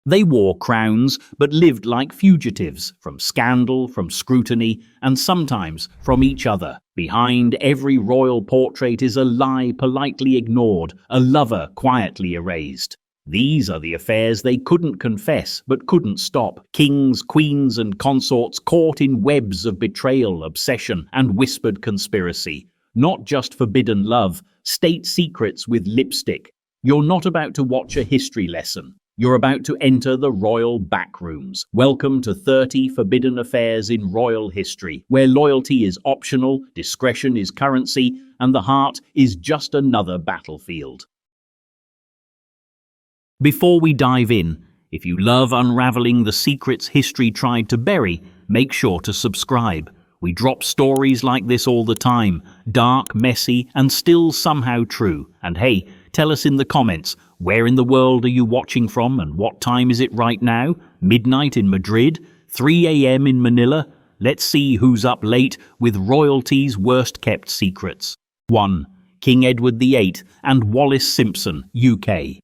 They wore crowns, but lived like fugitives, from scandal, from scrutiny, and sometimes from each other. Behind every royal portrait is a lie politely ignored, a lover quietly erased. These are the affairs they couldn't confess, but couldn't stop. Kings, queens, and consorts caught in webs of betrayal, obsession, and whispered conspiracy. Not just forbidden love, state secrets with lipstick. You're not about to watch a history lesson. You're about to enter the royal backrooms. Welcome to 30 Forbidden Affairs in Royal History, where loyalty is optional, discretion is currency, and the heart is just another battlefield. Before we dive in, if you love unraveling the secrets history tried to bury, make sure to subscribe. We drop stories like this all the time, dark, messy, and still somehow true. And hey, tell us in the comments, where in the world are you watching from and what time is it right now? Midnight in Madrid? 3 a.m. in Manila? Let's see who's up late with royalty's worst-kept secrets. 1. King Edward VIII and Wallis Simpson, UK.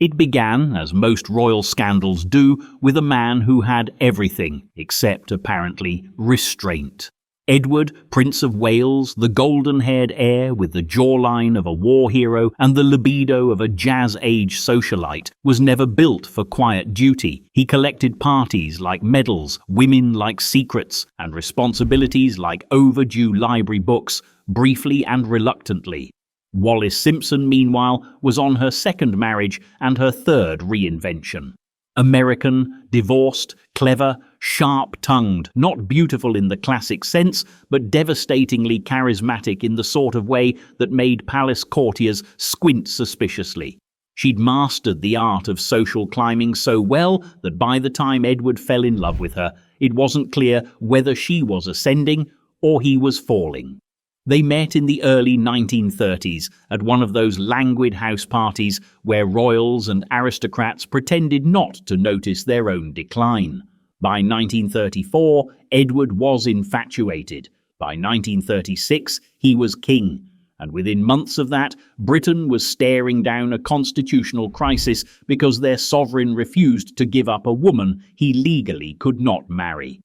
It began, as most royal scandals do, with a man who had everything, except, apparently, restraint. Edward, Prince of Wales, the golden-haired heir with the jawline of a war hero and the libido of a jazz-age socialite, was never built for quiet duty. He collected parties like medals, women like secrets, and responsibilities like overdue library books, briefly and reluctantly. Wallis Simpson, meanwhile, was on her second marriage and her third reinvention. American, divorced, clever, sharp-tongued, not beautiful in the classic sense, but devastatingly charismatic in the sort of way that made palace courtiers squint suspiciously. She'd mastered the art of social climbing so well that by the time Edward fell in love with her, it wasn't clear whether she was ascending or he was falling. They met in the early 1930s at one of those languid house parties where royals and aristocrats pretended not to notice their own decline. By 1934, Edward was infatuated. By 1936, he was king. And within months of that, Britain was staring down a constitutional crisis because their sovereign refused to give up a woman he legally could not marry.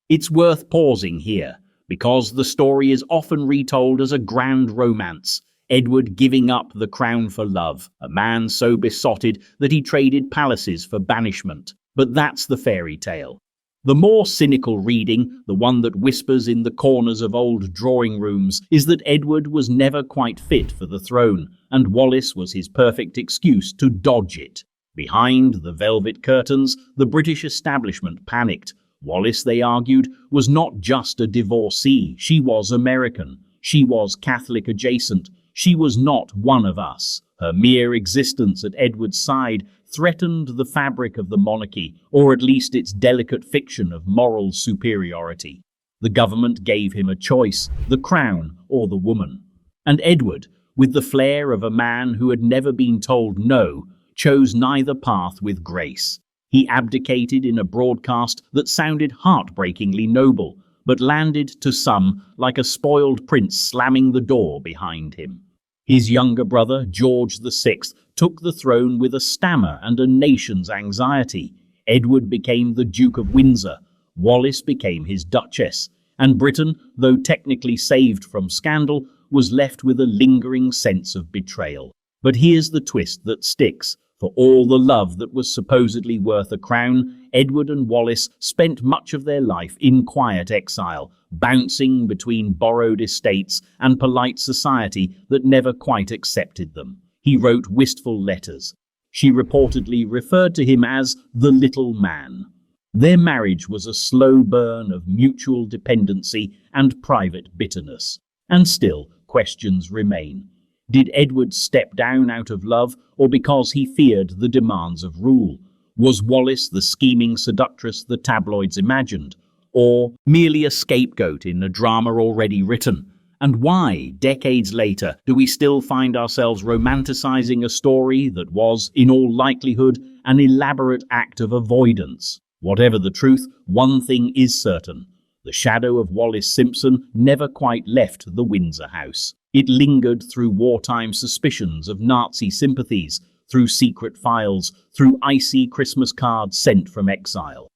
It's worth pausing here, because the story is often retold as a grand romance, Edward giving up the crown for love, a man so besotted that he traded palaces for banishment. But that's the fairy tale. The more cynical reading, the one that whispers in the corners of old drawing rooms, is that Edward was never quite fit for the throne, and Wallis was his perfect excuse to dodge it. Behind the velvet curtains, the British establishment panicked. Wallis, they argued, was not just a divorcee. She was American. She was Catholic adjacent. She was not one of us. Her mere existence at Edward's side threatened the fabric of the monarchy, or at least its delicate fiction of moral superiority. The government gave him a choice, the crown or the woman. And Edward, with the flair of a man who had never been told no, chose neither path with grace. He abdicated in a broadcast that sounded heartbreakingly noble, but landed to some like a spoiled prince slamming the door behind him. His younger brother, George VI, took the throne with a stammer and a nation's anxiety. Edward became the Duke of Windsor. Wallis became his Duchess. And Britain, though technically saved from scandal, was left with a lingering sense of betrayal. But here's the twist that sticks. For all the love that was supposedly worth a crown, Edward and Wallis spent much of their life in quiet exile, bouncing between borrowed estates and polite society that never quite accepted them. He wrote wistful letters. She reportedly referred to him as the little man. Their marriage was a slow burn of mutual dependency and private bitterness. And still, questions remain. Did Edward step down out of love, or because he feared the demands of rule? Was Wallis the scheming seductress the tabloids imagined, or merely a scapegoat in a drama already written? And why, decades later, do we still find ourselves romanticizing a story that was, in all likelihood, an elaborate act of avoidance? Whatever the truth, one thing is certain. The shadow of Wallis Simpson never quite left the Windsor house. It lingered through wartime suspicions of Nazi sympathies, through secret files, through icy Christmas cards sent from exile.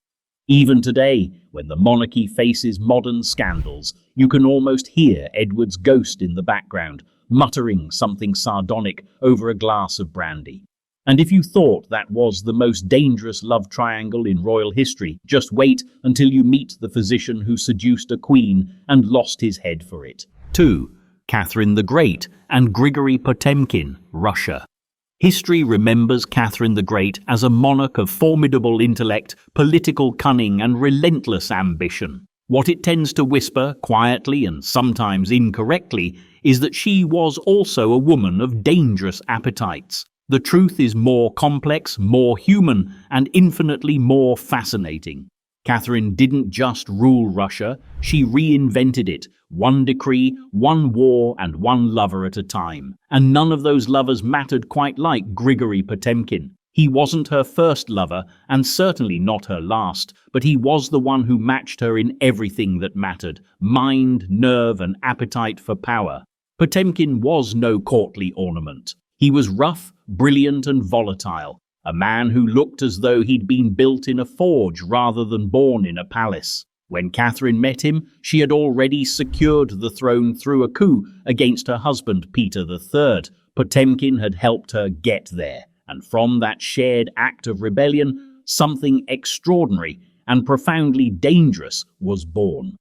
Even today, when the monarchy faces modern scandals, you can almost hear Edward's ghost in the background, muttering something sardonic over a glass of brandy. And if you thought that was the most dangerous love triangle in royal history, just wait until you meet the physician who seduced a queen and lost his head for it. 2. Catherine the Great and Grigory Potemkin, Russia. History remembers Catherine the Great as a monarch of formidable intellect, political cunning, and relentless ambition. What it tends to whisper, quietly and sometimes incorrectly, is that she was also a woman of dangerous appetites. The truth is more complex, more human, and infinitely more fascinating. Catherine didn't just rule Russia, she reinvented it, one decree, one war, and one lover at a time. And none of those lovers mattered quite like Grigory Potemkin. He wasn't her first lover, and certainly not her last, but he was the one who matched her in everything that mattered: mind, nerve, and appetite for power. Potemkin was no courtly ornament. He was rough, brilliant, and volatile, a man who looked as though he'd been built in a forge rather than born in a palace. When Catherine met him, she had already secured the throne through a coup against her husband Peter III. Potemkin had helped her get there, and from that shared act of rebellion, something extraordinary and profoundly dangerous was born.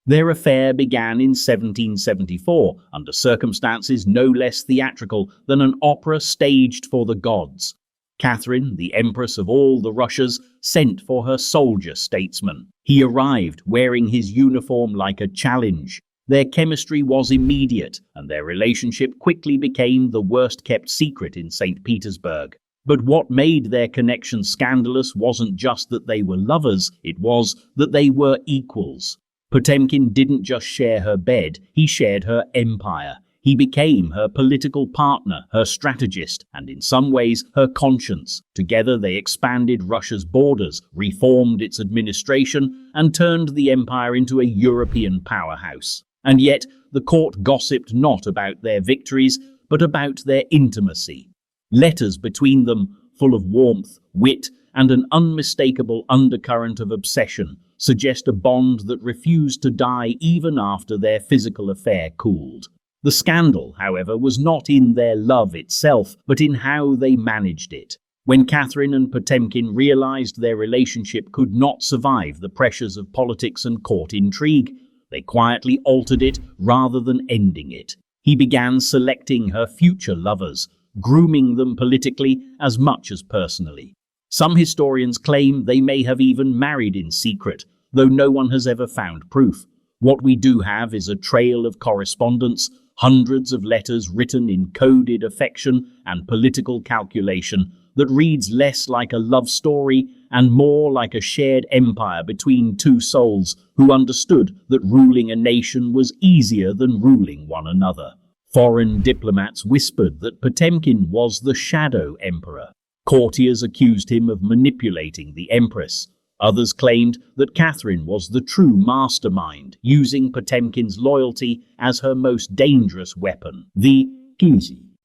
Their affair began in 1774, under circumstances no less theatrical than an opera staged for the gods. Catherine, the empress of all the Russias, sent for her soldier statesman. He arrived, wearing his uniform like a challenge. Their chemistry was immediate, and their relationship quickly became the worst-kept secret in St. Petersburg. But what made their connection scandalous wasn't just that they were lovers, it was that they were equals. Potemkin didn't just share her bed, he shared her empire. He became her political partner, her strategist, and in some ways her conscience. Together they expanded Russia's borders, reformed its administration, and turned the empire into a European powerhouse. And yet, the court gossiped not about their victories, but about their intimacy. Letters between them, full of warmth, wit, and an unmistakable undercurrent of obsession, suggest a bond that refused to die even after their physical affair cooled. The scandal, however, was not in their love itself, but in how they managed it. When Catherine and Potemkin realized their relationship could not survive the pressures of politics and court intrigue, they quietly altered it rather than ending it. He began selecting her future lovers, grooming them politically as much as personally. Some historians claim they may have even married in secret, though no one has ever found proof. What we do have is a trail of correspondence, hundreds of letters written in coded affection and political calculation that reads less like a love story and more like a shared empire between two souls who understood that ruling a nation was easier than ruling one another. Foreign diplomats whispered that Potemkin was the shadow emperor. Courtiers accused him of manipulating the empress. Others claimed that Catherine was the true mastermind, using Potemkin's loyalty as her most dangerous weapon. The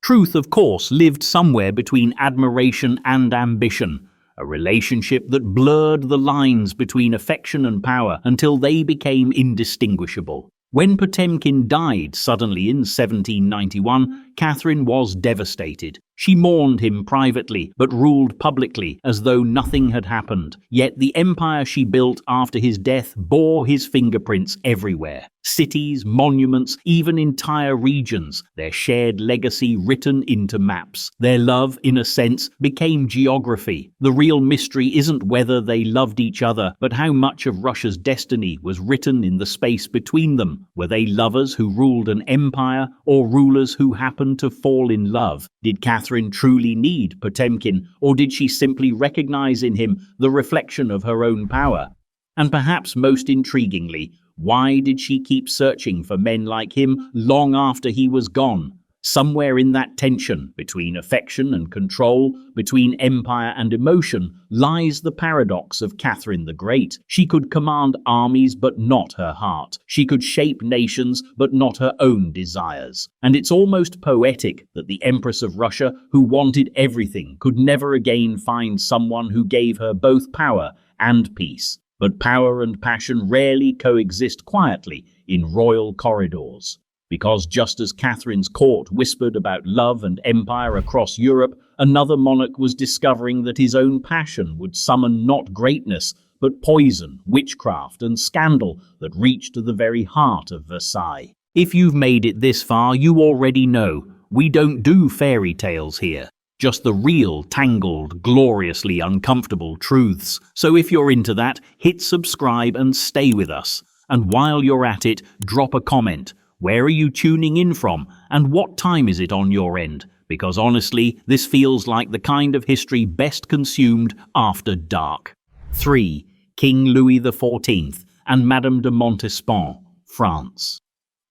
truth, of course, lived somewhere between admiration and ambition, a relationship that blurred the lines between affection and power until they became indistinguishable. When Potemkin died suddenly in 1791, Catherine was devastated. She mourned him privately, but ruled publicly as though nothing had happened. Yet the empire she built after his death bore his fingerprints everywhere. Cities, monuments, even entire regions, their shared legacy written into maps. Their love, in a sense, became geography. The real mystery isn't whether they loved each other, but how much of Russia's destiny was written in the space between them. Were they lovers who ruled an empire, or rulers who happened to fall in love? Did Catherine truly need Potemkin, or did she simply recognize in him the reflection of her own power? And perhaps most intriguingly, why did she keep searching for men like him long after he was gone? Somewhere in that tension between affection and control, between empire and emotion, lies the paradox of Catherine the Great. She could command armies but not her heart. She could shape nations but not her own desires. And it's almost poetic that the Empress of Russia, who wanted everything, could never again find someone who gave her both power and peace. But power and passion rarely coexist quietly in royal corridors. Because just as Catherine's court whispered about love and empire across Europe, another monarch was discovering that his own passion would summon not greatness, but poison, witchcraft, and scandal that reached to the very heart of Versailles. If you've made it this far, you already know we don't do fairy tales here. Just the real, tangled, gloriously uncomfortable truths. So if you're into that, hit subscribe and stay with us. And while you're at it, drop a comment. Where are you tuning in from, and what time is it on your end? Because honestly, this feels like the kind of history best consumed after dark. 3. King Louis XIV and Madame de Montespan, France.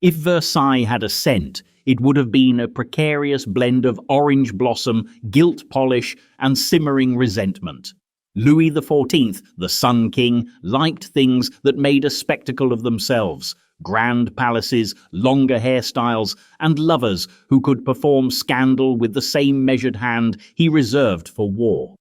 If Versailles had a scent, it would have been a precarious blend of orange blossom, gilt polish, and simmering resentment. Louis XIV, the Sun King, liked things that made a spectacle of themselves. Grand palaces, longer hairstyles, and lovers who could perform scandal with the same measured hand he reserved for war.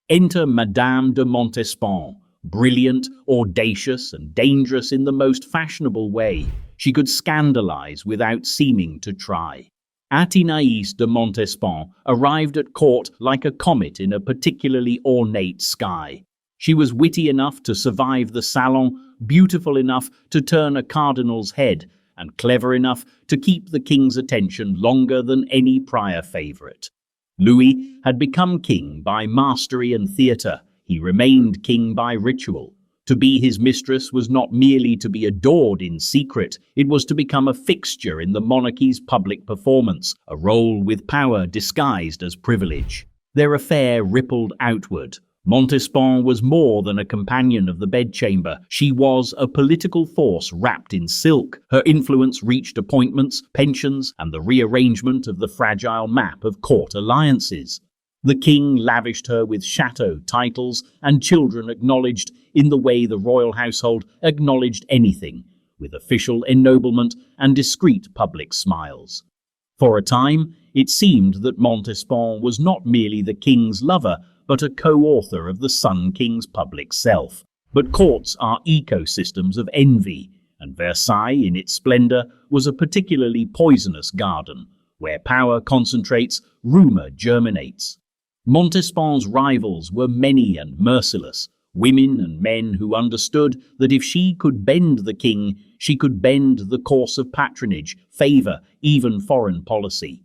Enter Madame de Montespan, brilliant, audacious, and dangerous in the most fashionable way. She could scandalize without seeming to try. Athénaïs de Montespan arrived at court like a comet in a particularly ornate sky. She was witty enough to survive the salon, beautiful enough to turn a cardinal's head, and clever enough to keep the king's attention longer than any prior favorite. Louis had become king by mastery and theatre. He remained king by ritual. To be his mistress was not merely to be adored in secret, it was to become a fixture in the monarchy's public performance, a role with power disguised as privilege. Their affair rippled outward. Montespan was more than a companion of the bedchamber. She was a political force wrapped in silk. Her influence reached appointments, pensions, and the rearrangement of the fragile map of court alliances. The king lavished her with chateau titles, and children acknowledged in the way the royal household acknowledged anything, with official ennoblement and discreet public smiles. For a time, it seemed that Montespan was not merely the king's lover, but a co-author of the Sun King's public self. But courts are ecosystems of envy, and Versailles, in its splendor, was a particularly poisonous garden. Where power concentrates, rumor germinates. Montespan's rivals were many and merciless, women and men who understood that if she could bend the king, she could bend the course of patronage, favor, even foreign policy.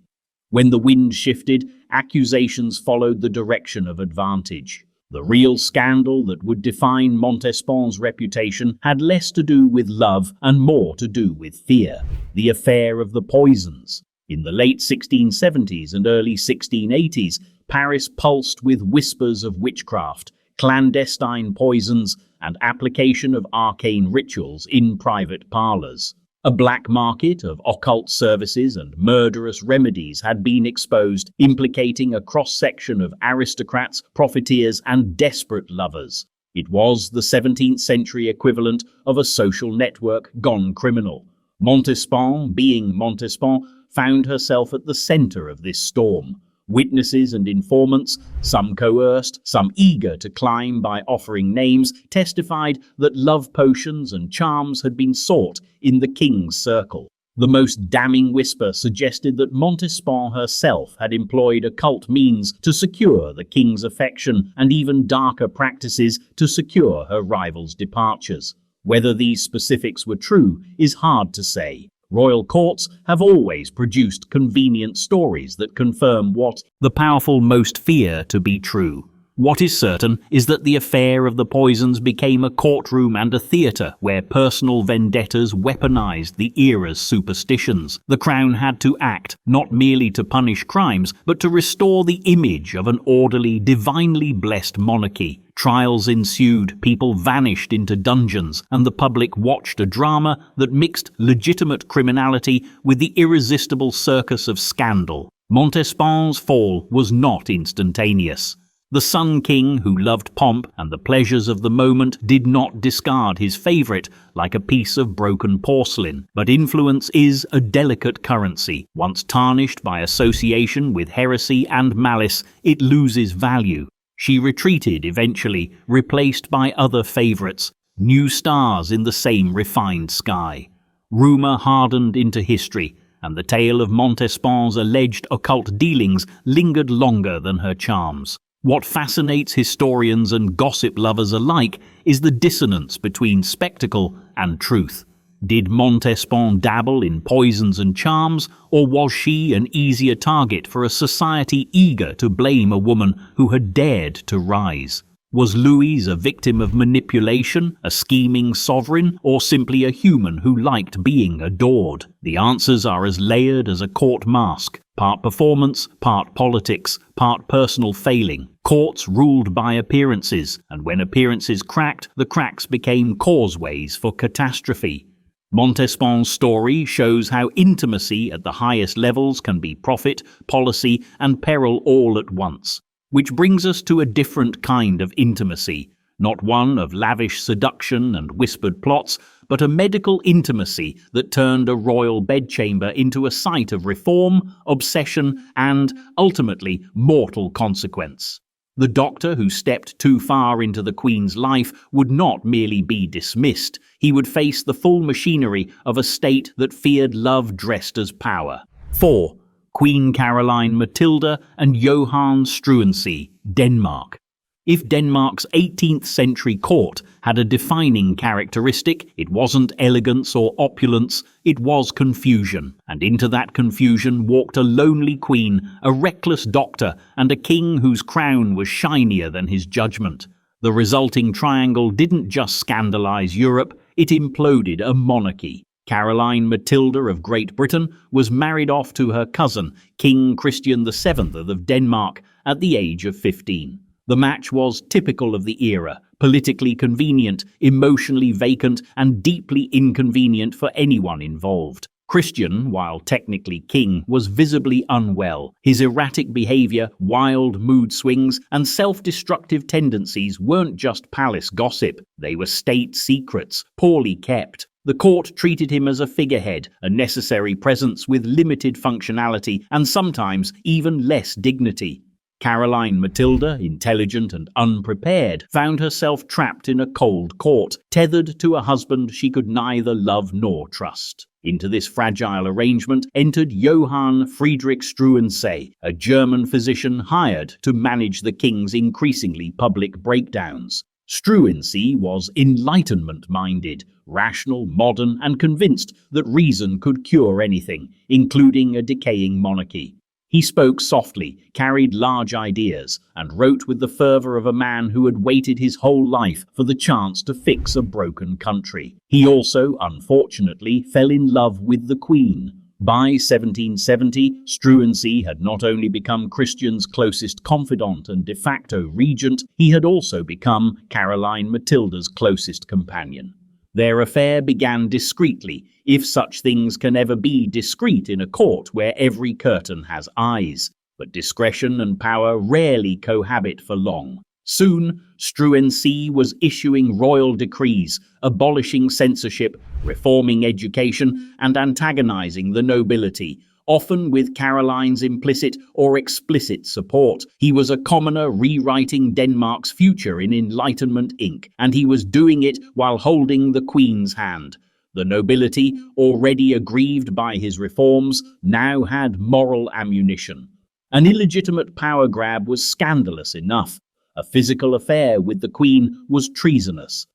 When the wind shifted, accusations followed the direction of advantage. The real scandal that would define Montespan's reputation had less to do with love and more to do with fear. The affair of the poisons. In the late 1670s and early 1680s, Paris pulsed with whispers of witchcraft, clandestine poisons, and application of arcane rituals in private parlors. A black market of occult services and murderous remedies had been exposed, implicating a cross-section of aristocrats, profiteers, and desperate lovers. It was the 17th century equivalent of a social network gone criminal. Montespan, being Montespan, found herself at the center of this storm. Witnesses and informants, some coerced, some eager to climb by offering names, testified that love potions and charms had been sought in the king's circle. The most damning whisper suggested that Montespan herself had employed occult means to secure the king's affection, and even darker practices to secure her rival's departures. Whether these specifics were true is hard to say. Royal courts have always produced convenient stories that confirm what the powerful most fear to be true. What is certain is that the affair of the poisons became a courtroom and a theatre where personal vendettas weaponized the era's superstitions. The crown had to act, not merely to punish crimes, but to restore the image of an orderly, divinely blessed monarchy. Trials ensued, people vanished into dungeons, and the public watched a drama that mixed legitimate criminality with the irresistible circus of scandal. Montespan's fall was not instantaneous. The Sun King, who loved pomp and the pleasures of the moment, did not discard his favourite like a piece of broken porcelain. But influence is a delicate currency. Once tarnished by association with heresy and malice, it loses value. She retreated eventually, replaced by other favourites, new stars in the same refined sky. Rumour hardened into history, and the tale of Montespan's alleged occult dealings lingered longer than her charms. What fascinates historians and gossip lovers alike is the dissonance between spectacle and truth. Did Montespan dabble in poisons and charms, or was she an easier target for a society eager to blame a woman who had dared to rise? Was Louise a victim of manipulation, a scheming sovereign, or simply a human who liked being adored? The answers are as layered as a court mask, part performance, part politics, part personal failing. Courts ruled by appearances, and when appearances cracked, the cracks became causeways for catastrophe. Montespan's story shows how intimacy at the highest levels can be profit, policy, and peril all at once. Which brings us to a different kind of intimacy, not one of lavish seduction and whispered plots, but a medical intimacy that turned a royal bedchamber into a site of reform, obsession, and, ultimately, mortal consequence. The doctor who stepped too far into the Queen's life would not merely be dismissed, he would face the full machinery of a state that feared love dressed as power. 4. Queen Caroline Matilda and Johann Struensee, Denmark. If Denmark's 18th century court had a defining characteristic, it wasn't elegance or opulence, it was confusion. And into that confusion walked a lonely queen, a reckless doctor, and a king whose crown was shinier than his judgment. The resulting triangle didn't just scandalize Europe, it imploded a monarchy. Caroline Matilda of Great Britain was married off to her cousin, King Christian VII of Denmark, at the age of 15. The match was typical of the era, politically convenient, emotionally vacant, and deeply inconvenient for anyone involved. Christian, while technically king, was visibly unwell. His erratic behavior, wild mood swings, and self-destructive tendencies weren't just palace gossip, they were state secrets, poorly kept. The court treated him as a figurehead, a necessary presence with limited functionality and sometimes even less dignity. Caroline Matilda, intelligent and unprepared, found herself trapped in a cold court, tethered to a husband she could neither love nor trust. Into this fragile arrangement entered Johann Friedrich Struensee, a German physician hired to manage the king's increasingly public breakdowns. Struensee was Enlightenment-minded, rational, modern, and convinced that reason could cure anything, including a decaying monarchy. He spoke softly, carried large ideas, and wrote with the fervour of a man who had waited his whole life for the chance to fix a broken country. He also, unfortunately, fell in love with the Queen. By 1770, Struensee had not only become Christian's closest confidant and de facto regent, he had also become Caroline Matilda's closest companion. Their affair began discreetly, if such things can ever be discreet in a court where every curtain has eyes. But discretion and power rarely cohabit for long. Soon, Struensee was issuing royal decrees, abolishing censorship, reforming education, and antagonizing the nobility, often with Caroline's implicit or explicit support. He was a commoner rewriting Denmark's future in Enlightenment ink, and he was doing it while holding the Queen's hand. The nobility, already aggrieved by his reforms, now had moral ammunition. An illegitimate power grab was scandalous enough. A physical affair with the Queen was treasonous.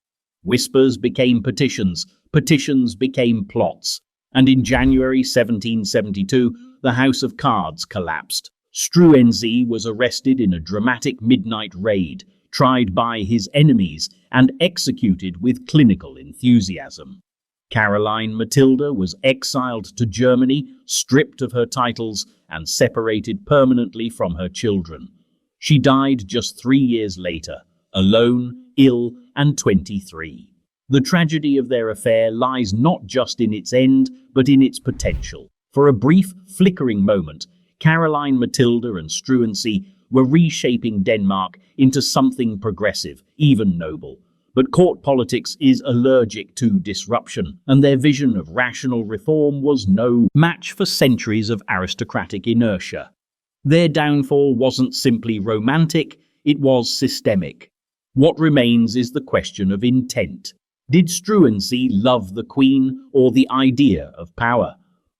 Whispers became petitions, petitions became plots. And in January 1772, the House of Cards collapsed. Struensee was arrested in a dramatic midnight raid, tried by his enemies, and executed with clinical enthusiasm. Caroline Matilda was exiled to Germany, stripped of her titles, and separated permanently from her children. She died just 3 years later, alone, ill, and 23. The tragedy of their affair lies not just in its end, but in its potential. For a brief, flickering moment, Caroline Matilda and Struensee were reshaping Denmark into something progressive, even noble. But court politics is allergic to disruption, and their vision of rational reform was no match for centuries of aristocratic inertia. Their downfall wasn't simply romantic, it was systemic. What remains is the question of intent. Did Struensee love the Queen or the idea of power?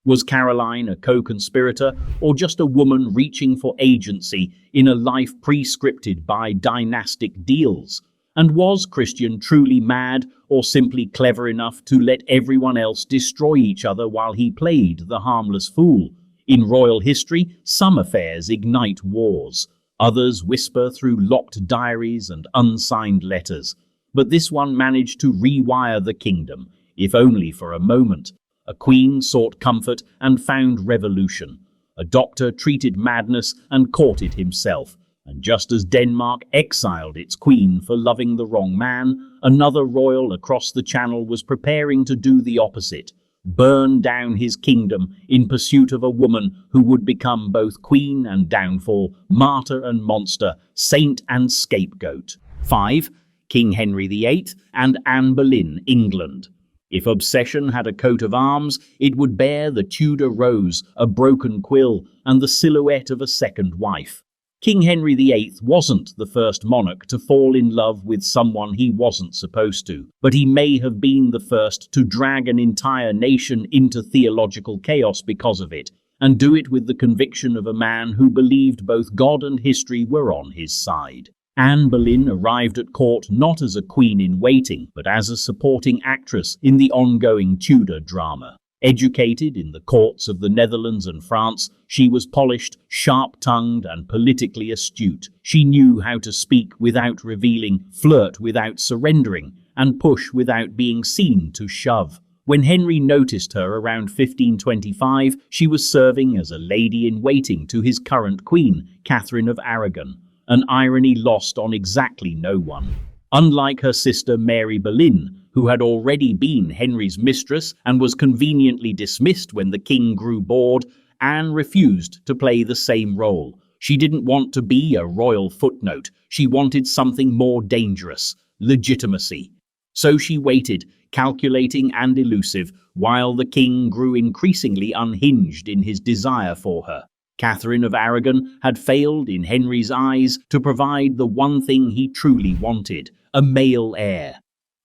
Was Caroline a co-conspirator or just a woman reaching for agency in a life pre-scripted by dynastic deals? And was Christian truly mad or simply clever enough to let everyone else destroy each other while he played the harmless fool? In royal history, some affairs ignite wars. Others whisper through locked diaries and unsigned letters. But this one managed to rewire the kingdom, if only for a moment. A queen sought comfort and found revolution. A doctor treated madness and caught it himself. And just as Denmark exiled its queen for loving the wrong man, another royal across the channel was preparing to do the opposite, burn down his kingdom in pursuit of a woman who would become both queen and downfall, martyr and monster, saint and scapegoat. 5. King Henry VIII and Anne Boleyn, England. If obsession had a coat of arms, it would bear the Tudor rose, a broken quill, and the silhouette of a second wife. King Henry VIII wasn't the first monarch to fall in love with someone he wasn't supposed to, but he may have been the first to drag an entire nation into theological chaos because of it, and do it with the conviction of a man who believed both God and history were on his side. Anne Boleyn arrived at court not as a queen in waiting, but as a supporting actress in the ongoing Tudor drama. Educated in the courts of the Netherlands and France, she was polished, sharp-tongued, and politically astute. She knew how to speak without revealing, flirt without surrendering, and push without being seen to shove. When Henry noticed her around 1525, she was serving as a lady-in-waiting to his current queen, Catherine of Aragon, an irony lost on exactly no one. Unlike her sister Mary Boleyn, who had already been Henry's mistress and was conveniently dismissed when the king grew bored, Anne refused to play the same role. She didn't want to be a royal footnote. She wanted something more dangerous, legitimacy. So she waited, calculating and elusive, while the king grew increasingly unhinged in his desire for her. Catherine of Aragon had failed in Henry's eyes to provide the one thing he truly wanted, a male heir.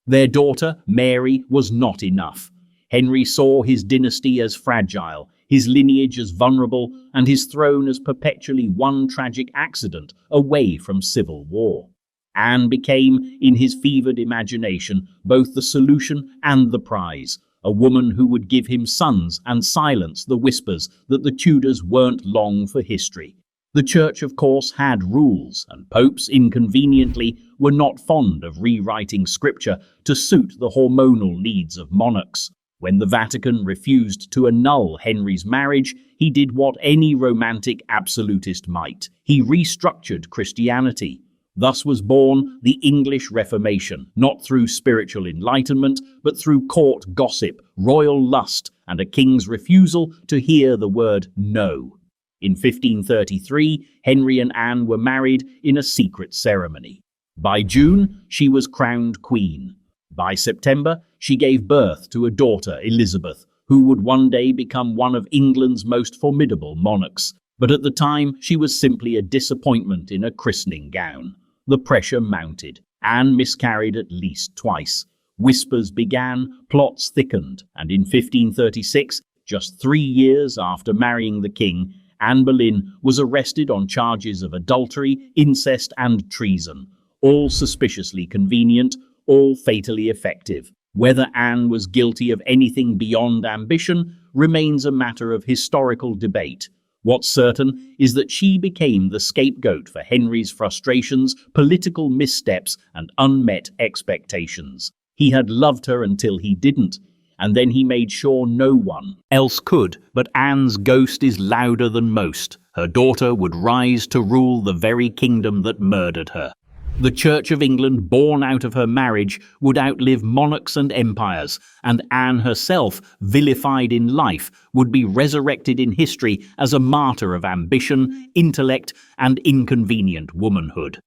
Their daughter, Mary, was not enough. Henry saw his dynasty as fragile, his lineage as vulnerable, and his throne as perpetually one tragic accident away from civil war. Anne became, in his fevered imagination, both the solution and the prize, a woman who would give him sons and silence the whispers that the Tudors weren't long for history. The Church, of course, had rules, and popes, inconveniently, were not fond of rewriting scripture to suit the hormonal needs of monarchs. When the Vatican refused to annul Henry's marriage, he did what any romantic absolutist might. He restructured Christianity. Thus was born the English Reformation, not through spiritual enlightenment, but through court gossip, royal lust, and a king's refusal to hear the word no. In 1533, Henry and Anne were married in a secret ceremony. By June, she was crowned queen. By September, she gave birth to a daughter, Elizabeth, who would one day become one of England's most formidable monarchs. But at the time, she was simply a disappointment in a christening gown. The pressure mounted. Anne miscarried at least twice. Whispers began, plots thickened, and in 1536, just 3 years after marrying the king, Anne Boleyn was arrested on charges of adultery, incest, and treason, all suspiciously convenient, all fatally effective. Whether Anne was guilty of anything beyond ambition remains a matter of historical debate. What's certain is that she became the scapegoat for Henry's frustrations, political missteps, and unmet expectations. He had loved her until he didn't, and then he made sure no one else could. But Anne's ghost is louder than most. Her daughter would rise to rule the very kingdom that murdered her. The Church of England, born out of her marriage, would outlive monarchs and empires, and Anne herself, vilified in life, would be resurrected in history as a martyr of ambition, intellect, and inconvenient womanhood.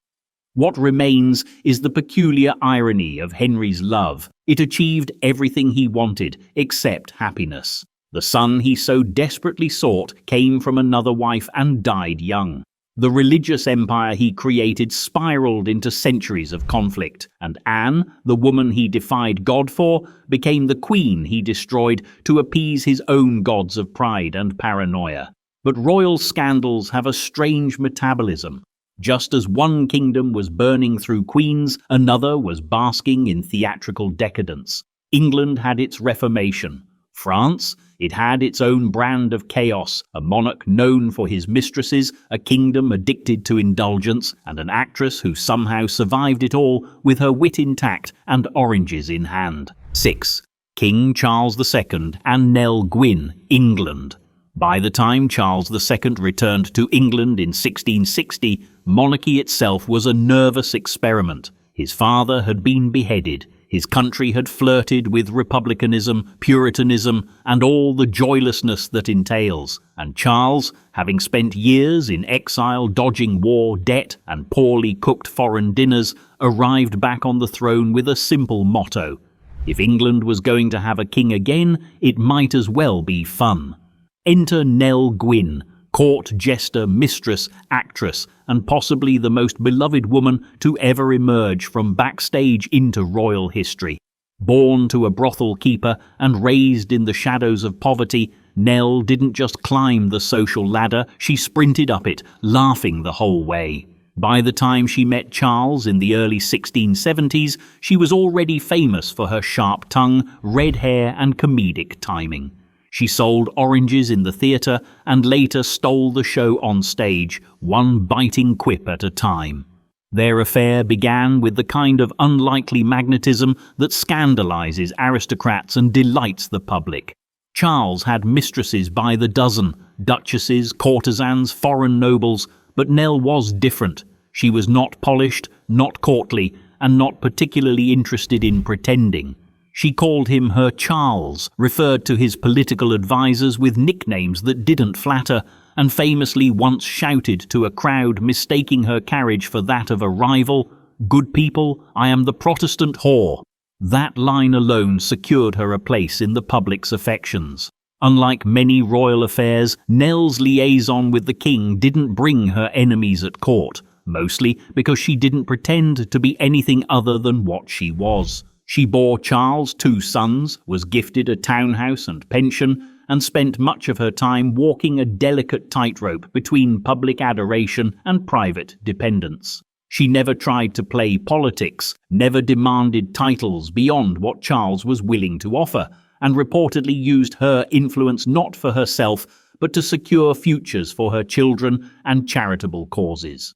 What remains is the peculiar irony of Henry's love. It achieved everything he wanted, except happiness. The son he so desperately sought came from another wife and died young. The religious empire he created spiraled into centuries of conflict, and Anne, the woman he defied God for, became the queen he destroyed to appease his own gods of pride and paranoia. But royal scandals have a strange metabolism. Just as one kingdom was burning through queens, another was basking in theatrical decadence. England had its Reformation. France, it had its own brand of chaos, a monarch known for his mistresses, a kingdom addicted to indulgence, and an actress who somehow survived it all with her wit intact and oranges in hand. 6. King Charles II and Nell Gwyn, England. By the time Charles II returned to England in 1660, monarchy itself was a nervous experiment. His father had been beheaded. His country had flirted with republicanism, puritanism, and all the joylessness that entails. And Charles, having spent years in exile dodging war, debt, and poorly cooked foreign dinners, arrived back on the throne with a simple motto. If England was going to have a king again, it might as well be fun. Enter Nell Gwyn, court jester, mistress, actress, and possibly the most beloved woman to ever emerge from backstage into royal history. Born to a brothel keeper and raised in the shadows of poverty, Nell didn't just climb the social ladder, she sprinted up it, laughing the whole way. By the time she met Charles in the early 1670s, she was already famous for her sharp tongue, red hair, and comedic timing. She sold oranges in the theatre and later stole the show on stage, one biting quip at a time. Their affair began with the kind of unlikely magnetism that scandalizes aristocrats and delights the public. Charles had mistresses by the dozen, duchesses, courtesans, foreign nobles, but Nell was different. She was not polished, not courtly, and not particularly interested in pretending. She called him her Charles, referred to his political advisers with nicknames that didn't flatter, and famously once shouted to a crowd mistaking her carriage for that of a rival, "Good people, I am the Protestant whore." That line alone secured her a place in the public's affections. Unlike many royal affairs, Nell's liaison with the king didn't bring her enemies at court, mostly because she didn't pretend to be anything other than what she was. She bore Charles 2 sons, was gifted a townhouse and pension, and spent much of her time walking a delicate tightrope between public adoration and private dependence. She never tried to play politics, never demanded titles beyond what Charles was willing to offer, and reportedly used her influence not for herself, but to secure futures for her children and charitable causes.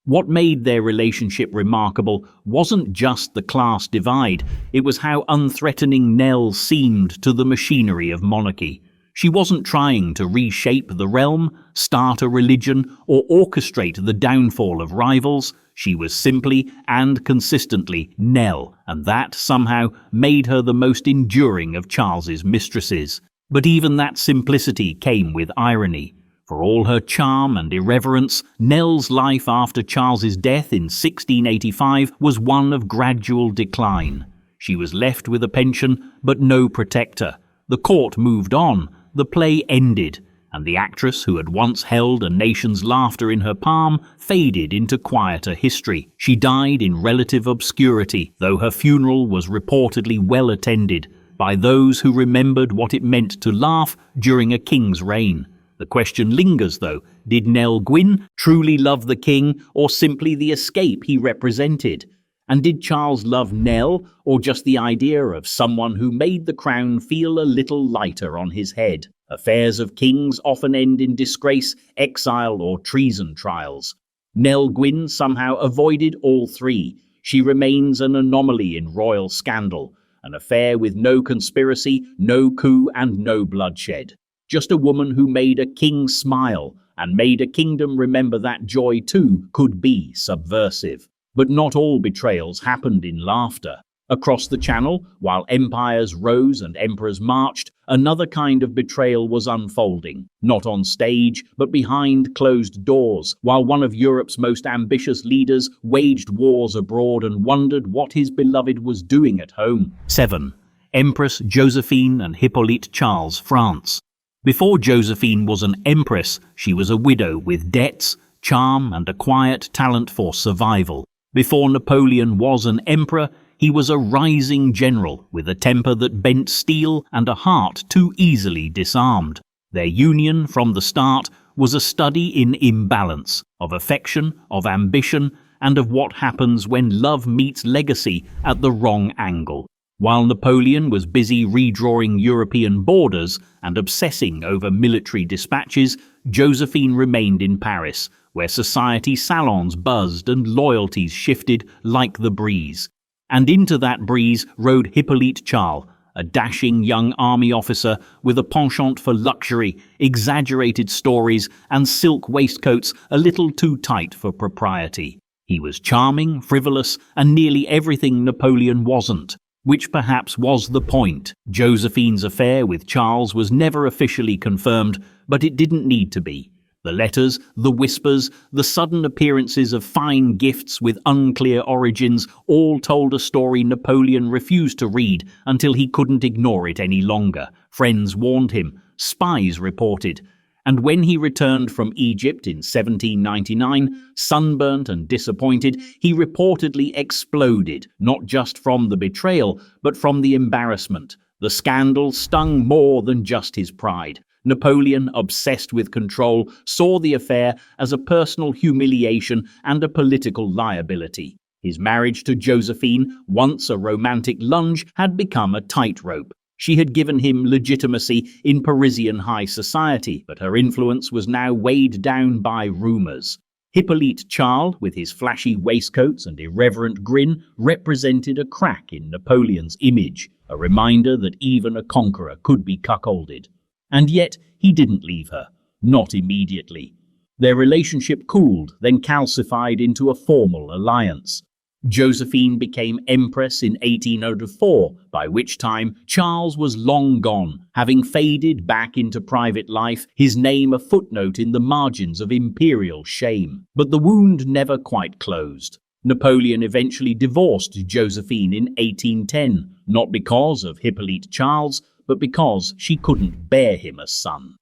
What made their relationship remarkable wasn't just the class divide, it was how unthreatening Nell seemed to the machinery of monarchy. She wasn't trying to reshape the realm, start a religion, or orchestrate the downfall of rivals. She was simply and consistently Nell, and that somehow made her the most enduring of Charles's mistresses. But even that simplicity came with irony. For all her charm and irreverence, Nell's life after Charles's death in 1685 was one of gradual decline. She was left with a pension, but no protector. The court moved on, the play ended, and the actress who had once held a nation's laughter in her palm faded into quieter history. She died in relative obscurity, though her funeral was reportedly well attended by those who remembered what it meant to laugh during a king's reign. The question lingers, though, did Nell Gwyn truly love the king or simply the escape he represented? And did Charles love Nell or just the idea of someone who made the crown feel a little lighter on his head? Affairs of kings often end in disgrace, exile, or treason trials. Nell Gwyn somehow avoided all three. She remains an anomaly in royal scandal, an affair with no conspiracy, no coup, and no bloodshed. Just a woman who made a king smile and made a kingdom remember that joy too could be subversive. But not all betrayals happened in laughter. Across the Channel, while empires rose and emperors marched, another kind of betrayal was unfolding, not on stage, but behind closed doors, while one of Europe's most ambitious leaders waged wars abroad and wondered what his beloved was doing at home. 7. Empress Josephine and Hippolyte Charles, France. Before Josephine was an empress, she was a widow with debts, charm, and a quiet talent for survival. Before Napoleon was an emperor, he was a rising general with a temper that bent steel and a heart too easily disarmed. Their union from the start was a study in imbalance, of affection, of ambition, and of what happens when love meets legacy at the wrong angle. While Napoleon was busy redrawing European borders and obsessing over military dispatches, Josephine remained in Paris, where society salons buzzed and loyalties shifted like the breeze. And into that breeze rode Hippolyte Charles, a dashing young army officer with a penchant for luxury, exaggerated stories, and silk waistcoats a little too tight for propriety. He was charming, frivolous, and nearly everything Napoleon wasn't, which perhaps was the point. Josephine's affair with Charles was never officially confirmed, but it didn't need to be. The letters, the whispers, the sudden appearances of fine gifts with unclear origins all told a story Napoleon refused to read until he couldn't ignore it any longer. Friends warned him, spies reported. And when he returned from Egypt in 1799, sunburnt and disappointed, he reportedly exploded, not just from the betrayal, but from the embarrassment. The scandal stung more than just his pride. Napoleon, obsessed with control, saw the affair as a personal humiliation and a political liability. His marriage to Josephine, once a romantic lunge, had become a tightrope. She had given him legitimacy in Parisian high society, but her influence was now weighed down by rumors. Hippolyte Charles, with his flashy waistcoats and irreverent grin, represented a crack in Napoleon's image, a reminder that even a conqueror could be cuckolded. And yet, he didn't leave her. Not immediately. Their relationship cooled, then calcified into a formal alliance. Josephine became empress in 1804, by which time Charles was long gone, having faded back into private life, his name a footnote in the margins of imperial shame. But the wound never quite closed. Napoleon eventually divorced Josephine in 1810, not because of Hippolyte Charles, but because she couldn't bear him a son.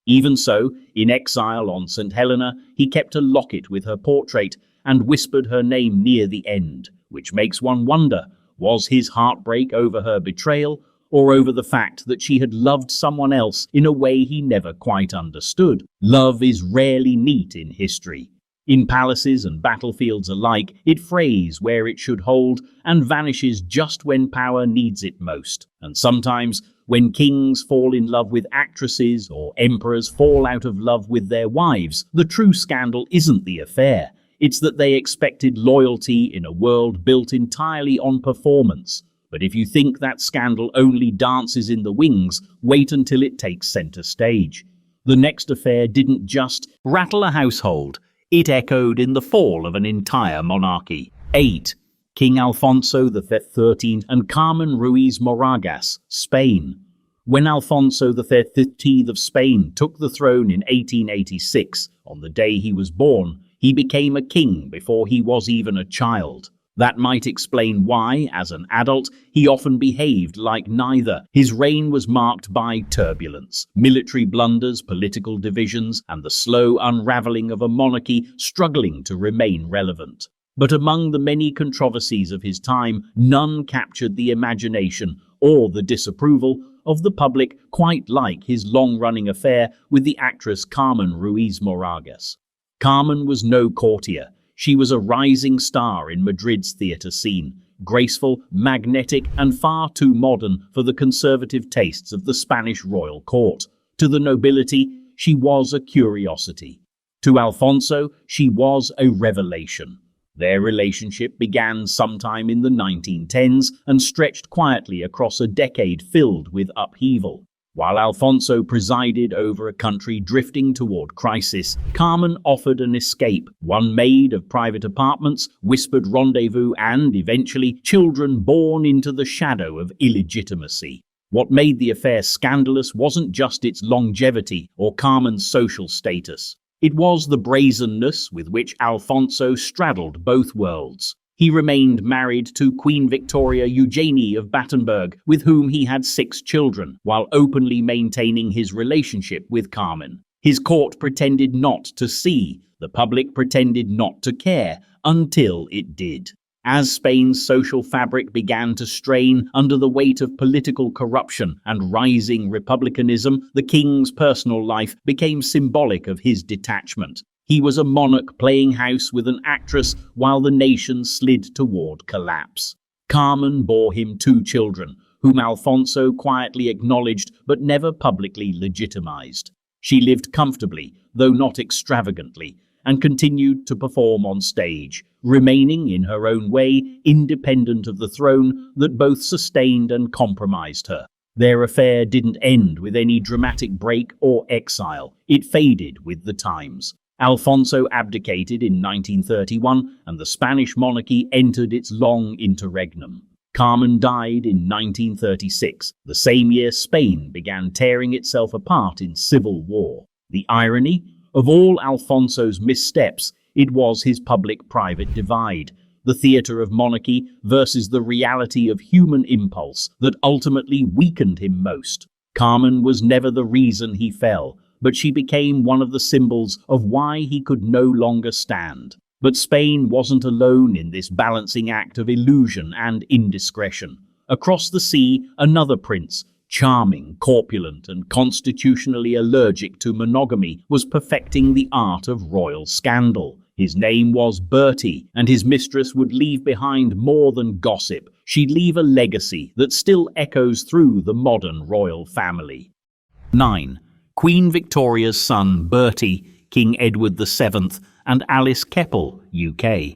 Even so, in exile on St. Helena, he kept a locket with her portrait and whispered her name near the end, which makes one wonder, was his heartbreak over her betrayal, or over the fact that she had loved someone else in a way he never quite understood? Love is rarely neat in history. In palaces and battlefields alike, it frays where it should hold and vanishes just when power needs it most. And sometimes, when kings fall in love with actresses or emperors fall out of love with their wives, the true scandal isn't the affair. It's that they expected loyalty in a world built entirely on performance. But if you think that scandal only dances in the wings, wait until it takes center stage. The next affair didn't just rattle a household. It echoed in the fall of an entire monarchy. 8. King Alfonso XIII and Carmen Ruiz Moragas, Spain. When Alfonso XIII of Spain took the throne in 1886, on the day he was born, he became a king before he was even a child. That might explain why, as an adult, he often behaved like neither. His reign was marked by turbulence, military blunders, political divisions, and the slow unraveling of a monarchy struggling to remain relevant. But among the many controversies of his time, none captured the imagination or the disapproval of the public quite like his long-running affair with the actress Carmen Ruiz Moragas. Carmen was no courtier. She was a rising star in Madrid's theatre scene, graceful, magnetic, and far too modern for the conservative tastes of the Spanish royal court. To the nobility, she was a curiosity. To Alfonso, she was a revelation. Their relationship began sometime in the 1910s and stretched quietly across a decade filled with upheaval. While Alfonso presided over a country drifting toward crisis, Carmen offered an escape, one made of private apartments, whispered rendezvous, and, eventually, children born into the shadow of illegitimacy. What made the affair scandalous wasn't just its longevity or Carmen's social status. It was the brazenness with which Alfonso straddled both worlds. He remained married to Queen Victoria Eugenie of Battenberg, with whom he had 6 children, while openly maintaining his relationship with Carmen. His court pretended not to see, the public pretended not to care, until it did. As Spain's social fabric began to strain under the weight of political corruption and rising republicanism, the king's personal life became symbolic of his detachment. He was a monarch playing house with an actress while the nation slid toward collapse. Carmen bore him 2 children, whom Alfonso quietly acknowledged but never publicly legitimized. She lived comfortably, though not extravagantly, and continued to perform on stage, remaining in her own way independent of the throne that both sustained and compromised her. Their affair didn't end with any dramatic break or exile. It faded with the times. Alfonso abdicated in 1931, and the Spanish monarchy entered its long interregnum. Carmen died in 1936, the same year Spain began tearing itself apart in civil war. The irony? Of all Alfonso's missteps, it was his public-private divide, the theatre of monarchy versus the reality of human impulse, that ultimately weakened him most. Carmen was never the reason he fell, but she became one of the symbols of why he could no longer stand. But Spain wasn't alone in this balancing act of illusion and indiscretion. Across the sea, another prince, charming, corpulent, and constitutionally allergic to monogamy, was perfecting the art of royal scandal. His name was Bertie, and his mistress would leave behind more than gossip. She'd leave a legacy that still echoes through the modern royal family. 9. Queen Victoria's son Bertie, King Edward VII, and Alice Keppel, UK.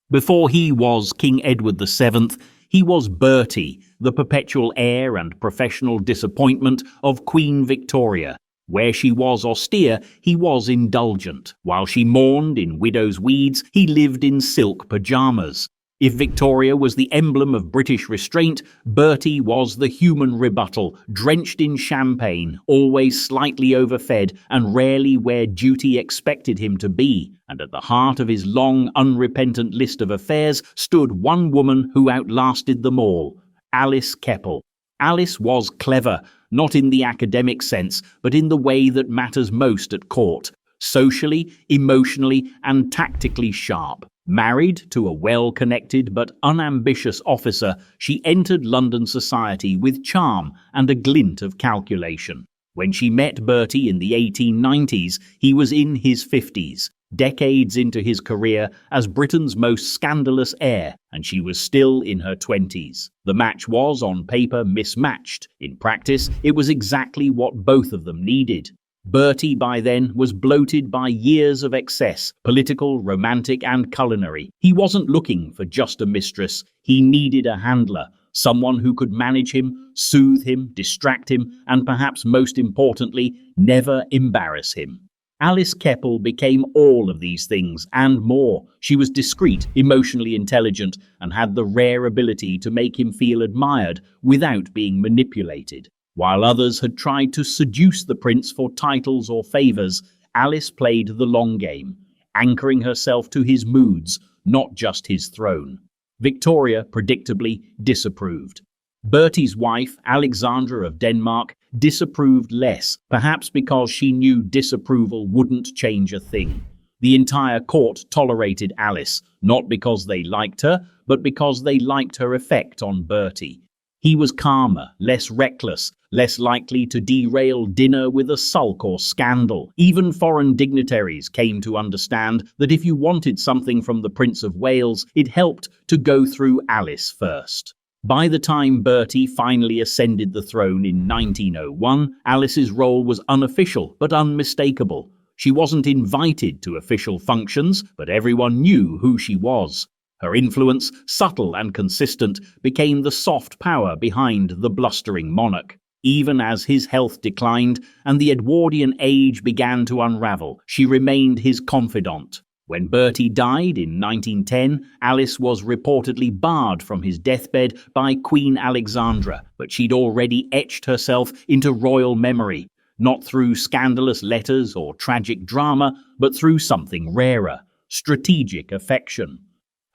Before he was King Edward VII, he was Bertie, the perpetual heir and professional disappointment of Queen Victoria. Where she was austere, he was indulgent. While she mourned in widow's weeds, he lived in silk pyjamas. If Victoria was the emblem of British restraint, Bertie was the human rebuttal, drenched in champagne, always slightly overfed, and rarely where duty expected him to be. And at the heart of his long, unrepentant list of affairs stood one woman who outlasted them all, Alice Keppel. Alice was clever, not in the academic sense, but in the way that matters most at court. Socially, emotionally, and tactically sharp. Married to a well-connected but unambitious officer, she entered London society with charm and a glint of calculation. When she met Bertie in the 1890s, he was in his 50s, decades into his career as Britain's most scandalous heir, and she was still in her 20s. The match was, on paper, mismatched. In practice, it was exactly what both of them needed. Bertie, by then, was bloated by years of excess, political, romantic, and culinary. He wasn't looking for just a mistress. He needed a handler, someone who could manage him, soothe him, distract him, and perhaps most importantly, never embarrass him. Alice Keppel became all of these things and more. She was discreet, emotionally intelligent, and had the rare ability to make him feel admired without being manipulated. While others had tried to seduce the prince for titles or favors, Alice played the long game, anchoring herself to his moods, not just his throne. Victoria, predictably, disapproved. Bertie's wife, Alexandra of Denmark, disapproved less, perhaps because she knew disapproval wouldn't change a thing. The entire court tolerated Alice, not because they liked her, but because they liked her effect on Bertie. He was calmer, less reckless, less likely to derail dinner with a sulk or scandal. Even foreign dignitaries came to understand that if you wanted something from the Prince of Wales, it helped to go through Alice first. By the time Bertie finally ascended the throne in 1901, Alice's role was unofficial but unmistakable. She wasn't invited to official functions, but everyone knew who she was. Her influence, subtle and consistent, became the soft power behind the blustering monarch. Even as his health declined and the Edwardian age began to unravel, she remained his confidant. When Bertie died in 1910, Alice was reportedly barred from his deathbed by Queen Alexandra, but she'd already etched herself into royal memory, not through scandalous letters or tragic drama, but through something rarer: strategic affection.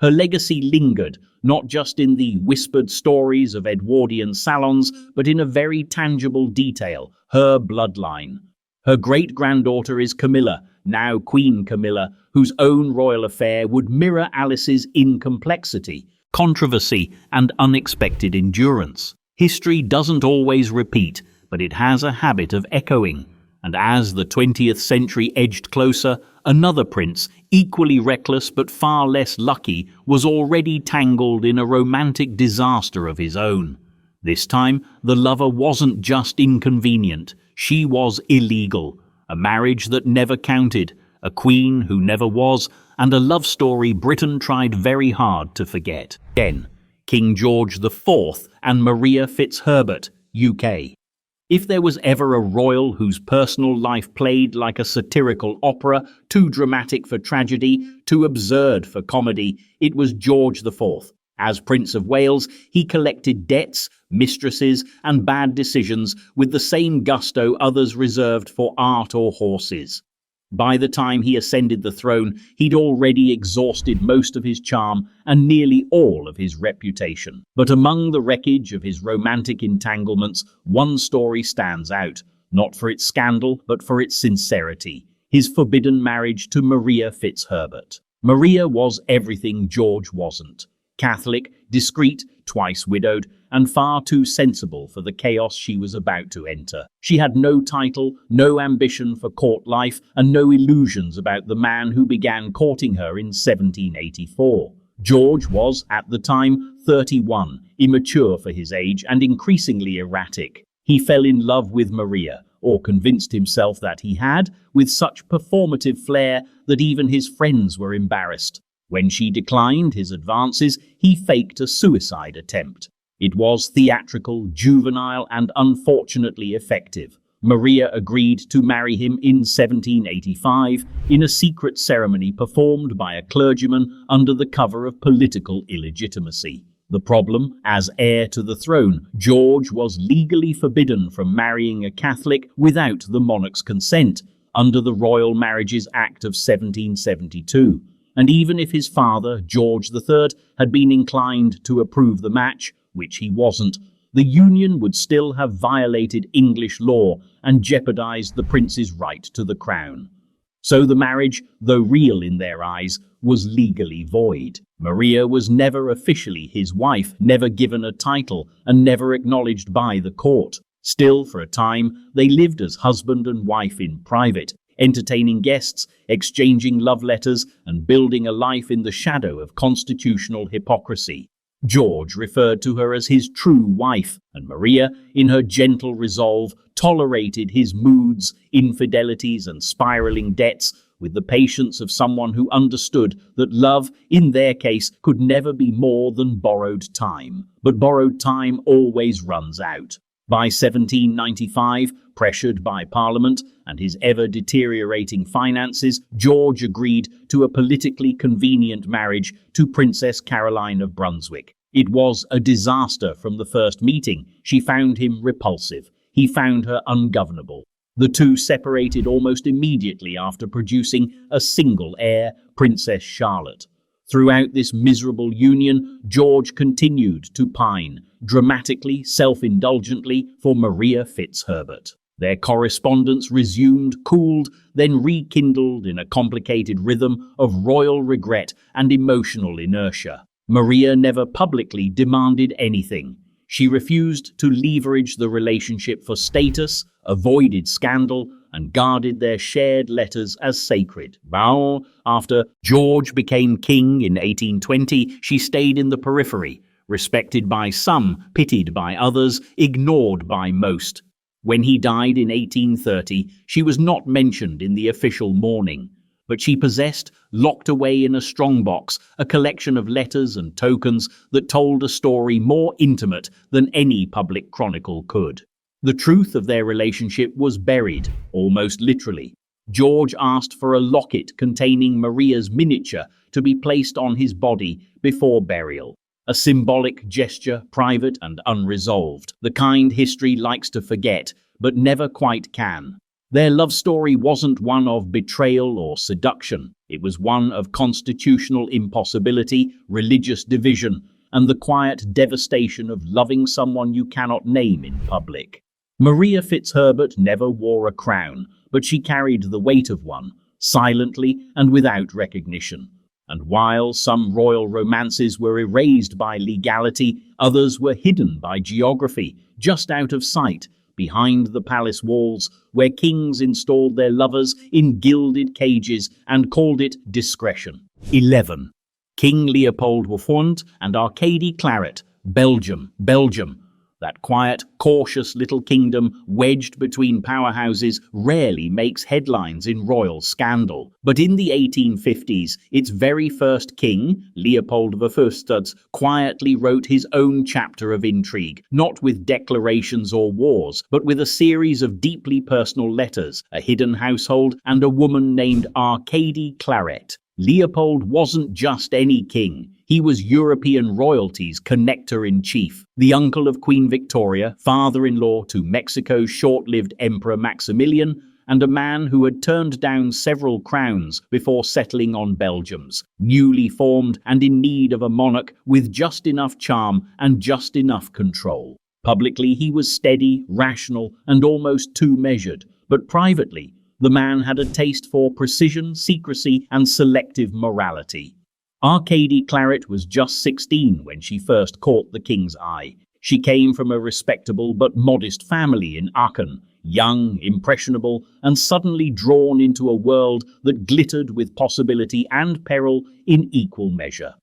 Her legacy lingered, not just in the whispered stories of Edwardian salons, but in a very tangible detail: her bloodline. Her great-granddaughter is Camilla, now Queen Camilla, whose own royal affair would mirror Alice's in complexity, controversy, and unexpected endurance. History doesn't always repeat, but it has a habit of echoing. And as the 20th century edged closer, another prince, equally reckless but far less lucky, was already tangled in a romantic disaster of his own. This time, the lover wasn't just inconvenient, she was illegal. A marriage that never counted, a queen who never was, and a love story Britain tried very hard to forget. 10. King George IV and Maria Fitzherbert, UK. If there was ever a royal whose personal life played like a satirical opera, too dramatic for tragedy, too absurd for comedy, it was George IV. As Prince of Wales, he collected debts, mistresses, and bad decisions with the same gusto others reserved for art or horses. By the time he ascended the throne, he'd already exhausted most of his charm and nearly all of his reputation. But among the wreckage of his romantic entanglements, one story stands out, not for its scandal, but for its sincerity: his forbidden marriage to Maria Fitzherbert. Maria was everything George wasn't: Catholic, discreet, twice widowed, and far too sensible for the chaos she was about to enter. She had no title, no ambition for court life, and no illusions about the man who began courting her in 1784. George was, at the time, 31, immature for his age and increasingly erratic. He fell in love with Maria, or convinced himself that he had, with such performative flair that even his friends were embarrassed. When she declined his advances, he faked a suicide attempt. It was theatrical, juvenile, and unfortunately effective. Maria agreed to marry him in 1785 in a secret ceremony performed by a clergyman under the cover of political illegitimacy. The problem: as heir to the throne, George was legally forbidden from marrying a Catholic without the monarch's consent, under the Royal Marriages Act of 1772. And even if his father, George III, had been inclined to approve the match, which he wasn't, the union would still have violated English law and jeopardized the prince's right to the crown. So the marriage, though real in their eyes, was legally void. Maria was never officially his wife, never given a title, and never acknowledged by the court. Still, for a time, they lived as husband and wife in private, entertaining guests, exchanging love letters, and building a life in the shadow of constitutional hypocrisy. George referred to her as his true wife, and Maria, in her gentle resolve, tolerated his moods, infidelities, and spiraling debts with the patience of someone who understood that love, in their case, could never be more than borrowed time. But borrowed time always runs out. By 1795, pressured by Parliament and his ever-deteriorating finances, George agreed to a politically convenient marriage to Princess Caroline of Brunswick. It was a disaster from the first meeting. She found him repulsive. He found her ungovernable. The two separated almost immediately after producing a single heir, Princess Charlotte. Throughout this miserable union, George continued to pine, dramatically, self-indulgently, for Maria Fitzherbert. Their correspondence resumed, cooled, then rekindled in a complicated rhythm of royal regret and emotional inertia. Maria never publicly demanded anything. She refused to leverage the relationship for status, avoided scandal, and guarded their shared letters as sacred. After George became king in 1820, she stayed in the periphery, respected by some, pitied by others, ignored by most. When he died in 1830, she was not mentioned in the official mourning, but she possessed, locked away in a strongbox, a collection of letters and tokens that told a story more intimate than any public chronicle could. The truth of their relationship was buried, almost literally. George asked for a locket containing Maria's miniature to be placed on his body before burial. A symbolic gesture, private and unresolved, the kind history likes to forget, but never quite can. Their love story wasn't one of betrayal or seduction. It was one of constitutional impossibility, religious division, and the quiet devastation of loving someone you cannot name in public. Maria Fitzherbert never wore a crown, but she carried the weight of one, silently and without recognition. And while some royal romances were erased by legality, others were hidden by geography, just out of sight, behind the palace walls, where kings installed their lovers in gilded cages and called it discretion. 11. King Leopold IV and Arcady Claret, Belgium. That quiet, cautious little kingdom wedged between powerhouses rarely makes headlines in royal scandal. But in the 1850s, its very first king, Leopold I, quietly wrote his own chapter of intrigue, not with declarations or wars, but with a series of deeply personal letters, a hidden household, and a woman named Arcady Claret. Leopold wasn't just any king. He was European royalty's connector-in-chief, the uncle of Queen Victoria, father-in-law to Mexico's short-lived Emperor Maximilian, and a man who had turned down several crowns before settling on Belgium's, newly formed and in need of a monarch with just enough charm and just enough control. Publicly, he was steady, rational, and almost too measured, but privately, the man had a taste for precision, secrecy, and selective morality. Arcady Claret was just 16 when she first caught the king's eye. She came from a respectable but modest family in Aachen, young, impressionable, and suddenly drawn into a world that glittered with possibility and peril in equal measure.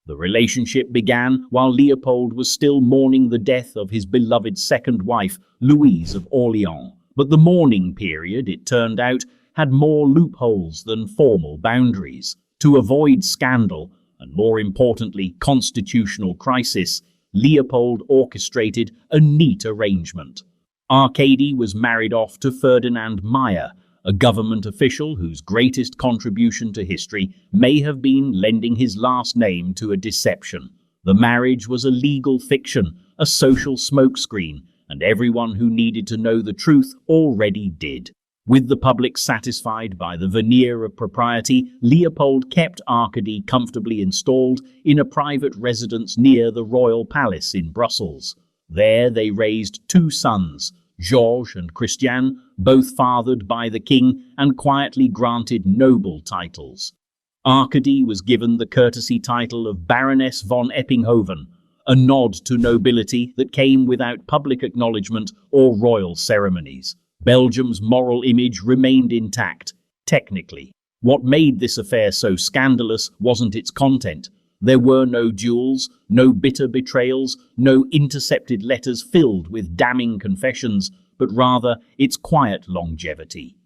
The relationship began while Leopold was still mourning the death of his beloved second wife, Louise of Orléans. But the mourning period, it turned out, had more loopholes than formal boundaries. To avoid scandal, and more importantly, constitutional crisis, Leopold orchestrated a neat arrangement. Arcady was married off to Ferdinand Meyer, a government official whose greatest contribution to history may have been lending his last name to a deception. The marriage was a legal fiction, a social smokescreen, and everyone who needed to know the truth already did. With the public satisfied by the veneer of propriety, Leopold kept Arcady comfortably installed in a private residence near the royal palace in Brussels. There they raised two sons, Georges and Christian, both fathered by the king and quietly granted noble titles. Arcady was given the courtesy title of Baroness von Eppinghoven, a nod to nobility that came without public acknowledgement or royal ceremonies. Belgium's moral image remained intact, technically. What made this affair so scandalous wasn't its content. There were no duels, no bitter betrayals, no intercepted letters filled with damning confessions, but rather its quiet longevity.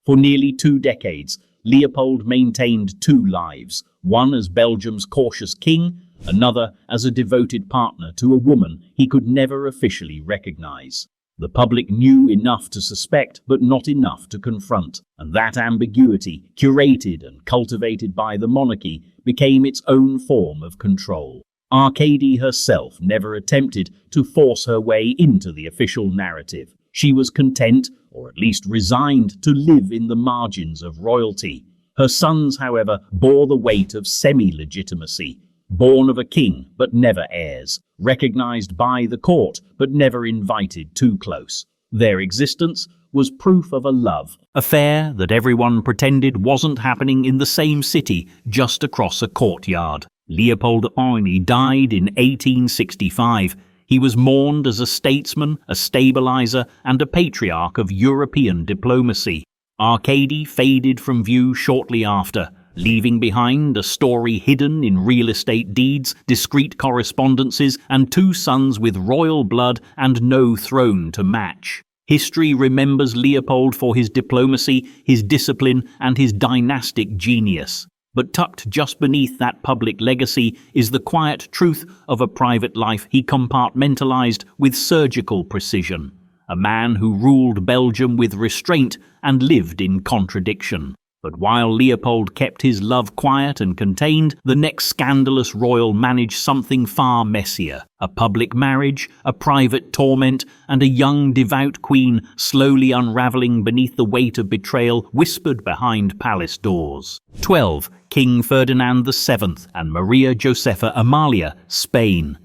For nearly 2 decades, Leopold maintained 2 lives, one as Belgium's cautious king, another as a devoted partner to a woman he could never officially recognize. The public knew enough to suspect, but not enough to confront, and that ambiguity, curated and cultivated by the monarchy, became its own form of control. Arcady herself never attempted to force her way into the official narrative. She was content, or at least resigned, to live in the margins of royalty. Her sons, however, bore the weight of semi-legitimacy. Born of a king, but never heirs, recognized by the court, but never invited too close. Their existence was proof of a love affair that everyone pretended wasn't happening in the same city, just across a courtyard. Leopold I died in 1865. He was mourned as a statesman, a stabilizer, and a patriarch of European diplomacy. Arcady faded from view shortly after. leaving behind a story hidden in real estate deeds, discreet correspondences, and 2 sons with royal blood and no throne to match. History remembers Leopold for his diplomacy, his discipline, and his dynastic genius. But tucked just beneath that public legacy is the quiet truth of a private life he compartmentalized with surgical precision. A man who ruled Belgium with restraint and lived in contradiction. But while Leopold kept his love quiet and contained, the next scandalous royal managed something far messier. A public marriage, a private torment, and a young devout queen slowly unraveling beneath the weight of betrayal whispered behind palace doors. 12. King Ferdinand VII and Maria Josepha Amalia, Spain.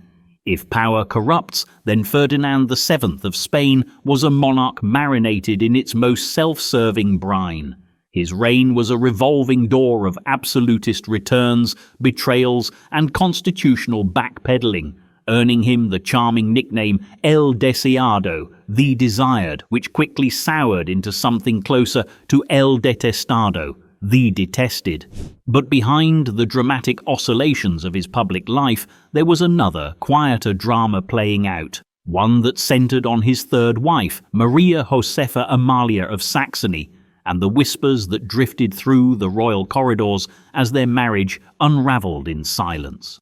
If power corrupts, then Ferdinand VII of Spain was a monarch marinated in its most self-serving brine. His reign was a revolving door of absolutist returns, betrayals, and constitutional backpedaling, earning him the charming nickname El Deseado, the Desired, which quickly soured into something closer to El Detestado, the Detested. But behind the dramatic oscillations of his public life, there was another, quieter drama playing out. One that centered on his third wife, Maria Josepha Amalia of Saxony, and the whispers that drifted through the royal corridors as their marriage unraveled in silence.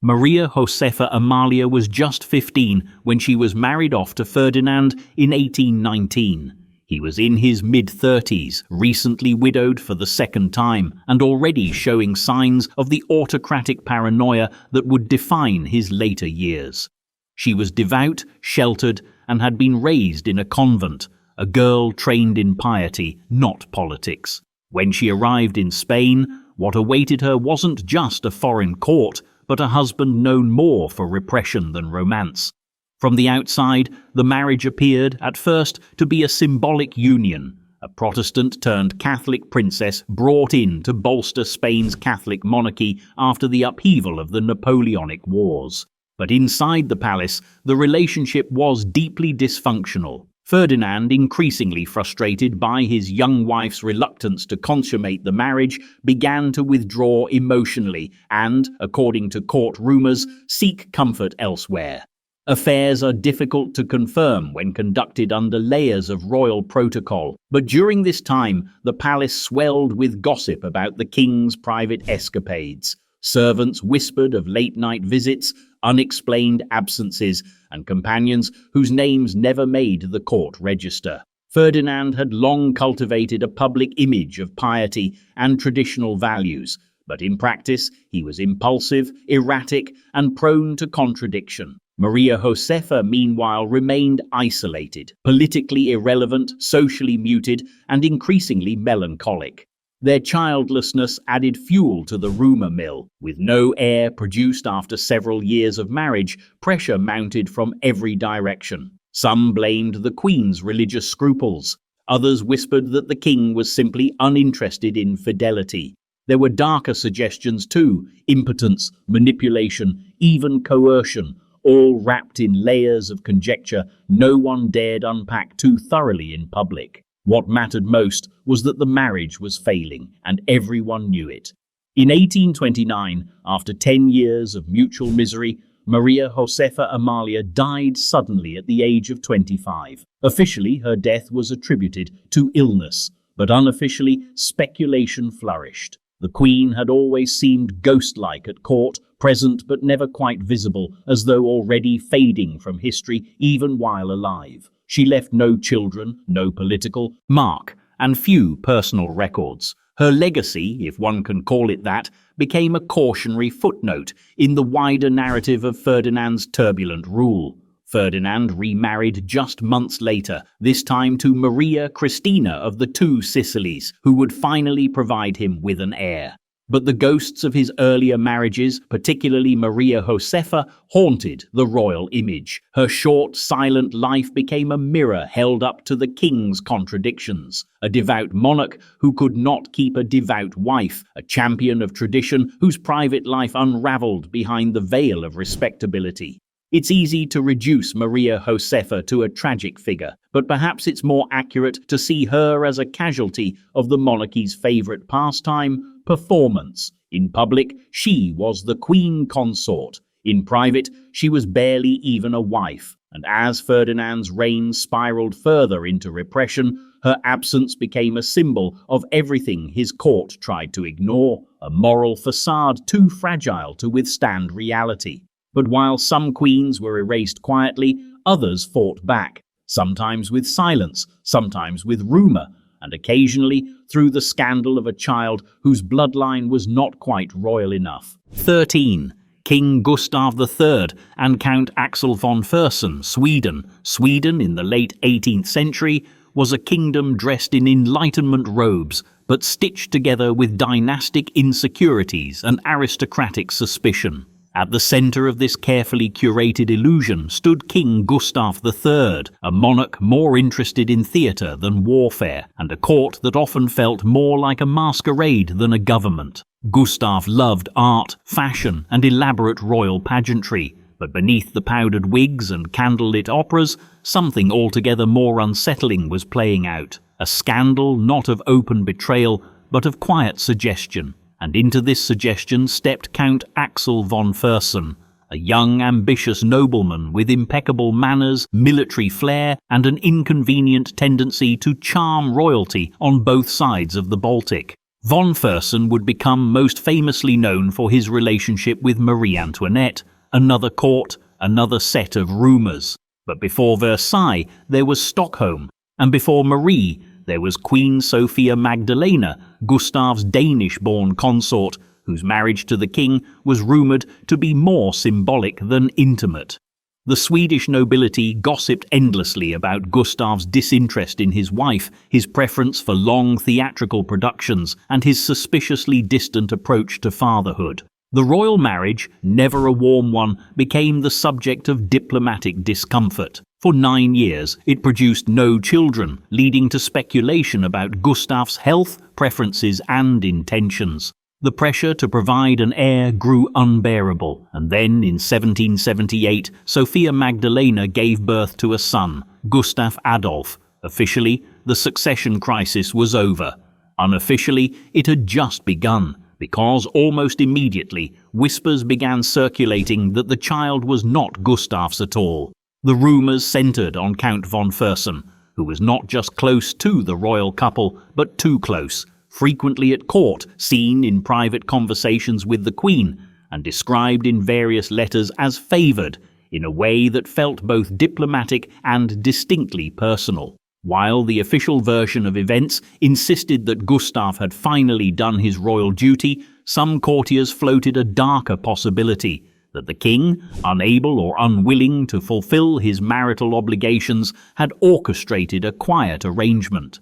Maria Josepha Amalia was just 15 when she was married off to Ferdinand in 1819. He was in his mid-30s, recently widowed for the second time, and already showing signs of the autocratic paranoia that would define his later years. She was devout, sheltered, and had been raised in a convent, a girl trained in piety, not politics. When she arrived in Spain, what awaited her wasn't just a foreign court, but a husband known more for repression than romance. From the outside, the marriage appeared, at first, to be a symbolic union, a Protestant-turned-Catholic princess brought in to bolster Spain's Catholic monarchy after the upheaval of the Napoleonic Wars. But inside the palace, the relationship was deeply dysfunctional. Ferdinand, increasingly frustrated by his young wife's reluctance to consummate the marriage, began to withdraw emotionally and, according to court rumors, seek comfort elsewhere. Affairs are difficult to confirm when conducted under layers of royal protocol, but during this time the palace swelled with gossip about the king's private escapades. Servants whispered of late-night visits, unexplained absences, and companions whose names never made the court register. Ferdinand had long cultivated a public image of piety and traditional values, but in practice he was impulsive, erratic, and prone to contradiction. Maria Josepha, meanwhile, remained isolated, politically irrelevant, socially muted, and increasingly melancholic. Their childlessness added fuel to the rumor mill. With no heir produced after several years of marriage, pressure mounted from every direction. Some blamed the Queen's religious scruples. Others whispered that the king was simply uninterested in fidelity. There were darker suggestions too: impotence, manipulation, even coercion, all wrapped in layers of conjecture no one dared unpack too thoroughly in public. What mattered most was that the marriage was failing, and everyone knew it. In 1829, after 10 years of mutual misery, Maria Josepha Amalia died suddenly at the age of 25. Officially, her death was attributed to illness, but unofficially, speculation flourished. The Queen had always seemed ghost-like at court, present but never quite visible, as though already fading from history even while alive. She left no children, no political mark, and few personal records. Her legacy, if one can call it that, became a cautionary footnote in the wider narrative of Ferdinand's turbulent rule. Ferdinand remarried just months later, this time to Maria Cristina of the Two Sicilies, who would finally provide him with an heir. But the ghosts of his earlier marriages, particularly Maria Josepha, haunted the royal image. Her short, silent life became a mirror held up to the king's contradictions. A devout monarch who could not keep a devout wife, a champion of tradition whose private life unraveled behind the veil of respectability. It's easy to reduce Maria Josefa to a tragic figure, but perhaps it's more accurate to see her as a casualty of the monarchy's favorite pastime, performance. In public, she was the queen consort. In private, she was barely even a wife. And as Ferdinand's reign spiraled further into repression, her absence became a symbol of everything his court tried to ignore, a moral facade too fragile to withstand reality. But while some queens were erased quietly, others fought back, sometimes with silence, sometimes with rumor, and occasionally through the scandal of a child whose bloodline was not quite royal enough. 13. King Gustav III and Count Axel von Fersen, Sweden. Sweden, in the late 18th century, was a kingdom dressed in Enlightenment robes, but stitched together with dynastic insecurities and aristocratic suspicion. At the center of this carefully curated illusion stood King Gustav III, a monarch more interested in theatre than warfare, and a court that often felt more like a masquerade than a government. Gustav loved art, fashion, and elaborate royal pageantry, but beneath the powdered wigs and candlelit operas, something altogether more unsettling was playing out. A scandal not of open betrayal, but of quiet suggestion. And into this suggestion stepped Count Axel von Fersen, a young, ambitious nobleman with impeccable manners, military flair, and an inconvenient tendency to charm royalty on both sides of the Baltic. Von Fersen would become most famously known for his relationship with Marie Antoinette, another court, another set of rumours. But before Versailles, there was Stockholm, and before Marie, there was Queen Sophia Magdalena, Gustav's Danish-born consort, whose marriage to the king was rumoured to be more symbolic than intimate. The Swedish nobility gossiped endlessly about Gustav's disinterest in his wife, his preference for long theatrical productions, and his suspiciously distant approach to fatherhood. The royal marriage, never a warm one, became the subject of diplomatic discomfort. For 9 years, it produced no children, leading to speculation about Gustav's health, preferences, and intentions. The pressure to provide an heir grew unbearable, and then in 1778, Sophia Magdalena gave birth to a son, Gustav Adolf. Officially, the succession crisis was over. Unofficially, it had just begun, because almost immediately, whispers began circulating that the child was not Gustav's at all. The rumours centred on Count von Fersen, who was not just close to the royal couple, but too close, frequently at court, seen in private conversations with the Queen, and described in various letters as favoured, in a way that felt both diplomatic and distinctly personal. While the official version of events insisted that Gustav had finally done his royal duty, some courtiers floated a darker possibility, that the king, unable or unwilling to fulfill his marital obligations, had orchestrated a quiet arrangement.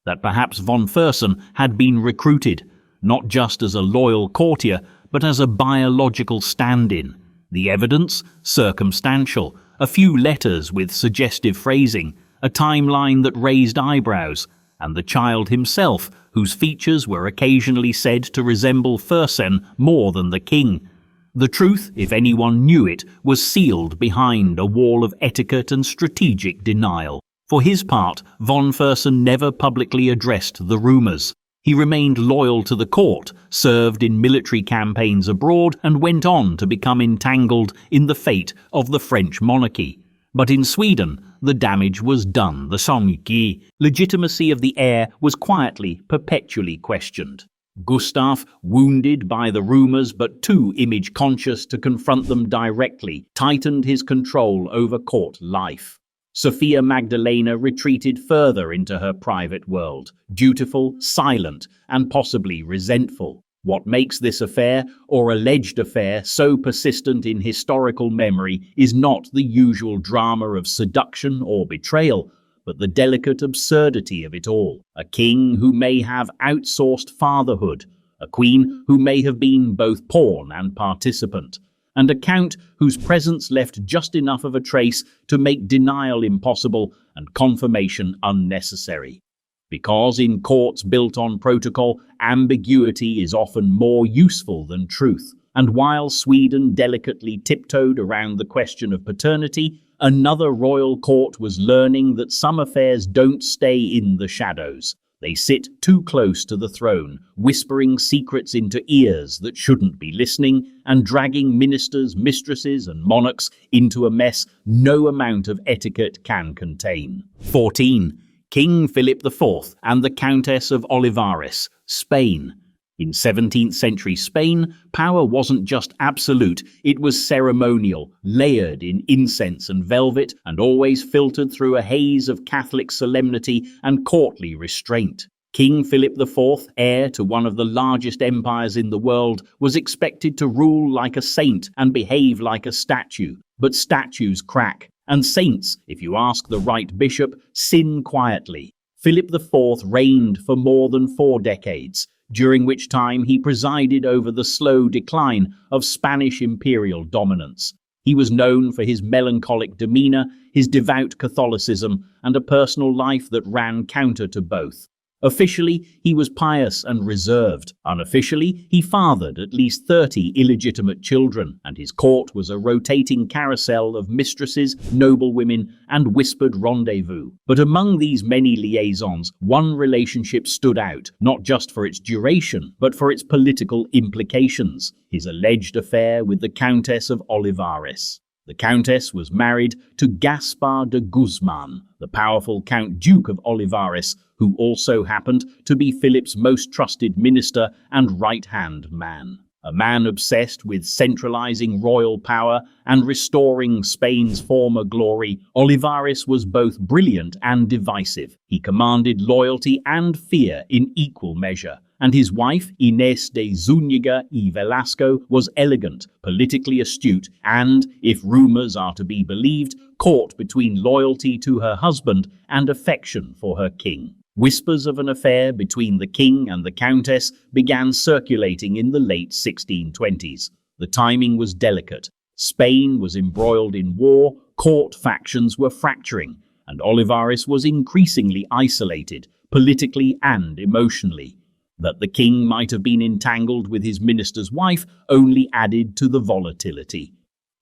That perhaps von Fersen had been recruited, not just as a loyal courtier, but as a biological stand-in. The evidence? Circumstantial. A few letters with suggestive phrasing, a timeline that raised eyebrows, and the child himself, whose features were occasionally said to resemble Fersen more than the king. The truth, if anyone knew it, was sealed behind a wall of etiquette and strategic denial. For his part, von Fersen never publicly addressed the rumours. He remained loyal to the court, served in military campaigns abroad, and went on to become entangled in the fate of the French monarchy. But in Sweden, the damage was done. The legitimacy of the heir was quietly, perpetually questioned. Gustav, wounded by the rumours but too image-conscious to confront them directly, tightened his control over court life. Sophia Magdalena retreated further into her private world, dutiful, silent, and possibly resentful. What makes this affair, or alleged affair, so persistent in historical memory is not the usual drama of seduction or betrayal, but the delicate absurdity of it all. A king who may have outsourced fatherhood, a queen who may have been both pawn and participant, and a count whose presence left just enough of a trace to make denial impossible and confirmation unnecessary. Because in courts built on protocol, ambiguity is often more useful than truth, And while Sweden delicately tiptoed around the question of paternity, another royal court was learning that some affairs don't stay in the shadows. They sit too close to the throne, whispering secrets into ears that shouldn't be listening, and dragging ministers, mistresses, and monarchs into a mess no amount of etiquette can contain. 14. King Philip IV and the Countess of Olivares, Spain. In 17th century Spain, power wasn't just absolute, it was ceremonial, layered in incense and velvet, and always filtered through a haze of Catholic solemnity and courtly restraint. King Philip IV, heir to one of the largest empires in the world, was expected to rule like a saint and behave like a statue. But statues crack, and saints, if you ask the right bishop, sin quietly. Philip IV reigned for more than 4 decades, during which time he presided over the slow decline of Spanish imperial dominance. He was known for his melancholic demeanor, his devout Catholicism, and a personal life that ran counter to both. Officially, he was pious and reserved. Unofficially, he fathered at least 30 illegitimate children, and his court was a rotating carousel of mistresses, noblewomen, and whispered rendezvous. But among these many liaisons, one relationship stood out, not just for its duration, but for its political implications: his alleged affair with the Countess of Olivares. The Countess was married to Gaspar de Guzman, the powerful Count Duke of Olivares, who also happened to be Philip's most trusted minister and right-hand man. A man obsessed with centralizing royal power and restoring Spain's former glory, Olivares was both brilliant and divisive. He commanded loyalty and fear in equal measure, and his wife, Inés de Zúñiga y Velasco, was elegant, politically astute, and, if rumors are to be believed, caught between loyalty to her husband and affection for her king. Whispers of an affair between the king and the countess began circulating in the late 1620s. The timing was delicate. Spain was embroiled in war, court factions were fracturing, and Olivares was increasingly isolated, politically and emotionally. That the king might have been entangled with his minister's wife only added to the volatility.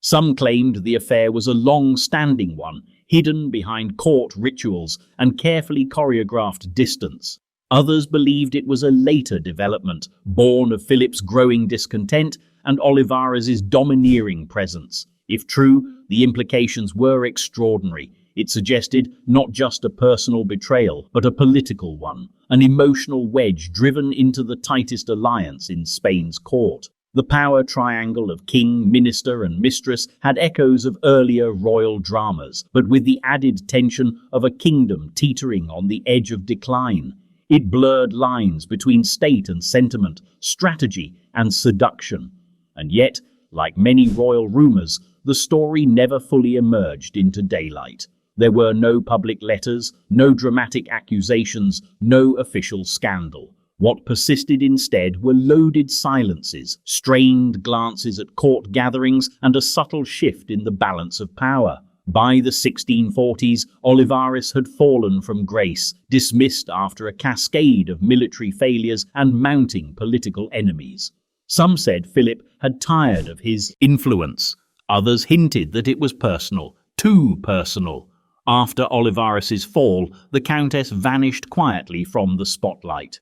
Some claimed the affair was a long-standing one, hidden behind court rituals and carefully choreographed distance. Others believed it was a later development, born of Philip's growing discontent and Olivares' domineering presence. If true, the implications were extraordinary. It suggested not just a personal betrayal, but a political one, an emotional wedge driven into the tightest alliance in Spain's court. The power triangle of king, minister, and mistress had echoes of earlier royal dramas, but with the added tension of a kingdom teetering on the edge of decline. It blurred lines between state and sentiment, strategy and seduction. And yet, like many royal rumors, the story never fully emerged into daylight. There were no public letters, no dramatic accusations, no official scandal. What persisted instead were loaded silences, strained glances at court gatherings, and a subtle shift in the balance of power. By the 1640s, Olivares had fallen from grace, dismissed after a cascade of military failures and mounting political enemies. Some said Philip had tired of his influence. Others hinted that it was personal, too personal. After Olivares' fall, the Countess vanished quietly from the spotlight.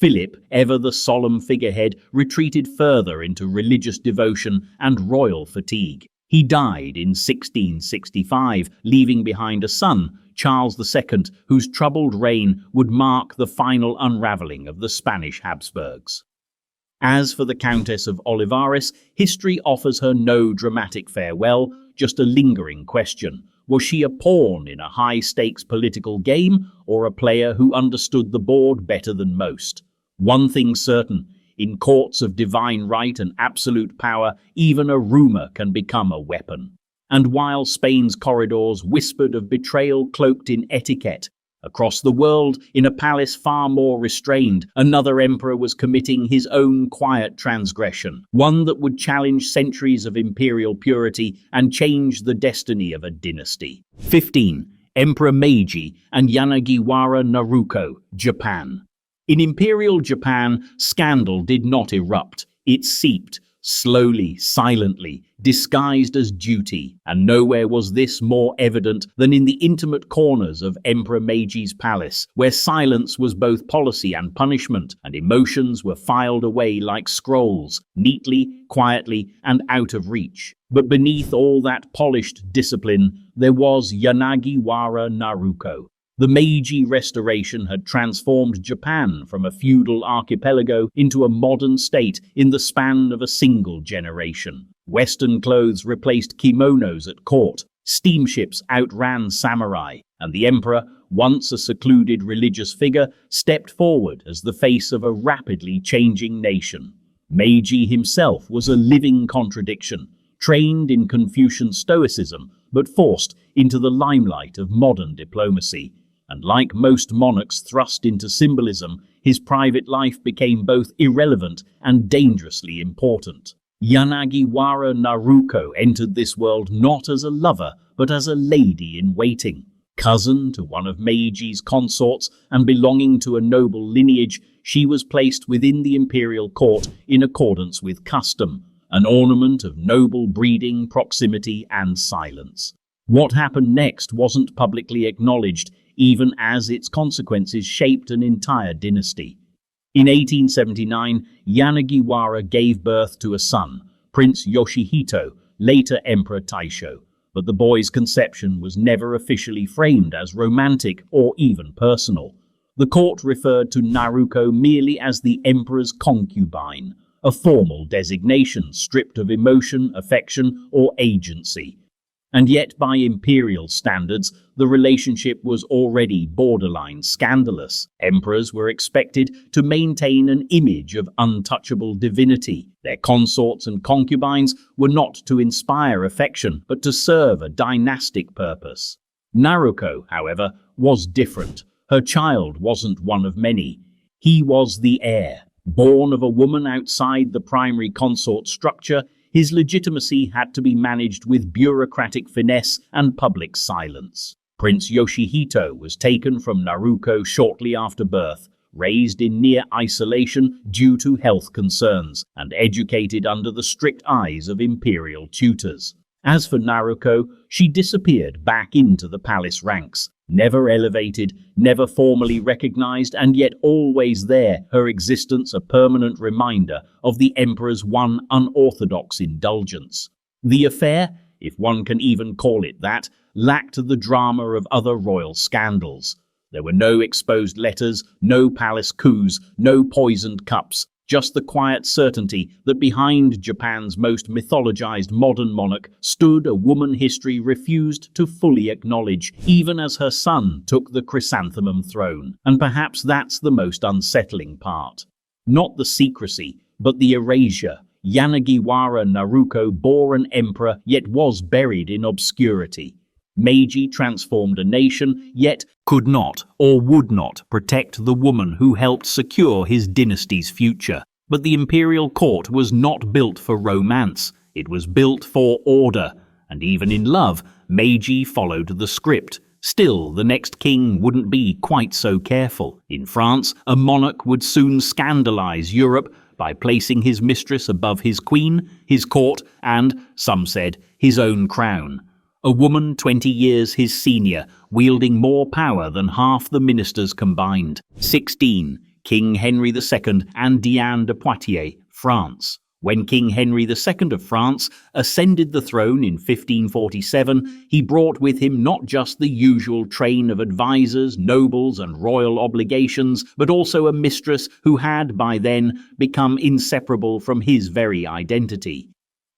Philip, ever the solemn figurehead, retreated further into religious devotion and royal fatigue. He died in 1665, leaving behind a son, Charles II, whose troubled reign would mark the final unraveling of the Spanish Habsburgs. As for the Countess of Olivares, history offers her no dramatic farewell, just a lingering question. Was she a pawn in a high-stakes political game, or a player who understood the board better than most? One thing certain, in courts of divine right and absolute power, even a rumor can become a weapon. And while Spain's corridors whispered of betrayal cloaked in etiquette, across the world, in a palace far more restrained, another emperor was committing his own quiet transgression, one that would challenge centuries of imperial purity and change the destiny of a dynasty. 15. Emperor Meiji and Yanagiwara Naruko, Japan. In Imperial Japan, scandal did not erupt, it seeped, slowly, silently, disguised as duty, and nowhere was this more evident than in the intimate corners of Emperor Meiji's palace, where silence was both policy and punishment, and emotions were filed away like scrolls, neatly, quietly, and out of reach. But beneath all that polished discipline, there was Yanagiwara Naruko. The Meiji Restoration had transformed Japan from a feudal archipelago into a modern state in the span of a single generation. Western clothes replaced kimonos at court, steamships outran samurai, and the emperor, once a secluded religious figure, stepped forward as the face of a rapidly changing nation. Meiji himself was a living contradiction, trained in Confucian stoicism, but forced into the limelight of modern diplomacy. And like most monarchs thrust into symbolism, his private life became both irrelevant and dangerously important. Yanagiwara Naruko entered this world not as a lover, but as a lady-in-waiting. Cousin to one of Meiji's consorts and belonging to a noble lineage, she was placed within the imperial court in accordance with custom, an ornament of noble breeding, proximity, and silence. What happened next wasn't publicly acknowledged, even as its consequences shaped an entire dynasty. In 1879, Yanagiwara gave birth to a son, Prince Yoshihito, later Emperor Taisho, but the boy's conception was never officially framed as romantic or even personal. The court referred to Naruko merely as the emperor's concubine, a formal designation stripped of emotion, affection, or agency. And yet, by imperial standards, the relationship was already borderline scandalous. Emperors were expected to maintain an image of untouchable divinity. Their consorts and concubines were not to inspire affection, but to serve a dynastic purpose. Naruko, however, was different. Her child wasn't one of many. He was the heir. Born of a woman outside the primary consort structure, his legitimacy had to be managed with bureaucratic finesse and public silence. Prince Yoshihito was taken from Naruko shortly after birth, raised in near isolation due to health concerns, and educated under the strict eyes of imperial tutors. As for Naruko, she disappeared back into the palace ranks, never elevated, never formally recognized, and yet always there, her existence a permanent reminder of the emperor's one unorthodox indulgence. The affair, if one can even call it that, lacked the drama of other royal scandals. There were no exposed letters, no palace coups, no poisoned cups, just the quiet certainty that behind Japan's most mythologized modern monarch stood a woman history refused to fully acknowledge, even as her son took the chrysanthemum throne. And perhaps that's the most unsettling part. Not the secrecy, but the erasure. Yanagiwara Naruko bore an emperor, yet was buried in obscurity. Meiji transformed a nation, yet could not or would not protect the woman who helped secure his dynasty's future. But the imperial court was not built for romance. It was built for order. And even in love, Meiji followed the script. Still, the next king wouldn't be quite so careful. In France, a monarch would soon scandalize Europe by placing his mistress above his queen, his court, and, some said, his own crown. A woman 20 years his senior, wielding more power than half the ministers combined. 16. King Henry II and Diane de Poitiers, France. When King Henry II of France ascended the throne in 1547, he brought with him not just the usual train of advisors, nobles, and royal obligations, but also a mistress who had, by then, become inseparable from his very identity.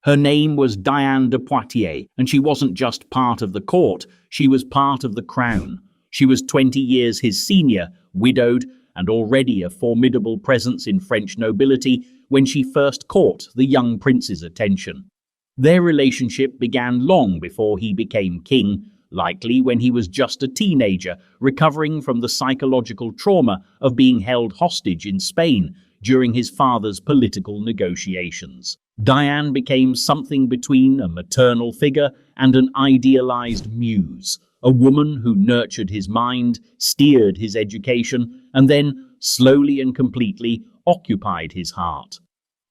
Her name was Diane de Poitiers, and she wasn't just part of the court, she was part of the crown. She was 20 years his senior, widowed, and already a formidable presence in French nobility when she first caught the young prince's attention. Their relationship began long before he became king, likely when he was just a teenager, recovering from the psychological trauma of being held hostage in Spain during his father's political negotiations. Diane became something between a maternal figure and an idealized muse, a woman who nurtured his mind, steered his education, and then, slowly and completely, occupied his heart.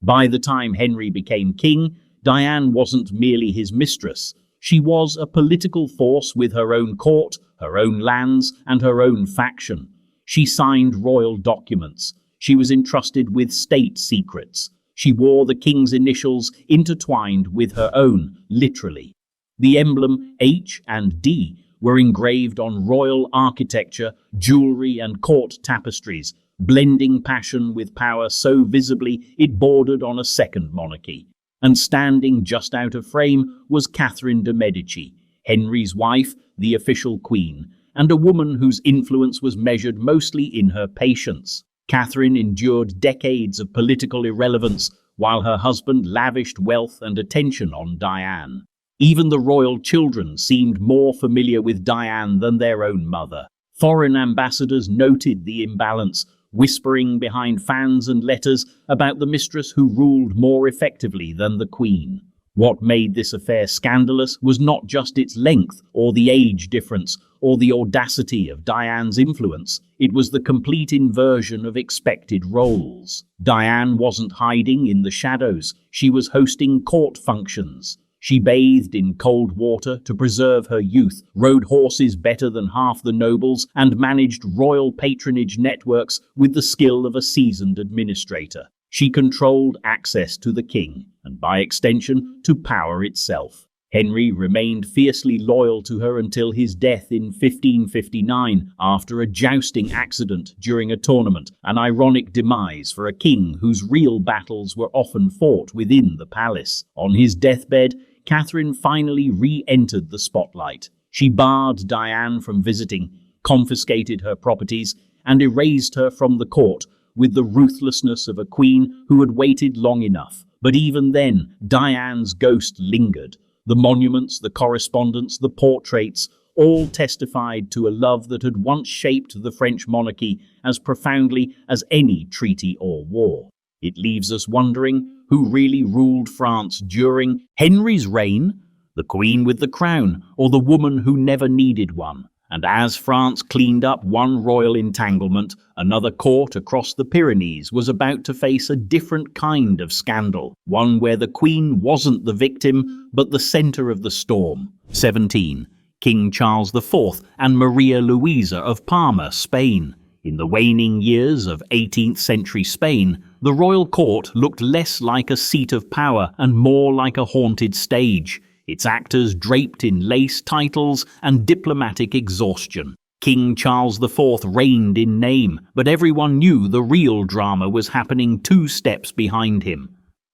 By the time Henry became king, Diane wasn't merely his mistress. She was a political force with her own court, her own lands, and her own faction. She signed royal documents. She was entrusted with state secrets. She wore the king's initials intertwined with her own, literally. The emblem H and D were engraved on royal architecture, jewelry, and court tapestries, blending passion with power so visibly it bordered on a second monarchy. And standing just out of frame was Catherine de' Medici, Henry's wife, the official queen, and a woman whose influence was measured mostly in her patience. Catherine endured decades of political irrelevance while her husband lavished wealth and attention on Diane. Even the royal children seemed more familiar with Diane than their own mother. Foreign ambassadors noted the imbalance, whispering behind fans and letters about the mistress who ruled more effectively than the queen. What made this affair scandalous was not just its length or the age difference or the audacity of Diane's influence. It was the complete inversion of expected roles. Diane wasn't hiding in the shadows. She was hosting court functions. She bathed in cold water to preserve her youth, rode horses better than half the nobles, and managed royal patronage networks with the skill of a seasoned administrator. She controlled access to the king, and by extension, to power itself. Henry remained fiercely loyal to her until his death in 1559 after a jousting accident during a tournament, an ironic demise for a king whose real battles were often fought within the palace. On his deathbed, Catherine finally re-entered the spotlight. She barred Diane from visiting, confiscated her properties, and erased her from the court with the ruthlessness of a queen who had waited long enough. But even then, Diane's ghost lingered. The monuments, the correspondence, the portraits, all testified to a love that had once shaped the French monarchy as profoundly as any treaty or war. It leaves us wondering who really ruled France during Henry's reign, the queen with the crown, or the woman who never needed one. And as France cleaned up one royal entanglement, another court across the Pyrenees was about to face a different kind of scandal, one where the queen wasn't the victim, but the center of the storm. 17. King Charles IV and Maria Louisa of Parma, Spain. In the waning years of 18th century Spain, the royal court looked less like a seat of power and more like a haunted stage, its actors draped in lace titles and diplomatic exhaustion. King Charles IV reigned in name, but everyone knew the real drama was happening 2 steps behind him.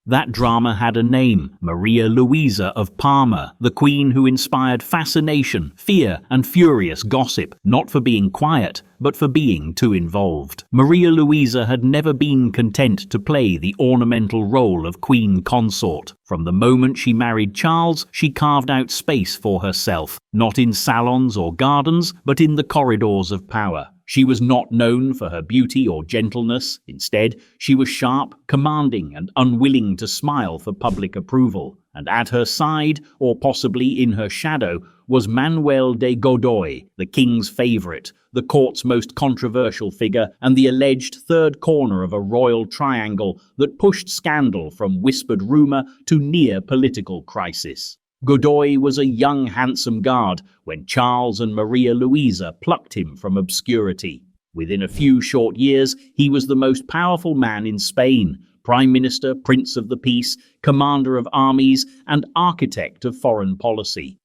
That drama had a name, Maria Louisa of Parma, the queen who inspired fascination, fear, and furious gossip, not for being quiet, but for being too involved. Maria Louisa had never been content to play the ornamental role of queen consort. From the moment she married Charles, she carved out space for herself, not in salons or gardens, but in the corridors of power. She was not known for her beauty or gentleness. Instead, she was sharp, commanding, and unwilling to smile for public approval. And at her side, or possibly in her shadow, was Manuel de Godoy, the king's favorite, the court's most controversial figure, and the alleged third corner of a royal triangle that pushed scandal from whispered rumor to near political crisis. Godoy was a young, handsome guard when Charles and Maria Louisa plucked him from obscurity. Within a few short years, he was the most powerful man in Spain, Prime Minister, Prince of the Peace, Commander of Armies, and Architect of Foreign Policy.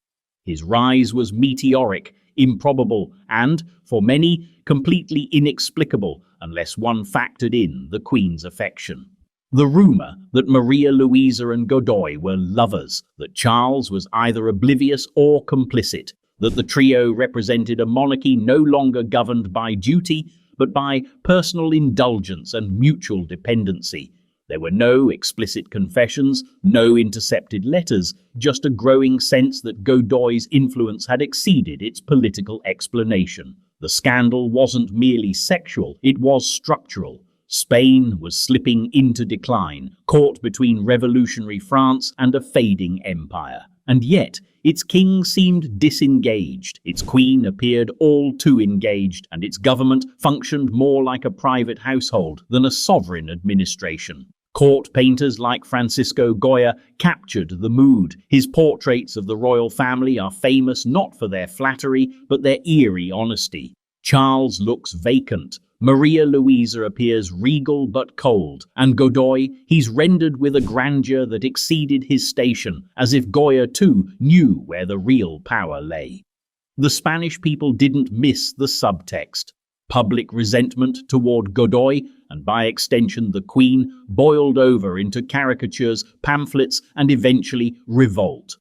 His rise was meteoric, improbable, and, for many, completely inexplicable unless one factored in the Queen's affection. The rumor that Maria Louisa and Godoy were lovers, that Charles was either oblivious or complicit, that the trio represented a monarchy no longer governed by duty, but by personal indulgence and mutual dependency. There were no explicit confessions, no intercepted letters, just a growing sense that Godoy's influence had exceeded its political explanation. The scandal wasn't merely sexual, it was structural. Spain was slipping into decline, caught between revolutionary France and a fading empire. And yet, its king seemed disengaged, its queen appeared all too engaged, and its government functioned more like a private household than a sovereign administration. Court painters like Francisco Goya captured the mood. His portraits of the royal family are famous not for their flattery, but their eerie honesty. Charles looks vacant. Maria Louisa appears regal but cold, and Godoy, he's rendered with a grandeur that exceeded his station, as if Goya too knew where the real power lay. The Spanish people didn't miss the subtext. Public resentment toward Godoy, and by extension the Queen, boiled over into caricatures, pamphlets, and eventually revolt.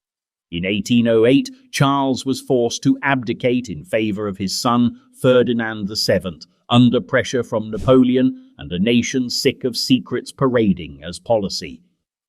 In 1808, Charles was forced to abdicate in favor of his son, Ferdinand VII, under pressure from Napoleon and a nation sick of secrets parading as policy.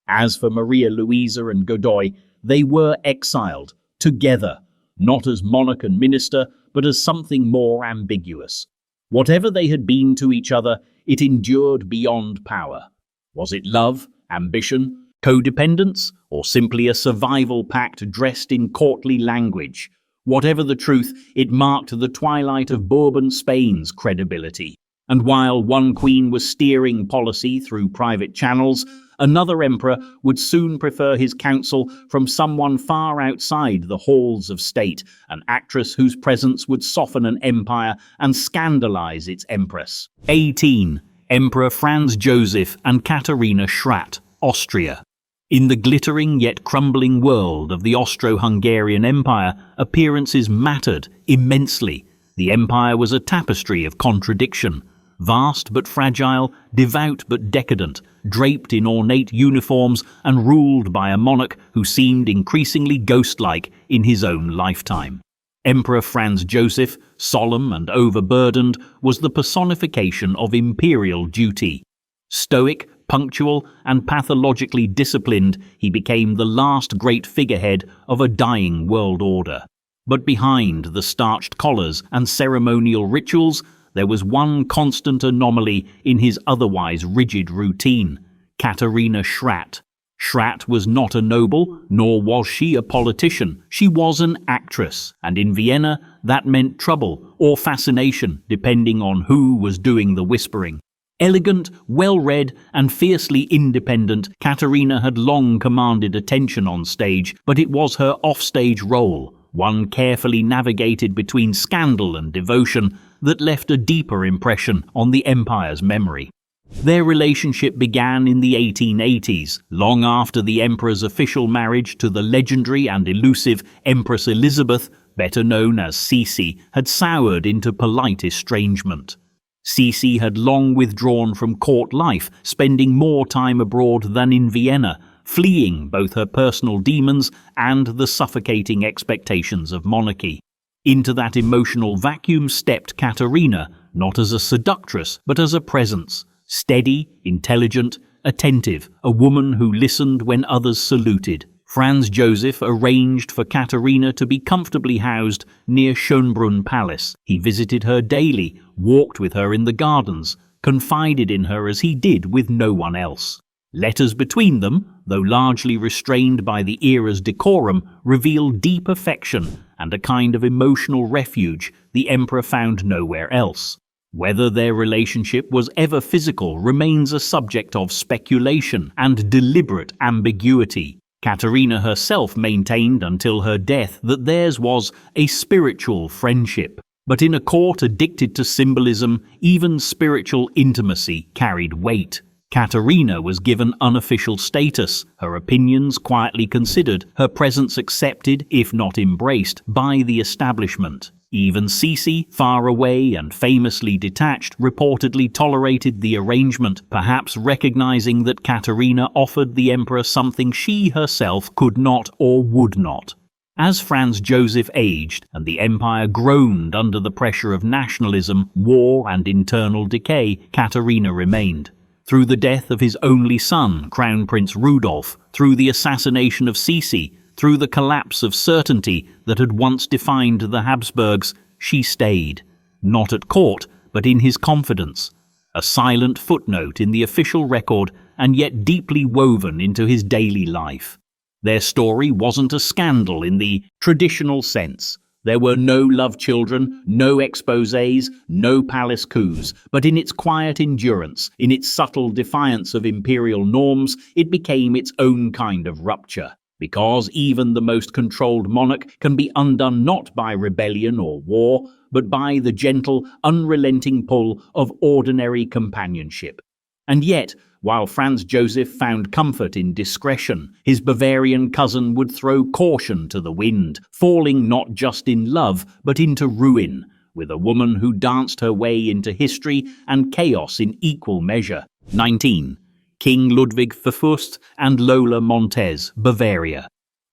As for Maria Louisa and Godoy, they were exiled, together, not as monarch and minister, but as something more ambiguous. Whatever they had been to each other, it endured beyond power. Was it love, ambition, codependence, or simply a survival pact dressed in courtly language? Whatever the truth, it marked the twilight of Bourbon Spain's credibility. And while one queen was steering policy through private channels, another emperor would soon prefer his counsel from someone far outside the halls of state, an actress whose presence would soften an empire and scandalize its empress. 18. Emperor Franz Joseph and Katharina Schratt, Austria. In the glittering yet crumbling world of the Austro-Hungarian Empire, appearances mattered immensely. The empire was a tapestry of contradiction. Vast but fragile, devout but decadent, draped in ornate uniforms and ruled by a monarch who seemed increasingly ghost-like in his own lifetime. Emperor Franz Joseph, solemn and overburdened, was the personification of imperial duty. Stoic, punctual, and pathologically disciplined, he became the last great figurehead of a dying world order. But behind the starched collars and ceremonial rituals, there was one constant anomaly in his otherwise rigid routine: Katharina Schratt. Schratt was not a noble, nor was she a politician. She was an actress, and in Vienna that meant trouble or fascination, depending on who was doing the whispering. Elegant, well-read, and fiercely independent, Katharina had long commanded attention on stage, but it was her off-stage role, one carefully navigated between scandal and devotion, that left a deeper impression on the empire's memory. Their relationship began in the 1880s, long after the emperor's official marriage to the legendary and elusive Empress Elizabeth, better known as Sisi, had soured into polite estrangement. Sisi had long withdrawn from court life, spending more time abroad than in Vienna, fleeing both her personal demons and the suffocating expectations of monarchy. Into that emotional vacuum stepped Katharina, not as a seductress, but as a presence. Steady, intelligent, attentive, a woman who listened when others saluted. Franz Joseph arranged for Katharina to be comfortably housed near Schönbrunn Palace. He visited her daily, walked with her in the gardens, confided in her as he did with no one else. Letters between them, though largely restrained by the era's decorum, reveal deep affection and a kind of emotional refuge the emperor found nowhere else. Whether their relationship was ever physical remains a subject of speculation and deliberate ambiguity. Katharina herself maintained until her death that theirs was a spiritual friendship. But in a court addicted to symbolism, even spiritual intimacy carried weight. Katharina was given unofficial status, her opinions quietly considered, her presence accepted, if not embraced, by the establishment. Even Sisi, far away and famously detached, reportedly tolerated the arrangement, perhaps recognizing that Katharina offered the emperor something she herself could not or would not. As Franz Joseph aged and the empire groaned under the pressure of nationalism, war and internal decay, Katharina remained. Through the death of his only son, Crown Prince Rudolf, through the assassination of Sisi, through the collapse of certainty that had once defined the Habsburgs, she stayed, not at court, but in his confidence, a silent footnote in the official record and yet deeply woven into his daily life. Their story wasn't a scandal in the traditional sense, There were no love children, no exposés, no palace coups, but in its quiet endurance, in its subtle defiance of imperial norms, it became its own kind of rupture. Because even the most controlled monarch can be undone not by rebellion or war, but by the gentle, unrelenting pull of ordinary companionship. And yet, while Franz Joseph found comfort in discretion, his Bavarian cousin would throw caution to the wind, falling not just in love, but into ruin, with a woman who danced her way into history and chaos in equal measure. 19. King Ludwig I and Lola Montez, Bavaria.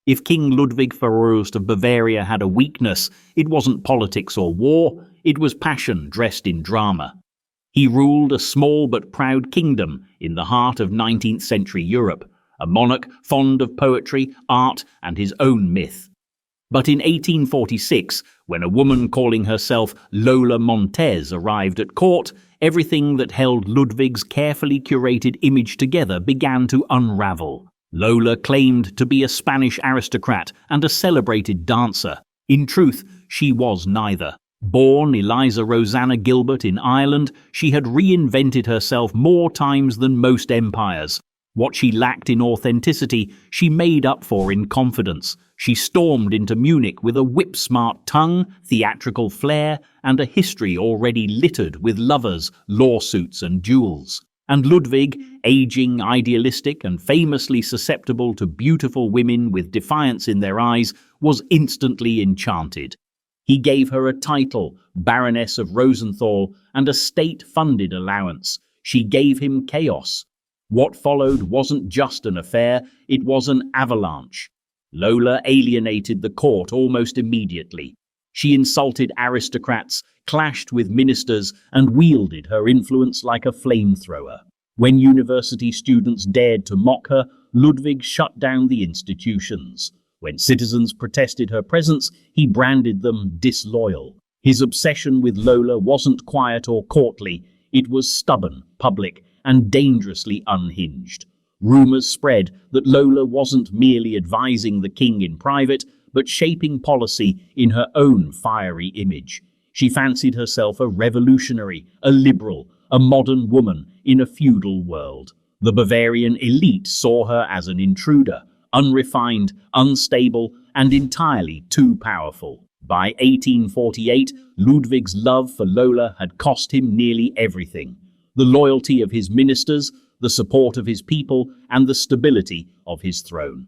If King Ludwig I of Bavaria had a weakness, it wasn't politics or war, it was passion dressed in drama. He ruled a small but proud kingdom in the heart of 19th century Europe, a monarch fond of poetry, art, and his own myth. But in 1846, when a woman calling herself Lola Montez arrived at court, everything that held Ludwig's carefully curated image together began to unravel. Lola claimed to be a Spanish aristocrat and a celebrated dancer. In truth, she was neither. Born Eliza Rosanna Gilbert in Ireland, she had reinvented herself more times than most empires. What she lacked in authenticity, she made up for in confidence. She stormed into Munich with a whip-smart tongue, theatrical flair, and a history already littered with lovers, lawsuits, and duels. And Ludwig, aging, idealistic, and famously susceptible to beautiful women with defiance in their eyes, was instantly enchanted. He gave her a title, Baroness of Rosenthal, and a state-funded allowance. She gave him chaos. What followed wasn't just an affair, it was an avalanche. Lola alienated the court almost immediately. She insulted aristocrats, clashed with ministers, and wielded her influence like a flamethrower. When university students dared to mock her, Ludwig shut down the institutions. When citizens protested her presence, he branded them disloyal. His obsession with Lola wasn't quiet or courtly, it was stubborn, public, and dangerously unhinged. Rumors spread that Lola wasn't merely advising the king in private, but shaping policy in her own fiery image. She fancied herself a revolutionary, a liberal, a modern woman in a feudal world. The Bavarian elite saw her as an intruder, unrefined, unstable, and entirely too powerful. By 1848, Ludwig's love for Lola had cost him nearly everything: the loyalty of his ministers, the support of his people, and the stability of his throne.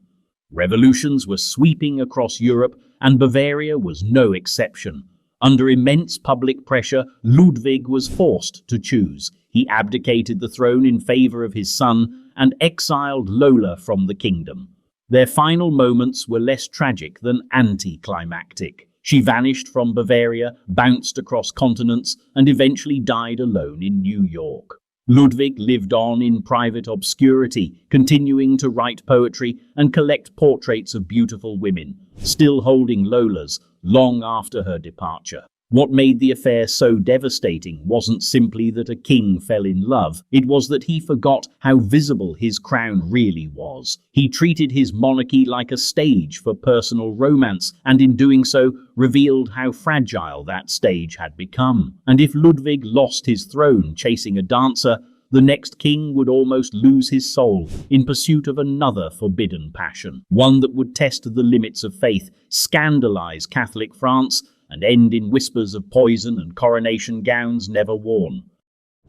Revolutions were sweeping across Europe, and Bavaria was no exception. Under immense public pressure, Ludwig was forced to choose. He abdicated the throne in favor of his son and exiled Lola from the kingdom. Their final moments were less tragic than anticlimactic. She vanished from Bavaria, bounced across continents, and eventually died alone in New York. Ludwig lived on in private obscurity, continuing to write poetry and collect portraits of beautiful women, still holding Lola's long after her departure. What made the affair so devastating wasn't simply that a king fell in love, it was that he forgot how visible his crown really was. He treated his monarchy like a stage for personal romance, and in doing so revealed how fragile that stage had become. And if Ludwig lost his throne chasing a dancer, the next king would almost lose his soul in pursuit of another forbidden passion, one that would test the limits of faith, scandalize Catholic France, and end in whispers of poison and coronation gowns never worn.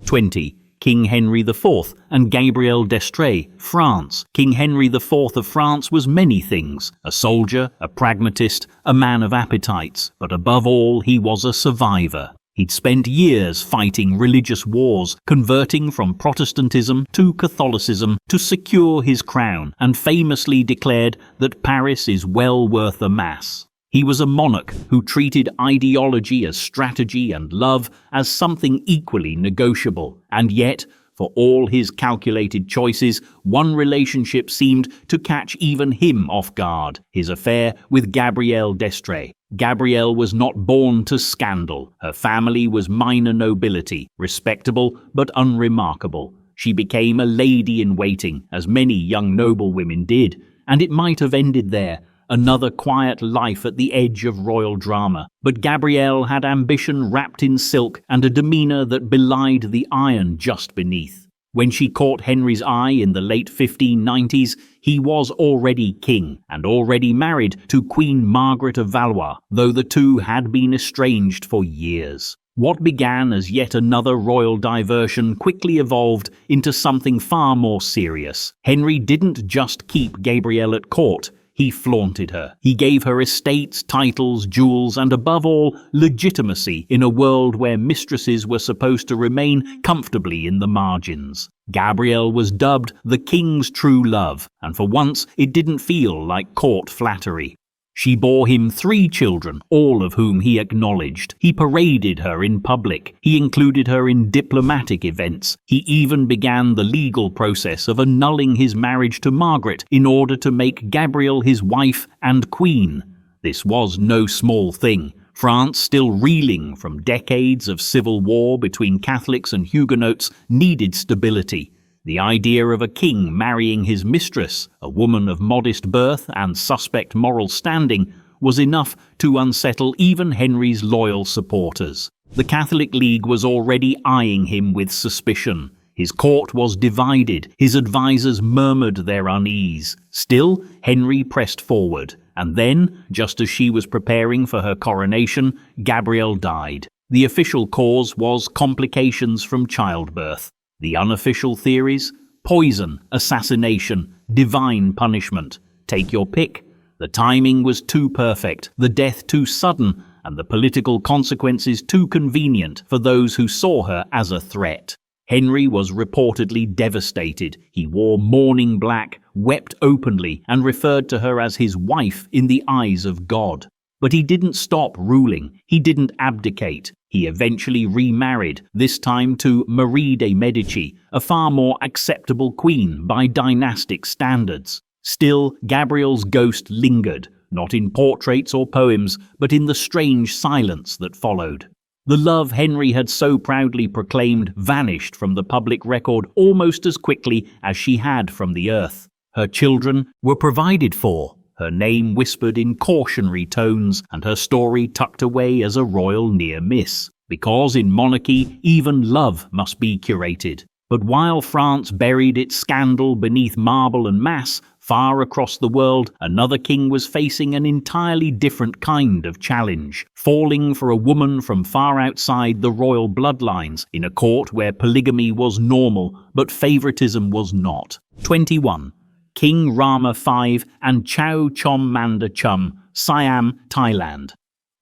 20. King Henry IV and Gabrielle d'Estrées, France. King Henry IV of France was many things: a soldier, a pragmatist, a man of appetites, but above all he was a survivor. He'd spent years fighting religious wars, converting from Protestantism to Catholicism to secure his crown, and famously declared that Paris is well worth a mass. He was a monarch who treated ideology as strategy and love as something equally negotiable, and yet, for all his calculated choices, one relationship seemed to catch even him off guard: his affair with Gabrielle d'Estrées. Gabrielle was not born to scandal. Her family was minor nobility, respectable but unremarkable. She became a lady-in-waiting, as many young noblewomen did, and it might have ended there, another quiet life at the edge of royal drama. But Gabrielle had ambition wrapped in silk and a demeanour that belied the iron just beneath. When she caught Henry's eye in the late 1590s, he was already king and already married to Queen Margaret of Valois, though the two had been estranged for years. What began as yet another royal diversion quickly evolved into something far more serious. Henry didn't just keep Gabrielle at court. He flaunted her. He gave her estates, titles, jewels, and above all, legitimacy in a world where mistresses were supposed to remain comfortably in the margins. Gabrielle was dubbed the king's true love, and for once it didn't feel like court flattery. She bore him 3 children, all of whom he acknowledged. He paraded her in public. He included her in diplomatic events. He even began the legal process of annulling his marriage to Margaret in order to make Gabrielle his wife and queen. This was no small thing. France, still reeling from decades of civil war between Catholics and Huguenots, needed stability. The idea of a king marrying his mistress, a woman of modest birth and suspect moral standing, was enough to unsettle even Henry's loyal supporters. The Catholic League was already eyeing him with suspicion. His court was divided. His advisers murmured their unease. Still, Henry pressed forward. And then, just as she was preparing for her coronation, Gabrielle died. The official cause was complications from childbirth. The unofficial theories? Poison, assassination, divine punishment. Take your pick. The timing was too perfect, the death too sudden, and the political consequences too convenient for those who saw her as a threat. Henry was reportedly devastated. He wore mourning black, wept openly, and referred to her as his wife in the eyes of God. But he didn't stop ruling. He didn't abdicate. He eventually remarried, this time to Marie de Medici, a far more acceptable queen by dynastic standards. Still, Gabrielle's ghost lingered, not in portraits or poems, but in the strange silence that followed. The love Henry had so proudly proclaimed vanished from the public record almost as quickly as she had from the earth. Her children were provided for, her name whispered in cautionary tones, and her story tucked away as a royal near miss. Because in monarchy, even love must be curated. But while France buried its scandal beneath marble and mass, far across the world, another king was facing an entirely different kind of challenge, falling for a woman from far outside the royal bloodlines, in a court where polygamy was normal, but favoritism was not. 21. King Rama V and Chao Chom Manda Chum, Siam, Thailand.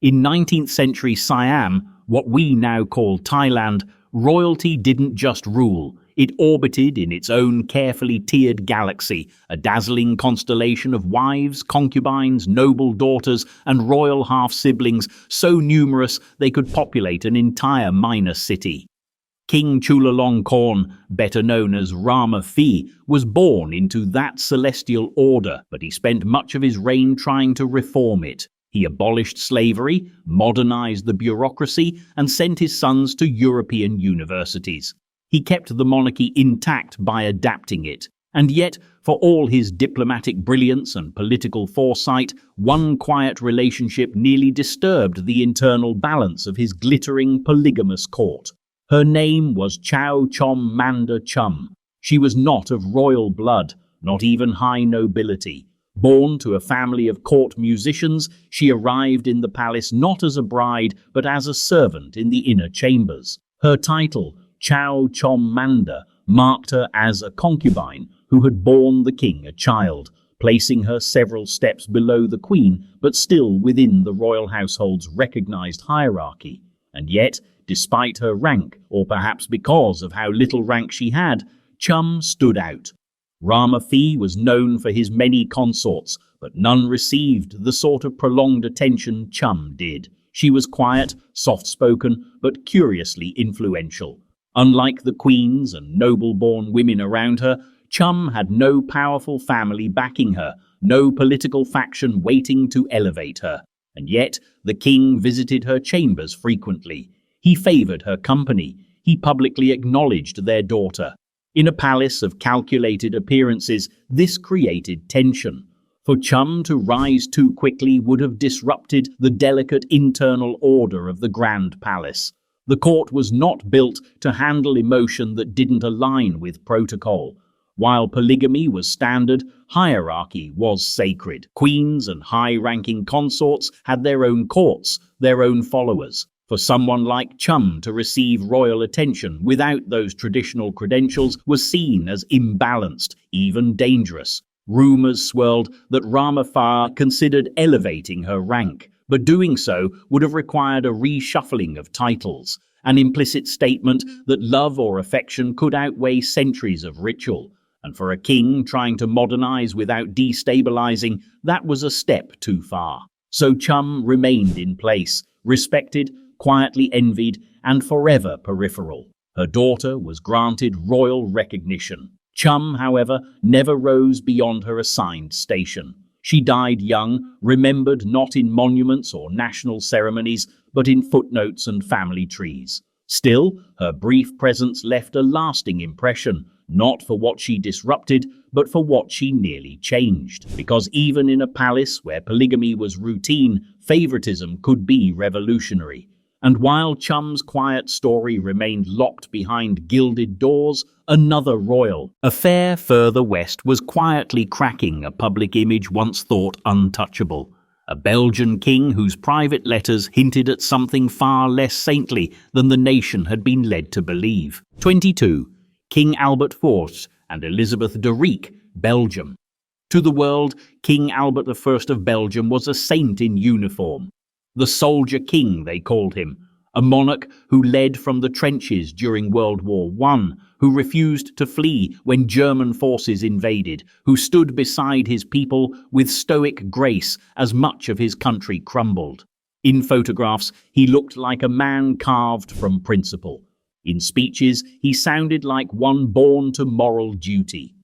In 19th century Siam, what we now call Thailand, royalty didn't just rule. It orbited in its own carefully tiered galaxy, a dazzling constellation of wives, concubines, noble daughters, and royal half-siblings so numerous they could populate an entire minor city. King Chulalongkorn, better known as Rama V, was born into that celestial order, but he spent much of his reign trying to reform it. He abolished slavery, modernized the bureaucracy, and sent his sons to European universities. He kept the monarchy intact by adapting it. And yet, for all his diplomatic brilliance and political foresight, one quiet relationship nearly disturbed the internal balance of his glittering polygamous court. Her name was Chao Chom Manda Chum. She was not of royal blood, not even high nobility. Born to a family of court musicians, she arrived in the palace not as a bride, but as a servant in the inner chambers. Her title, Chao Chom Manda, marked her as a concubine who had borne the king a child, placing her several steps below the queen, but still within the royal household's recognized hierarchy. And yet, despite her rank, or perhaps because of how little rank she had, Chum stood out. Rama V was known for his many consorts, but none received the sort of prolonged attention Chum did. She was quiet, soft-spoken, but curiously influential. Unlike the queens and noble-born women around her, Chum had no powerful family backing her, no political faction waiting to elevate her. And yet, the king visited her chambers frequently. He favored her company. He publicly acknowledged their daughter. In a palace of calculated appearances, this created tension. For Chum to rise too quickly would have disrupted the delicate internal order of the Grand Palace. The court was not built to handle emotion that didn't align with protocol. While polygamy was standard, hierarchy was sacred. Queens and high-ranking consorts had their own courts, their own followers. For someone like Chum to receive royal attention without those traditional credentials was seen as imbalanced, even dangerous. Rumors swirled that Ramapha considered elevating her rank, but doing so would have required a reshuffling of titles, an implicit statement that love or affection could outweigh centuries of ritual. And for a king trying to modernize without destabilizing, that was a step too far. So Chum remained in place, respected, quietly envied, and forever peripheral. Her daughter was granted royal recognition. Chum, however, never rose beyond her assigned station. She died young, remembered not in monuments or national ceremonies, but in footnotes and family trees. Still, her brief presence left a lasting impression, not for what she disrupted, but for what she nearly changed. Because even in a palace where polygamy was routine, favoritism could be revolutionary. And while Chum's quiet story remained locked behind gilded doors, another royal affair further west was quietly cracking a public image once thought untouchable. A Belgian king whose private letters hinted at something far less saintly than the nation had been led to believe. 22. King Albert IV and Elizabeth de Rijk, Belgium. To the world, King Albert I of Belgium was a saint in uniform. The soldier king, they called him, a monarch who led from the trenches during World War I, who refused to flee when German forces invaded, who stood beside his people with stoic grace as much of his country crumbled. In photographs, he looked like a man carved from principle. In speeches, he sounded like one born to moral duty.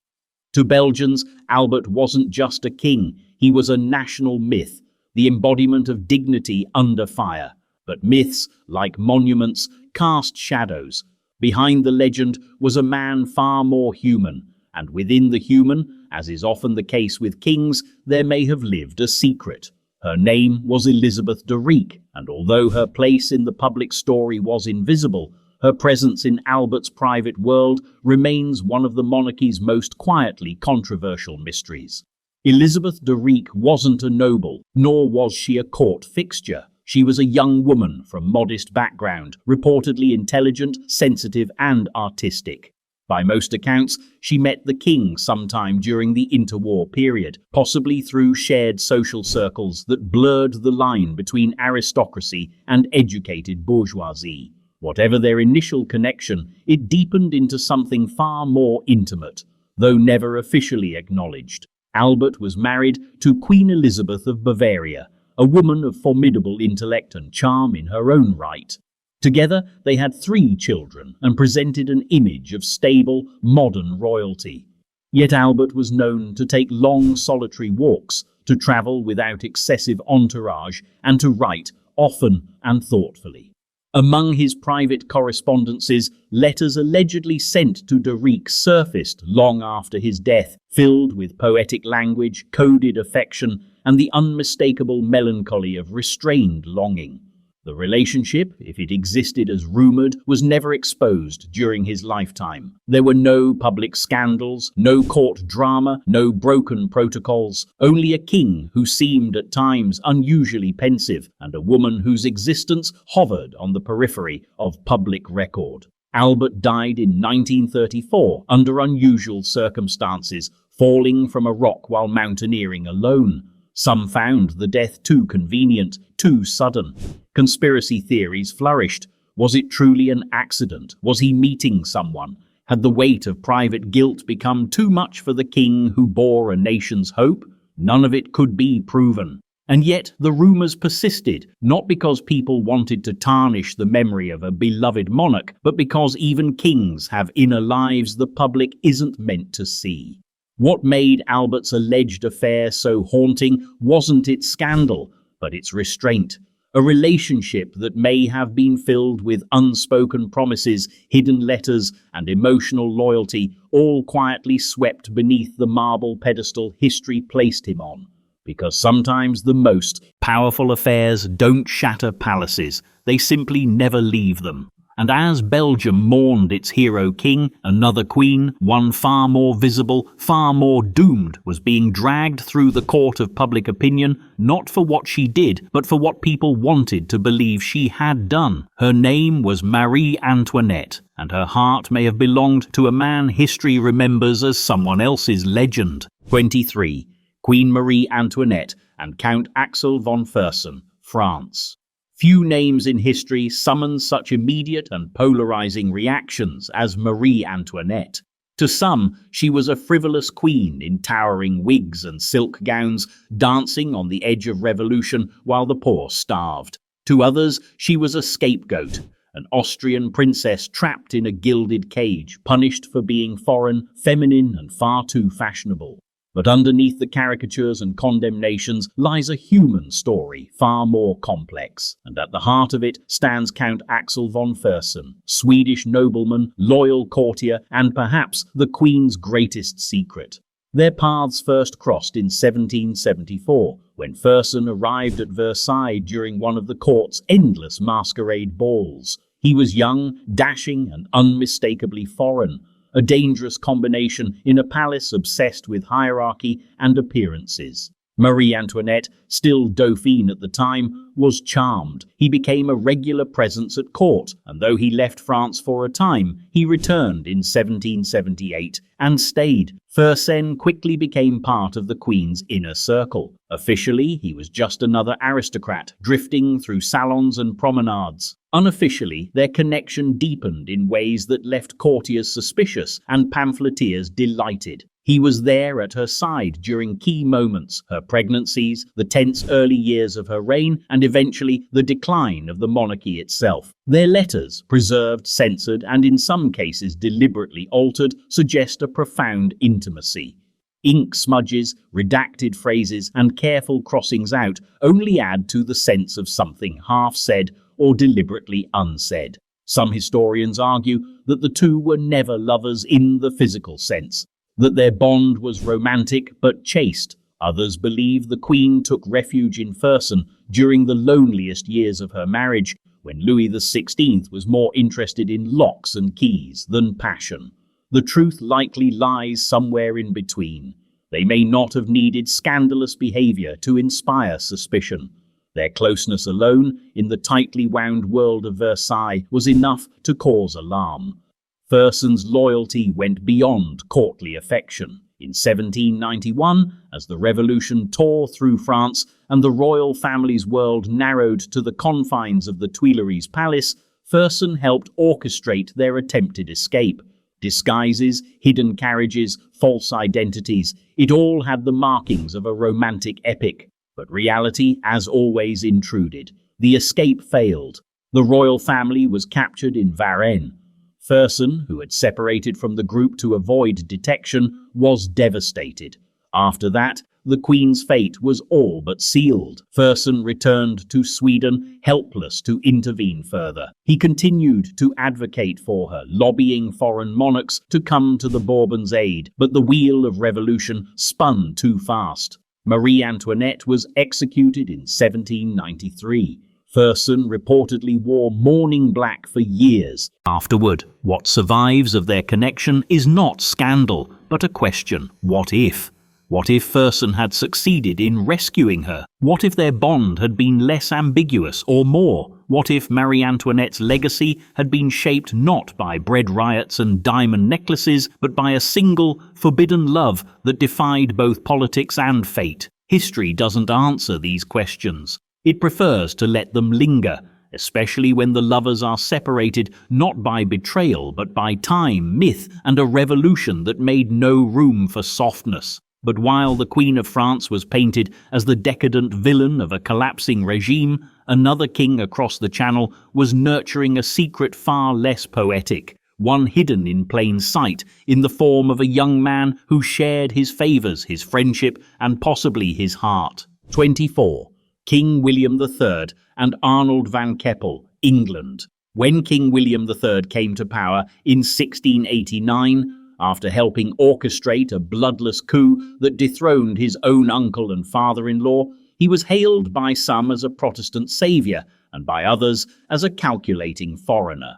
To Belgians, Albert wasn't just a king, he was a national myth, the embodiment of dignity under fire. But myths, like monuments, cast shadows. Behind the legend was a man far more human, and within the human, as is often the case with kings, there may have lived a secret. Her name was Elizabeth de Rijk, and although her place in the public story was invisible, her presence in Albert's private world remains one of the monarchy's most quietly controversial mysteries. Elizabeth de Rijk wasn't a noble, nor was she a court fixture. She was a young woman from modest background, reportedly intelligent, sensitive, and artistic. By most accounts, she met the king sometime during the interwar period, possibly through shared social circles that blurred the line between aristocracy and educated bourgeoisie. Whatever their initial connection, it deepened into something far more intimate, though never officially acknowledged. Albert was married to Queen Elizabeth of Bavaria, a woman of formidable intellect and charm in her own right. Together, they had 3 children and presented an image of stable, modern royalty. Yet Albert was known to take long, solitary walks, to travel without excessive entourage, and to write often and thoughtfully. Among his private correspondences, letters allegedly sent to de Rijk surfaced long after his death, filled with poetic language, coded affection, and the unmistakable melancholy of restrained longing. The relationship, if it existed as rumored, was never exposed during his lifetime. There were no public scandals, no court drama, no broken protocols, only a king who seemed at times unusually pensive and a woman whose existence hovered on the periphery of public record. Albert died in 1934 under unusual circumstances, falling from a rock while mountaineering alone. Some found the death too convenient, too sudden. Conspiracy theories flourished. Was it truly an accident? Was he meeting someone? Had the weight of private guilt become too much for the king who bore a nation's hope? None of it could be proven. And yet the rumors persisted, not because people wanted to tarnish the memory of a beloved monarch, but because even kings have inner lives the public isn't meant to see. What made Albert's alleged affair so haunting wasn't its scandal, but its restraint. A relationship that may have been filled with unspoken promises, hidden letters, and emotional loyalty, all quietly swept beneath the marble pedestal history placed him on. Because sometimes the most powerful affairs don't shatter palaces, they simply never leave them. And as Belgium mourned its hero king, another queen, one far more visible, far more doomed, was being dragged through the court of public opinion, not for what she did, but for what people wanted to believe she had done. Her name was Marie Antoinette, and her heart may have belonged to a man history remembers as someone else's legend. 23. Queen Marie Antoinette and Count Axel von Fersen, France. Few names in history summon such immediate and polarizing reactions as Marie Antoinette. To some, she was a frivolous queen in towering wigs and silk gowns, dancing on the edge of revolution while the poor starved. To others, she was a scapegoat, an Austrian princess trapped in a gilded cage, punished for being foreign, feminine, and far too fashionable. But underneath the caricatures and condemnations lies a human story, far more complex. And at the heart of it stands Count Axel von Fersen, Swedish nobleman, loyal courtier, and perhaps the Queen's greatest secret. Their paths first crossed in 1774, when Fersen arrived at Versailles during one of the court's endless masquerade balls. He was young, dashing, and unmistakably foreign, a dangerous combination in a palace obsessed with hierarchy and appearances. Marie Antoinette, still Dauphine at the time, was charmed. He became a regular presence at court, and though he left France for a time, he returned in 1778 and stayed. Fersen quickly became part of the Queen's inner circle. Officially, he was just another aristocrat, drifting through salons and promenades. Unofficially, their connection deepened in ways that left courtiers suspicious and pamphleteers delighted. He was there at her side during key moments, her pregnancies, the tense early years of her reign, and eventually the decline of the monarchy itself. Their letters, preserved, censored, and in some cases deliberately altered, suggest a profound intimacy. Ink smudges, redacted phrases, and careful crossings out only add to the sense of something half said or deliberately unsaid. Some historians argue that the two were never lovers in the physical sense, that their bond was romantic but chaste. Others believe the Queen took refuge in Fersen during the loneliest years of her marriage, when Louis XVI was more interested in locks and keys than passion. The truth likely lies somewhere in between. They may not have needed scandalous behavior to inspire suspicion. Their closeness alone, in the tightly wound world of Versailles, was enough to cause alarm. Fersen's loyalty went beyond courtly affection. In 1791, as the revolution tore through France and the royal family's world narrowed to the confines of the Tuileries Palace, Fersen helped orchestrate their attempted escape. Disguises, hidden carriages, false identities, it all had the markings of a romantic epic. But reality, as always, intruded. The escape failed. The royal family was captured in Varennes. Fersen, who had separated from the group to avoid detection, was devastated. After that, the Queen's fate was all but sealed. Fersen returned to Sweden, helpless to intervene further. He continued to advocate for her, lobbying foreign monarchs to come to the Bourbons' aid, but the wheel of revolution spun too fast. Marie Antoinette was executed in 1793. Fersen reportedly wore mourning black for years. Afterward, what survives of their connection is not scandal, but a question: what if? What if Fersen had succeeded in rescuing her? What if their bond had been less ambiguous or more? What if Marie Antoinette's legacy had been shaped not by bread riots and diamond necklaces, but by a single, forbidden love that defied both politics and fate? History doesn't answer these questions. It prefers to let them linger, especially when the lovers are separated not by betrayal but by time, myth, and a revolution that made no room for softness. But while the Queen of France was painted as the decadent villain of a collapsing regime, another king across the Channel was nurturing a secret far less poetic, one hidden in plain sight in the form of a young man who shared his favours, his friendship, and possibly his heart. 24. King William III and Arnold van Keppel, England. When King William III came to power in 1689, after helping orchestrate a bloodless coup that dethroned his own uncle and father-in-law, he was hailed by some as a Protestant saviour and by others as a calculating foreigner.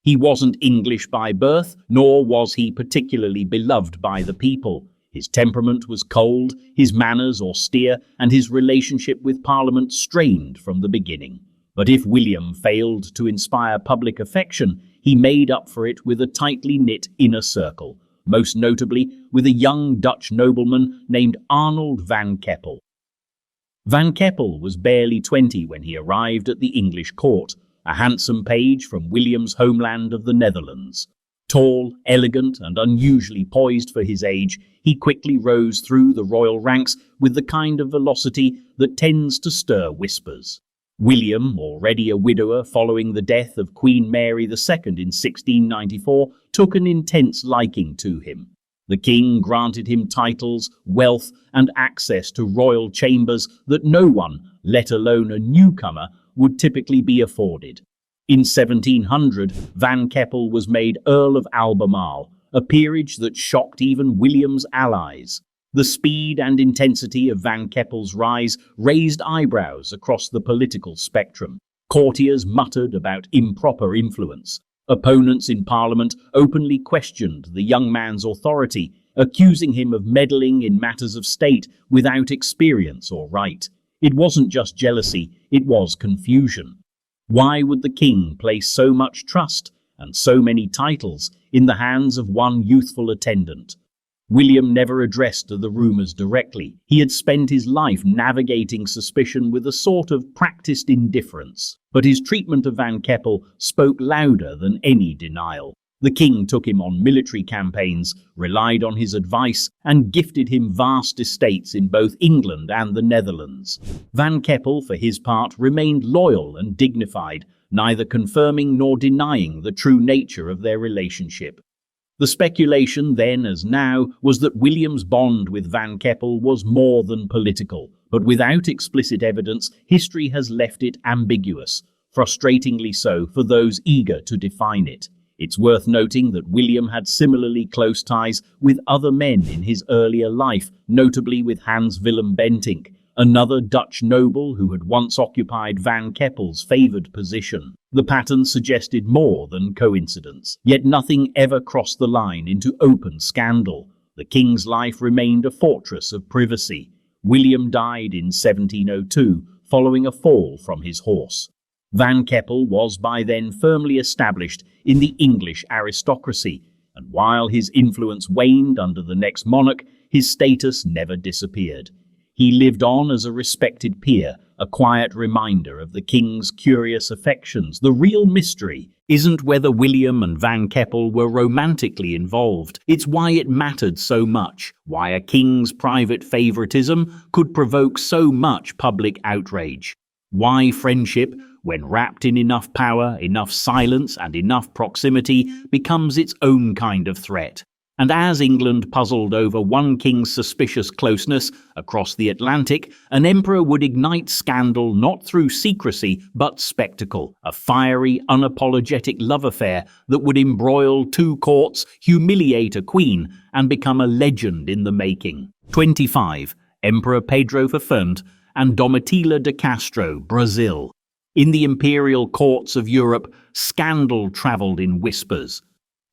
He wasn't English by birth, nor was he particularly beloved by the people. His temperament was cold, his manners austere, and his relationship with Parliament strained from the beginning. But if William failed to inspire public affection, he made up for it with a tightly knit inner circle, most notably with a young Dutch nobleman named Arnold van Keppel. Van Keppel was barely 20 when he arrived at the English court, a handsome page from William's homeland of the Netherlands. Tall, elegant, and unusually poised for his age, he quickly rose through the royal ranks with the kind of velocity that tends to stir whispers. William, already a widower following the death of Queen Mary II in 1694, took an intense liking to him. The king granted him titles, wealth, and access to royal chambers that no one, let alone a newcomer, would typically be afforded. In 1700, Van Keppel was made Earl of Albemarle, a peerage that shocked even William's allies. The speed and intensity of Van Keppel's rise raised eyebrows across the political spectrum. Courtiers muttered about improper influence. Opponents in Parliament openly questioned the young man's authority, accusing him of meddling in matters of state without experience or right. It wasn't just jealousy, it was confusion. Why would the king place so much trust and so many titles in the hands of one youthful attendant? William never addressed the rumours directly. He had spent his life navigating suspicion with a sort of practiced indifference. But his treatment of Van Keppel spoke louder than any denial. The king took him on military campaigns, relied on his advice, and gifted him vast estates in both England and the Netherlands. Van Keppel, for his part, remained loyal and dignified, neither confirming nor denying the true nature of their relationship. The speculation, then as now, was that William's bond with Van Keppel was more than political, but without explicit evidence, history has left it ambiguous, frustratingly so for those eager to define it. It's worth noting that William had similarly close ties with other men in his earlier life, notably with Hans Willem Bentinck, another Dutch noble who had once occupied Van Keppel's favoured position. The pattern suggested more than coincidence, yet nothing ever crossed the line into open scandal. The king's life remained a fortress of privacy. William died in 1702, following a fall from his horse. Van Keppel was by then firmly established in the English aristocracy, and while his influence waned under the next monarch, his status never disappeared. He lived on as a respected peer, a quiet reminder of the king's curious affections. The real mystery isn't whether William and Van Keppel were romantically involved. It's why it mattered so much, why a king's private favoritism could provoke so much public outrage. Why friendship, when wrapped in enough power, enough silence, and enough proximity, becomes its own kind of threat. And as England puzzled over one king's suspicious closeness across the Atlantic, an emperor would ignite scandal not through secrecy but spectacle, a fiery, unapologetic love affair that would embroil two courts, humiliate a queen, and become a legend in the making. 25. Emperor Pedro I and Domitila de Castro, Brazil. In the imperial courts of Europe, scandal travelled in whispers.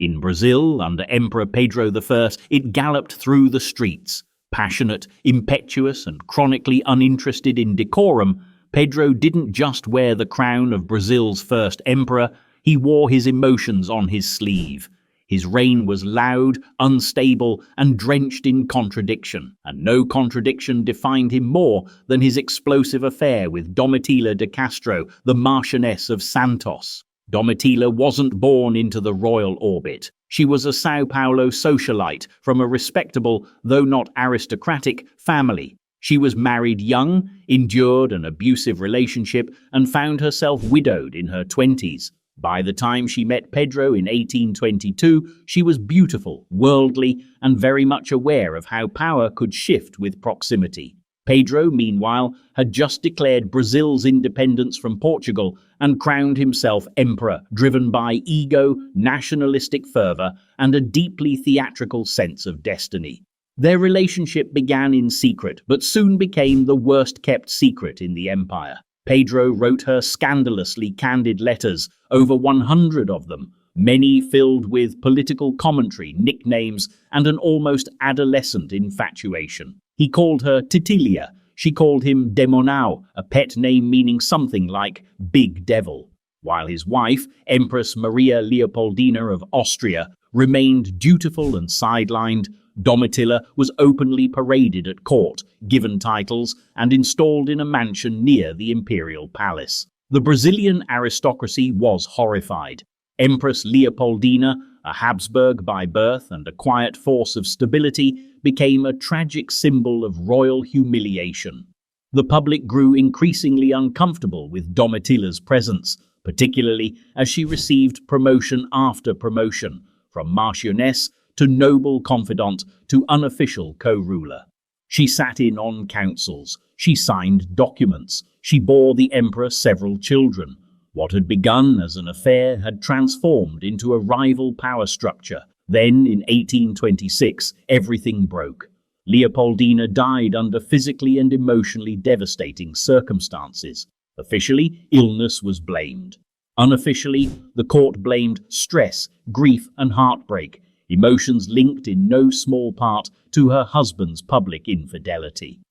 In Brazil, under Emperor Pedro I, it galloped through the streets. Passionate, impetuous, and chronically uninterested in decorum, Pedro didn't just wear the crown of Brazil's first emperor, he wore his emotions on his sleeve. His reign was loud, unstable, and drenched in contradiction, and no contradiction defined him more than his explosive affair with Domitila de Castro, the Marchioness of Santos. Domitila wasn't born into the royal orbit. She was a Sao Paulo socialite from a respectable, though not aristocratic, family. She was married young, endured an abusive relationship, and found herself widowed in her 20s. By the time she met Pedro in 1822, she was beautiful, worldly, and very much aware of how power could shift with proximity. Pedro, meanwhile, had just declared Brazil's independence from Portugal and crowned himself emperor, driven by ego, nationalistic fervor, and a deeply theatrical sense of destiny. Their relationship began in secret, but soon became the worst-kept secret in the empire. Pedro wrote her scandalously candid letters, over 100 of them, many filled with political commentary, nicknames, and an almost adolescent infatuation. He called her Titilia. She called him Demonau, a pet name meaning something like Big Devil. While his wife, Empress Maria Leopoldina of Austria, remained dutiful and sidelined, Domitilla was openly paraded at court, given titles, and installed in a mansion near the imperial palace. The Brazilian aristocracy was horrified. Empress Leopoldina, a Habsburg by birth and a quiet force of stability, became a tragic symbol of royal humiliation. The public grew increasingly uncomfortable with Domitilla's presence, particularly as she received promotion after promotion, from marchioness to noble confidant to unofficial co-ruler. She sat in on councils, she signed documents, she bore the emperor several children. What had begun as an affair had transformed into a rival power structure. Then, in 1826, everything broke. Leopoldina died under physically and emotionally devastating circumstances. Officially, illness was blamed. Unofficially, the court blamed stress, grief, and heartbreak, emotions linked in no small part to her husband's public infidelity.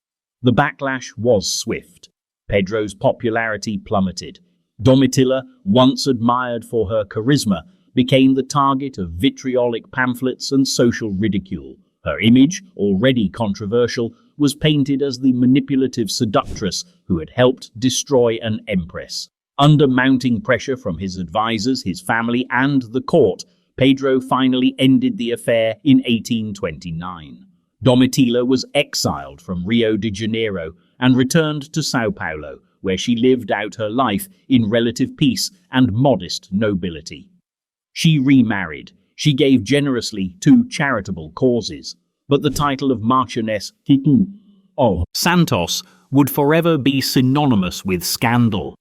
The backlash was swift. Pedro's popularity plummeted. Domitilla, once admired for her charisma, became the target of vitriolic pamphlets and social ridicule. Her image, already controversial, was painted as the manipulative seductress who had helped destroy an empress. Under mounting pressure from his advisors, his family, and the court, Pedro finally ended the affair in 1829. Domitilla was exiled from Rio de Janeiro and returned to Sao Paulo, where she lived out her life in relative peace and modest nobility. She remarried. She gave generously to charitable causes, but the title of Marchioness of Santos would forever be synonymous with scandal.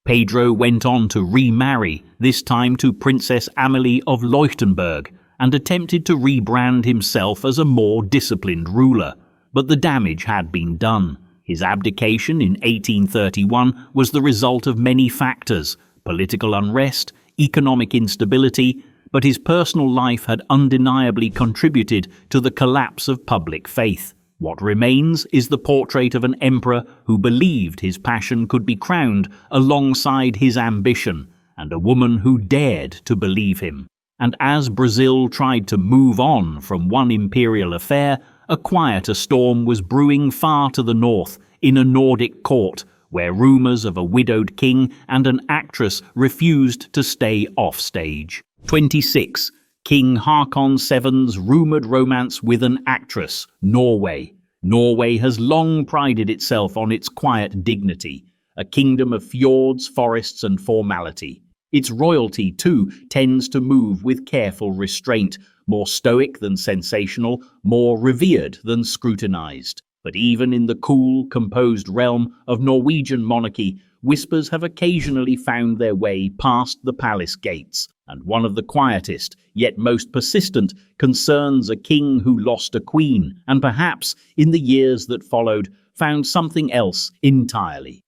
Pedro went on to remarry, this time to Princess Amelie of Leuchtenberg, and attempted to rebrand himself as a more disciplined ruler, but the damage had been done. His abdication in 1831 was the result of many factors: political unrest, economic instability, but his personal life had undeniably contributed to the collapse of public faith. What remains is the portrait of an emperor who believed his passion could be crowned alongside his ambition, and a woman who dared to believe him. And as Brazil tried to move on from one imperial affair, a quieter storm was brewing far to the north, in a Nordic court, where rumours of a widowed king and an actress refused to stay off stage. 26. King Haakon VII's rumoured romance with an actress, Norway. Norway has long prided itself on its quiet dignity, a kingdom of fjords, forests, and formality. Its royalty, too, tends to move with careful restraint, more stoic than sensational, more revered than scrutinized. But even in the cool, composed realm of Norwegian monarchy, whispers have occasionally found their way past the palace gates, and one of the quietest, yet most persistent, concerns a king who lost a queen, and perhaps, in the years that followed, found something else entirely.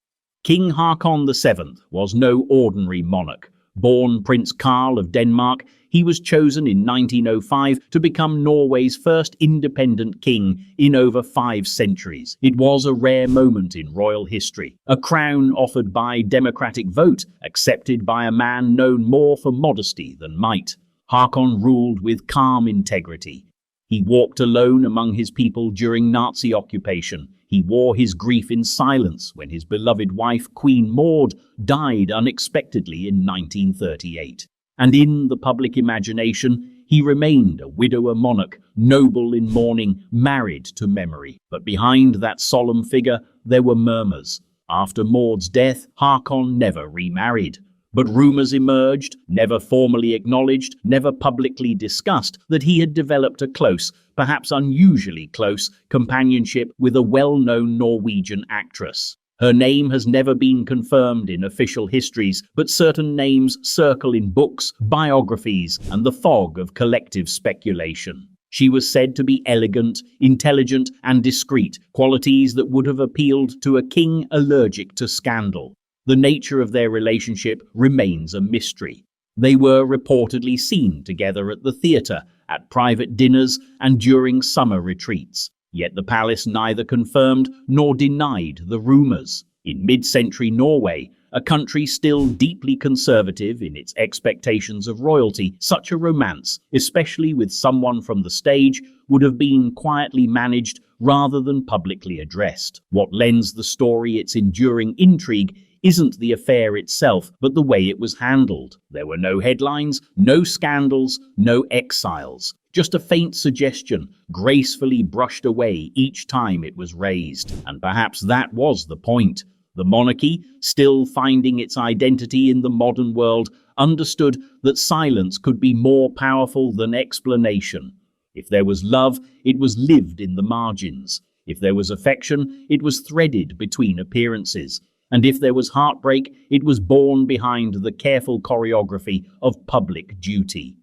King Haakon VII was no ordinary monarch. Born Prince Carl of Denmark, he was chosen in 1905 to become Norway's first independent king in over 5 centuries. It was a rare moment in royal history, a crown offered by democratic vote, accepted by a man known more for modesty than might. Haakon ruled with calm integrity. He walked alone among his people during Nazi occupation. He wore his grief in silence when his beloved wife, Queen Maud, died unexpectedly in 1938. And in the public imagination, he remained a widower monarch, noble in mourning, married to memory. But behind that solemn figure, there were murmurs. After Maud's death, Haakon never remarried. But rumors emerged, never formally acknowledged, never publicly discussed, that he had developed a close, perhaps unusually close, companionship with a well-known Norwegian actress. Her name has never been confirmed in official histories, but certain names circle in books, biographies, and the fog of collective speculation. She was said to be elegant, intelligent, and discreet, qualities that would have appealed to a king allergic to scandal. The nature of their relationship remains a mystery. They were reportedly seen together at the theatre, at private dinners, and during summer retreats. Yet the palace neither confirmed nor denied the rumours. In mid-century Norway, a country still deeply conservative in its expectations of royalty, such a romance, especially with someone from the stage, would have been quietly managed rather than publicly addressed. What lends the story its enduring intrigue isn't the affair itself, but the way it was handled. There were no headlines, no scandals, no exiles. Just a faint suggestion, gracefully brushed away each time it was raised. And perhaps that was the point. The monarchy, still finding its identity in the modern world, understood that silence could be more powerful than explanation. If there was love, it was lived in the margins. If there was affection, it was threaded between appearances. And if there was heartbreak, it was borne behind the careful choreography of public duty.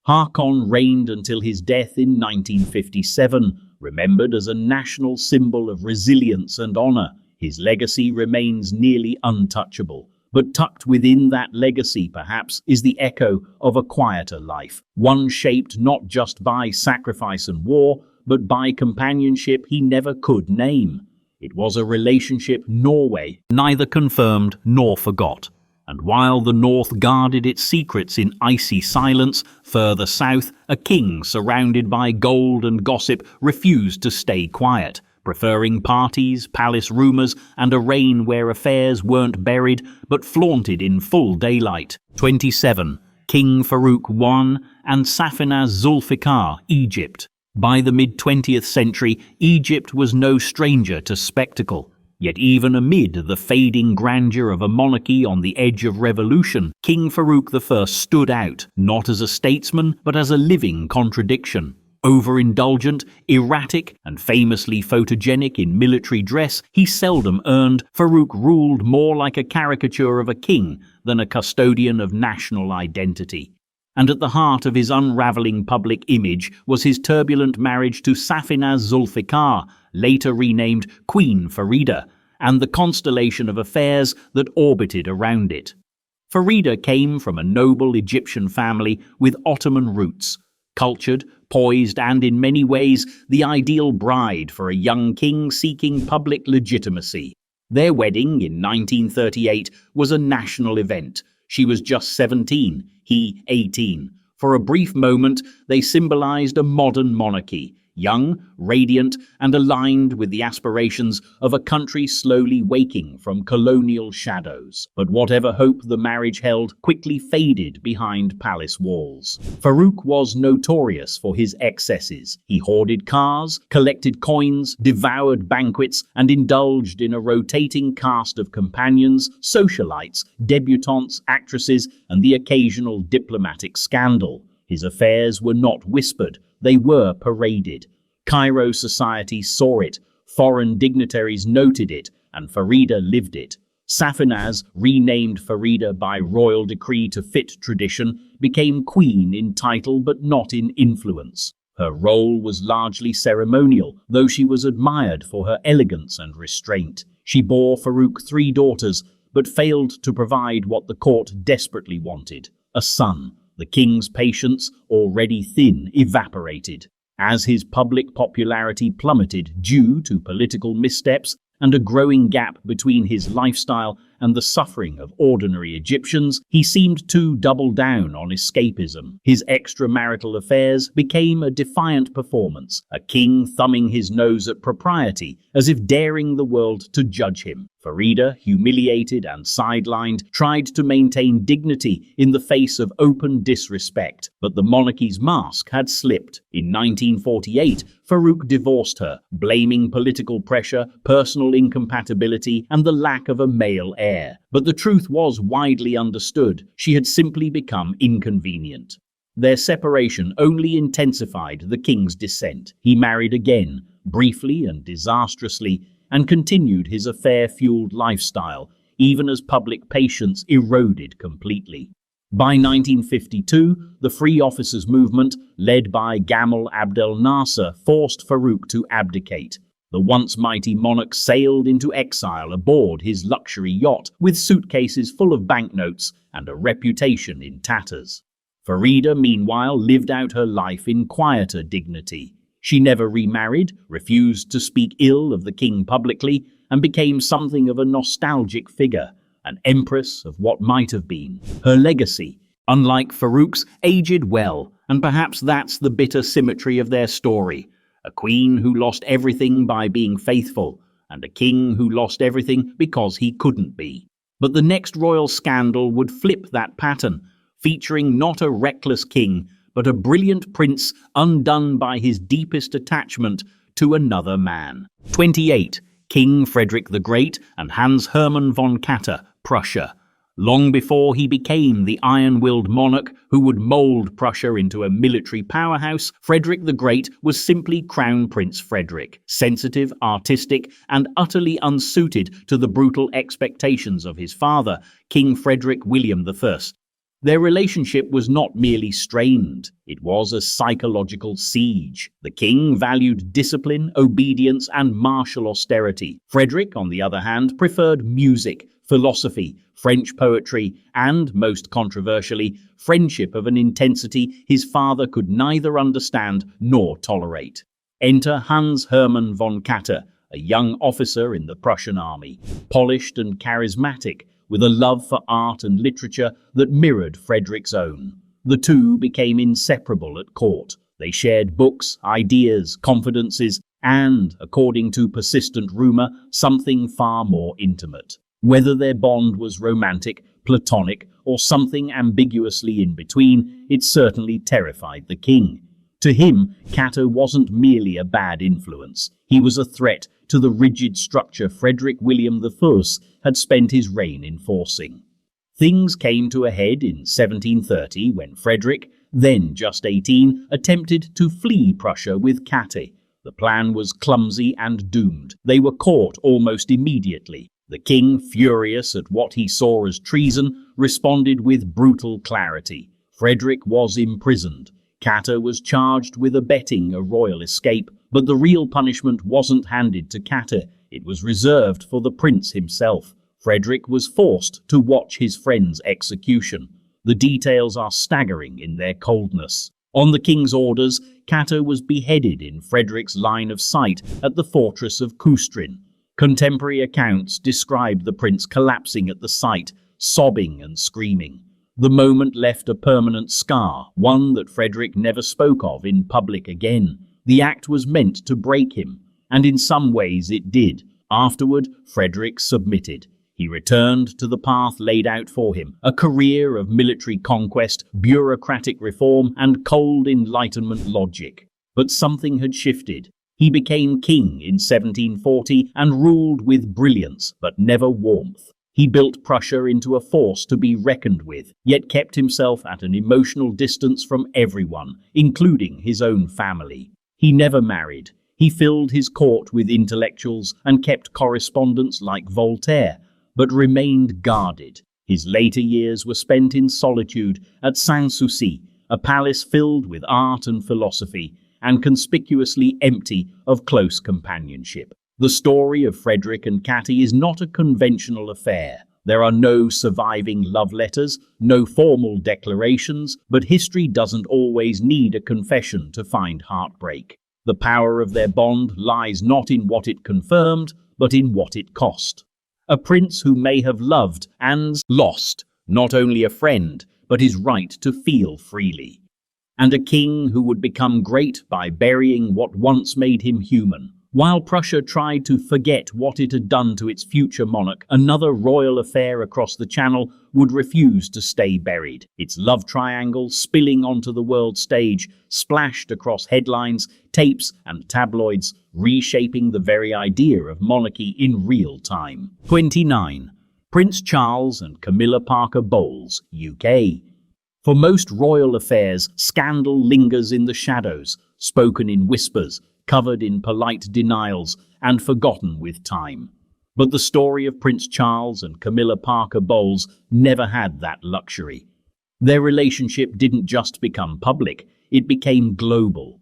Haakon reigned until his death in 1957, remembered as a national symbol of resilience and honor. His legacy remains nearly untouchable. But tucked within that legacy, perhaps, is the echo of a quieter life, one shaped not just by sacrifice and war, but by companionship he never could name. It was a relationship Norway neither confirmed nor forgot. And while the North guarded its secrets in icy silence, further south, a king surrounded by gold and gossip refused to stay quiet, preferring parties, palace rumours, and a reign where affairs weren't buried but flaunted in full daylight. 27. King Farouk I and Safinaz Zulfikar, Egypt. By the mid-20th century, Egypt was no stranger to spectacle. Yet even amid the fading grandeur of a monarchy on the edge of revolution, King Farouk I stood out, not as a statesman, but as a living contradiction. Overindulgent, erratic, and famously photogenic in military dress, he seldom earned. Farouk ruled more like a caricature of a king than a custodian of national identity. And at the heart of his unravelling public image was his turbulent marriage to Safinaz Zulfikar, later renamed Queen Farida, and the constellation of affairs that orbited around it. Farida came from a noble Egyptian family with Ottoman roots. Cultured, poised, and in many ways the ideal bride for a young king seeking public legitimacy. Their wedding in 1938 was a national event. She was just 17, he 18. For a brief moment, they symbolized a modern monarchy, young, radiant, and aligned with the aspirations of a country slowly waking from colonial shadows. But whatever hope the marriage held quickly faded behind palace walls. Farouk was notorious for his excesses. He hoarded cars, collected coins, devoured banquets, and indulged in a rotating cast of companions, socialites, debutantes, actresses, and the occasional diplomatic scandal. His affairs were not whispered, they were paraded. Cairo society saw it, foreign dignitaries noted it, and Farida lived it. Safinaz, renamed Farida by royal decree to fit tradition, became queen in title but not in influence. Her role was largely ceremonial, though she was admired for her elegance and restraint. She bore Farouk 3 daughters, but failed to provide what the court desperately wanted, a son. The king's patience, already thin, evaporated. As his public popularity plummeted due to political missteps and a growing gap between his lifestyle and the suffering of ordinary Egyptians, he seemed to double down on escapism. His extramarital affairs became a defiant performance, a king thumbing his nose at propriety, as if daring the world to judge him. Farida, humiliated and sidelined, tried to maintain dignity in the face of open disrespect, but the monarchy's mask had slipped. In 1948, Farouk divorced her, blaming political pressure, personal incompatibility, and the lack of a male heir. heir. But the truth was widely understood. She had simply become inconvenient. Their separation only intensified the king's dissent. He married again, briefly and disastrously, and continued his affair-fueled lifestyle, even as public patience eroded completely. By 1952, the Free Officers movement, led by Gamal Abdel Nasser, forced Farouk to abdicate. The once mighty monarch sailed into exile aboard his luxury yacht with suitcases full of banknotes and a reputation in tatters. Farida, meanwhile, lived out her life in quieter dignity. She never remarried, refused to speak ill of the king publicly, and became something of a nostalgic figure, an empress of what might have been. Her legacy, unlike Farouk's, aged well, and perhaps that's the bitter symmetry of their story. A queen who lost everything by being faithful, and a king who lost everything because he couldn't be. But the next royal scandal would flip that pattern, featuring not a reckless king, but a brilliant prince undone by his deepest attachment to another man. 28. King Frederick the Great and Hans Hermann von Katter, Prussia. Long before he became the iron-willed monarch who would mold Prussia into a military powerhouse, Frederick the Great was simply Crown Prince Frederick, sensitive, artistic, and utterly unsuited to the brutal expectations of his father, King Frederick William I. Their relationship was not merely strained, it was a psychological siege. The king valued discipline, obedience, and martial austerity. Frederick, on the other hand, preferred music, philosophy, French poetry, and, most controversially, friendship of an intensity his father could neither understand nor tolerate. Enter Hans Hermann von Katter, a young officer in the Prussian army, polished and charismatic, with a love for art and literature that mirrored Frederick's own. The two became inseparable at court. They shared books, ideas, confidences, and, according to persistent rumor, something far more intimate. Whether their bond was romantic, platonic, or something ambiguously in between, it certainly terrified the king. To him, Katter wasn't merely a bad influence. He was a threat to the rigid structure Frederick William I had spent his reign enforcing. Things came to a head in 1730 when Frederick, then just 18, attempted to flee Prussia with Katter. The plan was clumsy and doomed. They were caught almost immediately. The king, furious at what he saw as treason, responded with brutal clarity. Frederick was imprisoned. Katter was charged with abetting a royal escape, but the real punishment wasn't handed to Katter. It was reserved for the prince himself. Frederick was forced to watch his friend's execution. The details are staggering in their coldness. On the king's orders, Katter was beheaded in Frederick's line of sight at the fortress of Kustrin. Contemporary accounts describe the prince collapsing at the sight, sobbing and screaming. The moment left a permanent scar, one that Frederick never spoke of in public again. The act was meant to break him, and in some ways it did. Afterward, Frederick submitted. He returned to the path laid out for him, a career of military conquest, bureaucratic reform, and cold Enlightenment logic. But something had shifted. He became king in 1740 and ruled with brilliance, but never warmth. He built Prussia into a force to be reckoned with, yet kept himself at an emotional distance from everyone, including his own family. He never married. He filled his court with intellectuals and kept correspondents like Voltaire, but remained guarded. His later years were spent in solitude at Sanssouci, a palace filled with art and philosophy, and conspicuously empty of close companionship. The story of Frederick and Katter is not a conventional affair. There are no surviving love letters, no formal declarations, but history doesn't always need a confession to find heartbreak. The power of their bond lies not in what it confirmed, but in what it cost. A prince who may have loved and lost not only a friend, but his right to feel freely. And a king who would become great by burying what once made him human. While Prussia tried to forget what it had done to its future monarch, another royal affair across the Channel would refuse to stay buried. Its love triangle, spilling onto the world stage, splashed across headlines, tapes, and tabloids, reshaping the very idea of monarchy in real time. 29. Prince Charles and Camilla Parker Bowles, UK. For most royal affairs, scandal lingers in the shadows, spoken in whispers, covered in polite denials, and forgotten with time. But the story of Prince Charles and Camilla Parker Bowles never had that luxury. Their relationship didn't just become public, it became global.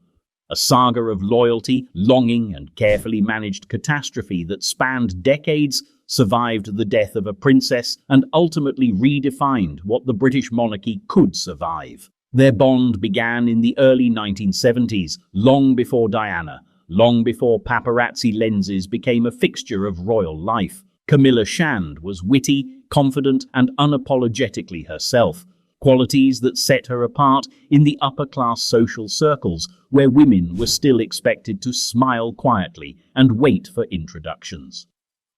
A saga of loyalty, longing, and carefully managed catastrophe that spanned decades, survived the death of a princess, and ultimately redefined what the British monarchy could survive. Their bond began in the early 1970s, long before Diana, long before paparazzi lenses became a fixture of royal life. Camilla Shand was witty, confident, and unapologetically herself, qualities that set her apart in the upper-class social circles where women were still expected to smile quietly and wait for introductions.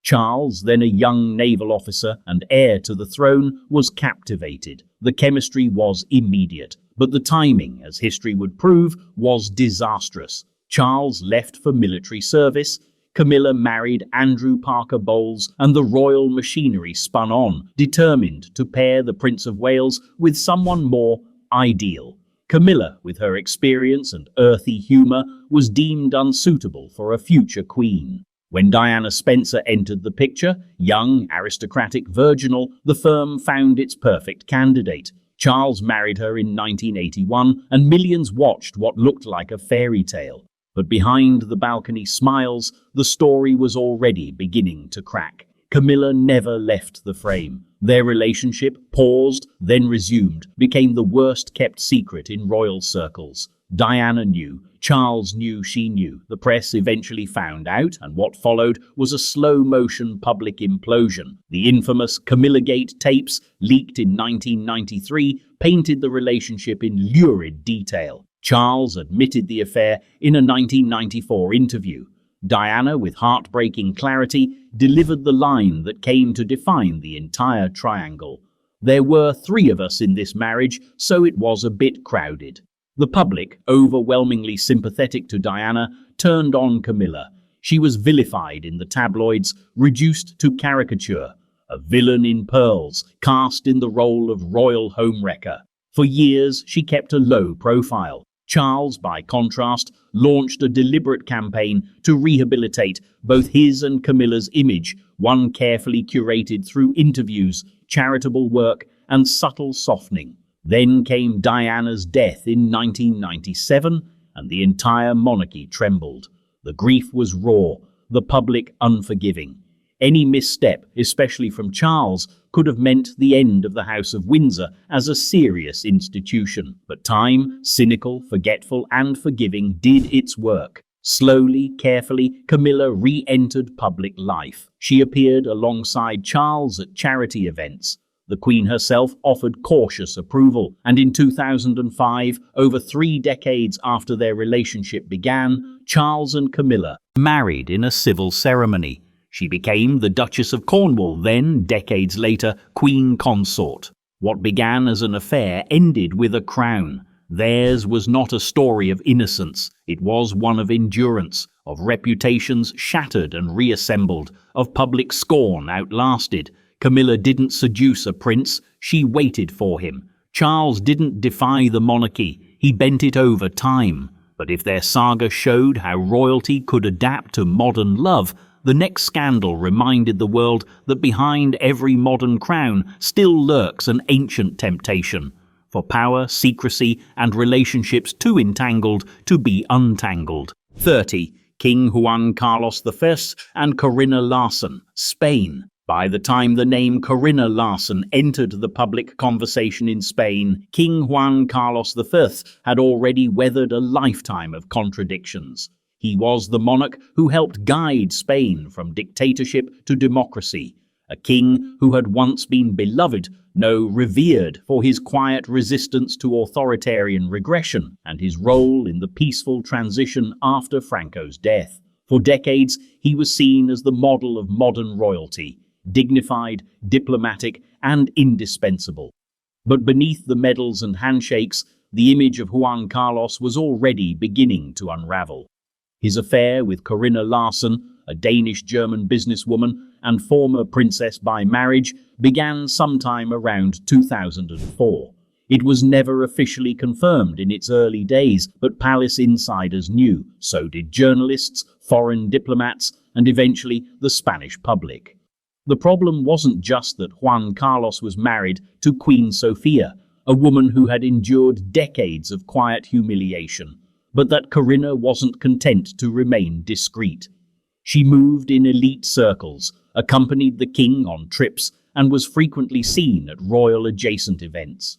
Charles, then a young naval officer and heir to the throne, was captivated. The chemistry was immediate, but the timing, as history would prove, was disastrous. Charles left for military service, Camilla married Andrew Parker Bowles, and the royal machinery spun on, determined to pair the Prince of Wales with someone more ideal. Camilla, with her experience and earthy humour, was deemed unsuitable for a future queen. When Diana Spencer entered the picture, young, aristocratic, virginal, the firm found its perfect candidate. Charles married her in 1981, and millions watched what looked like a fairy tale. But behind the balcony smiles, the story was already beginning to crack. Camilla never left the frame. Their relationship, paused, then resumed, became the worst-kept secret in royal circles. Diana knew, Charles knew she knew. The press eventually found out, and what followed was a slow-motion public implosion. The infamous Camillagate tapes, leaked in 1993, painted the relationship in lurid detail. Charles admitted the affair in a 1994 interview. Diana, with heartbreaking clarity, delivered the line that came to define the entire triangle. There were 3 of us in this marriage, so it was a bit crowded. The public, overwhelmingly sympathetic to Diana, turned on Camilla. She was vilified in the tabloids, reduced to caricature, a villain in pearls, cast in the role of royal homewrecker. For years, she kept a low profile. Charles, by contrast, launched a deliberate campaign to rehabilitate both his and Camilla's image, one carefully curated through interviews, charitable work, and subtle softening. Then came Diana's death in 1997, and the entire monarchy trembled. The grief was raw, the public unforgiving. Any misstep, especially from Charles, could have meant the end of the House of Windsor as a serious institution. But time, cynical, forgetful, and forgiving, did its work. Slowly, carefully, Camilla re-entered public life. She appeared alongside Charles at charity events. The Queen herself offered cautious approval, and in 2005, over 3 decades after their relationship began, Charles and Camilla married in a civil ceremony. She became the Duchess of Cornwall, then, decades later, Queen Consort. What began as an affair ended with a crown. Theirs was not a story of innocence. It was one of endurance, of reputations shattered and reassembled, of public scorn outlasted. Camilla didn't seduce a prince, she waited for him. Charles didn't defy the monarchy, he bent it over time. But if their saga showed how royalty could adapt to modern love, the next scandal reminded the world that behind every modern crown still lurks an ancient temptation for power, secrecy, and relationships too entangled to be untangled. 30. King Juan Carlos I and Corinna Larson, Spain. By the time the name Corinna Larson entered the public conversation in Spain, King Juan Carlos I had already weathered a lifetime of contradictions. He was the monarch who helped guide Spain from dictatorship to democracy, a king who had once been beloved, no, revered for his quiet resistance to authoritarian regression and his role in the peaceful transition after Franco's death. For decades, he was seen as the model of modern royalty, dignified, diplomatic, and indispensable. But beneath the medals and handshakes, the image of Juan Carlos was already beginning to unravel. His affair with Corinna Larson, a Danish-German businesswoman and former princess by marriage, began sometime around 2004. It was never officially confirmed in its early days, but palace insiders knew. So did journalists, foreign diplomats, and eventually the Spanish public. The problem wasn't just that Juan Carlos was married to Queen Sofia, a woman who had endured decades of quiet humiliation, but that Corinna wasn't content to remain discreet. She moved in elite circles, accompanied the king on trips, and was frequently seen at royal-adjacent events.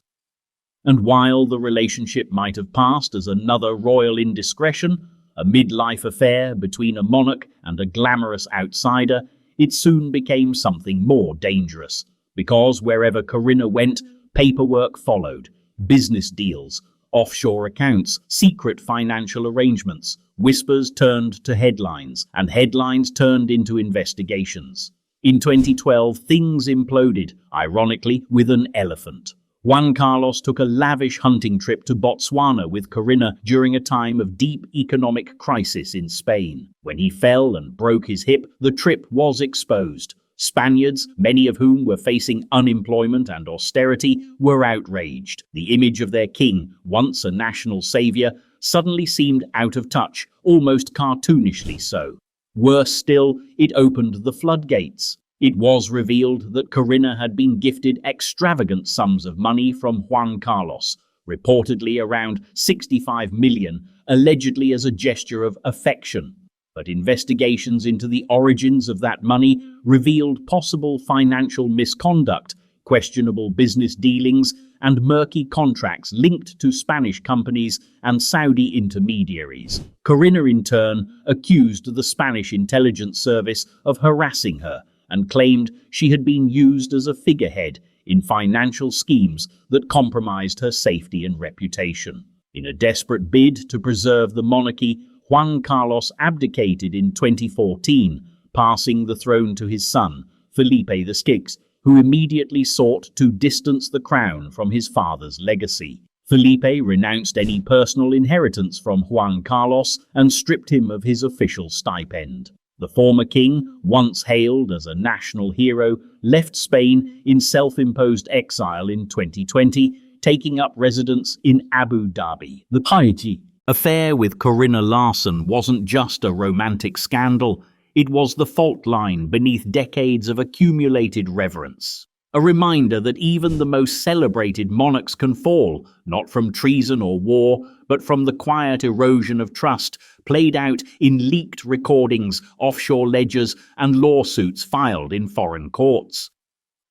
And while the relationship might have passed as another royal indiscretion, a midlife affair between a monarch and a glamorous outsider, it soon became something more dangerous, because wherever Corinna went, paperwork followed, business deals, offshore accounts, secret financial arrangements. Whispers turned to headlines, and headlines turned into investigations. In 2012, things imploded, ironically, with an elephant. Juan Carlos took a lavish hunting trip to Botswana with Corinna during a time of deep economic crisis in Spain. When he fell and broke his hip, the trip was exposed. Spaniards, many of whom were facing unemployment and austerity, were outraged. The image of their king, once a national savior, suddenly seemed out of touch, almost cartoonishly so. Worse still, it opened the floodgates. It was revealed that Corinna had been gifted extravagant sums of money from Juan Carlos, reportedly around 65 million, allegedly as a gesture of affection. But investigations into the origins of that money revealed possible financial misconduct, questionable business dealings, and murky contracts linked to Spanish companies and Saudi intermediaries. Corinna, in turn, accused the Spanish intelligence service of harassing her and claimed she had been used as a figurehead in financial schemes that compromised her safety and reputation. In a desperate bid to preserve the monarchy, Juan Carlos abdicated in 2014, passing the throne to his son, Felipe VI, who immediately sought to distance the crown from his father's legacy. Felipe renounced any personal inheritance from Juan Carlos and stripped him of his official stipend. The former king, once hailed as a national hero, left Spain in self-imposed exile in 2020, taking up residence in Abu Dhabi. The piety affair with Corinna Larson wasn't just a romantic scandal, it was the fault line beneath decades of accumulated reverence. A reminder that even the most celebrated monarchs can fall, not from treason or war, but from the quiet erosion of trust played out in leaked recordings, offshore ledgers, and lawsuits filed in foreign courts.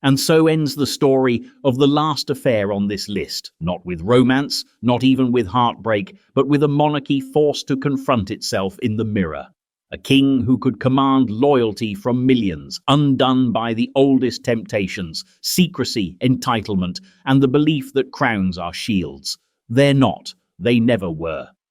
And so ends the story of the last affair on this list, not with romance, not even with heartbreak, but with a monarchy forced to confront itself in the mirror. A king who could command loyalty from millions, undone by the oldest temptations, secrecy, entitlement, and the belief that crowns are shields. They're not. They never were.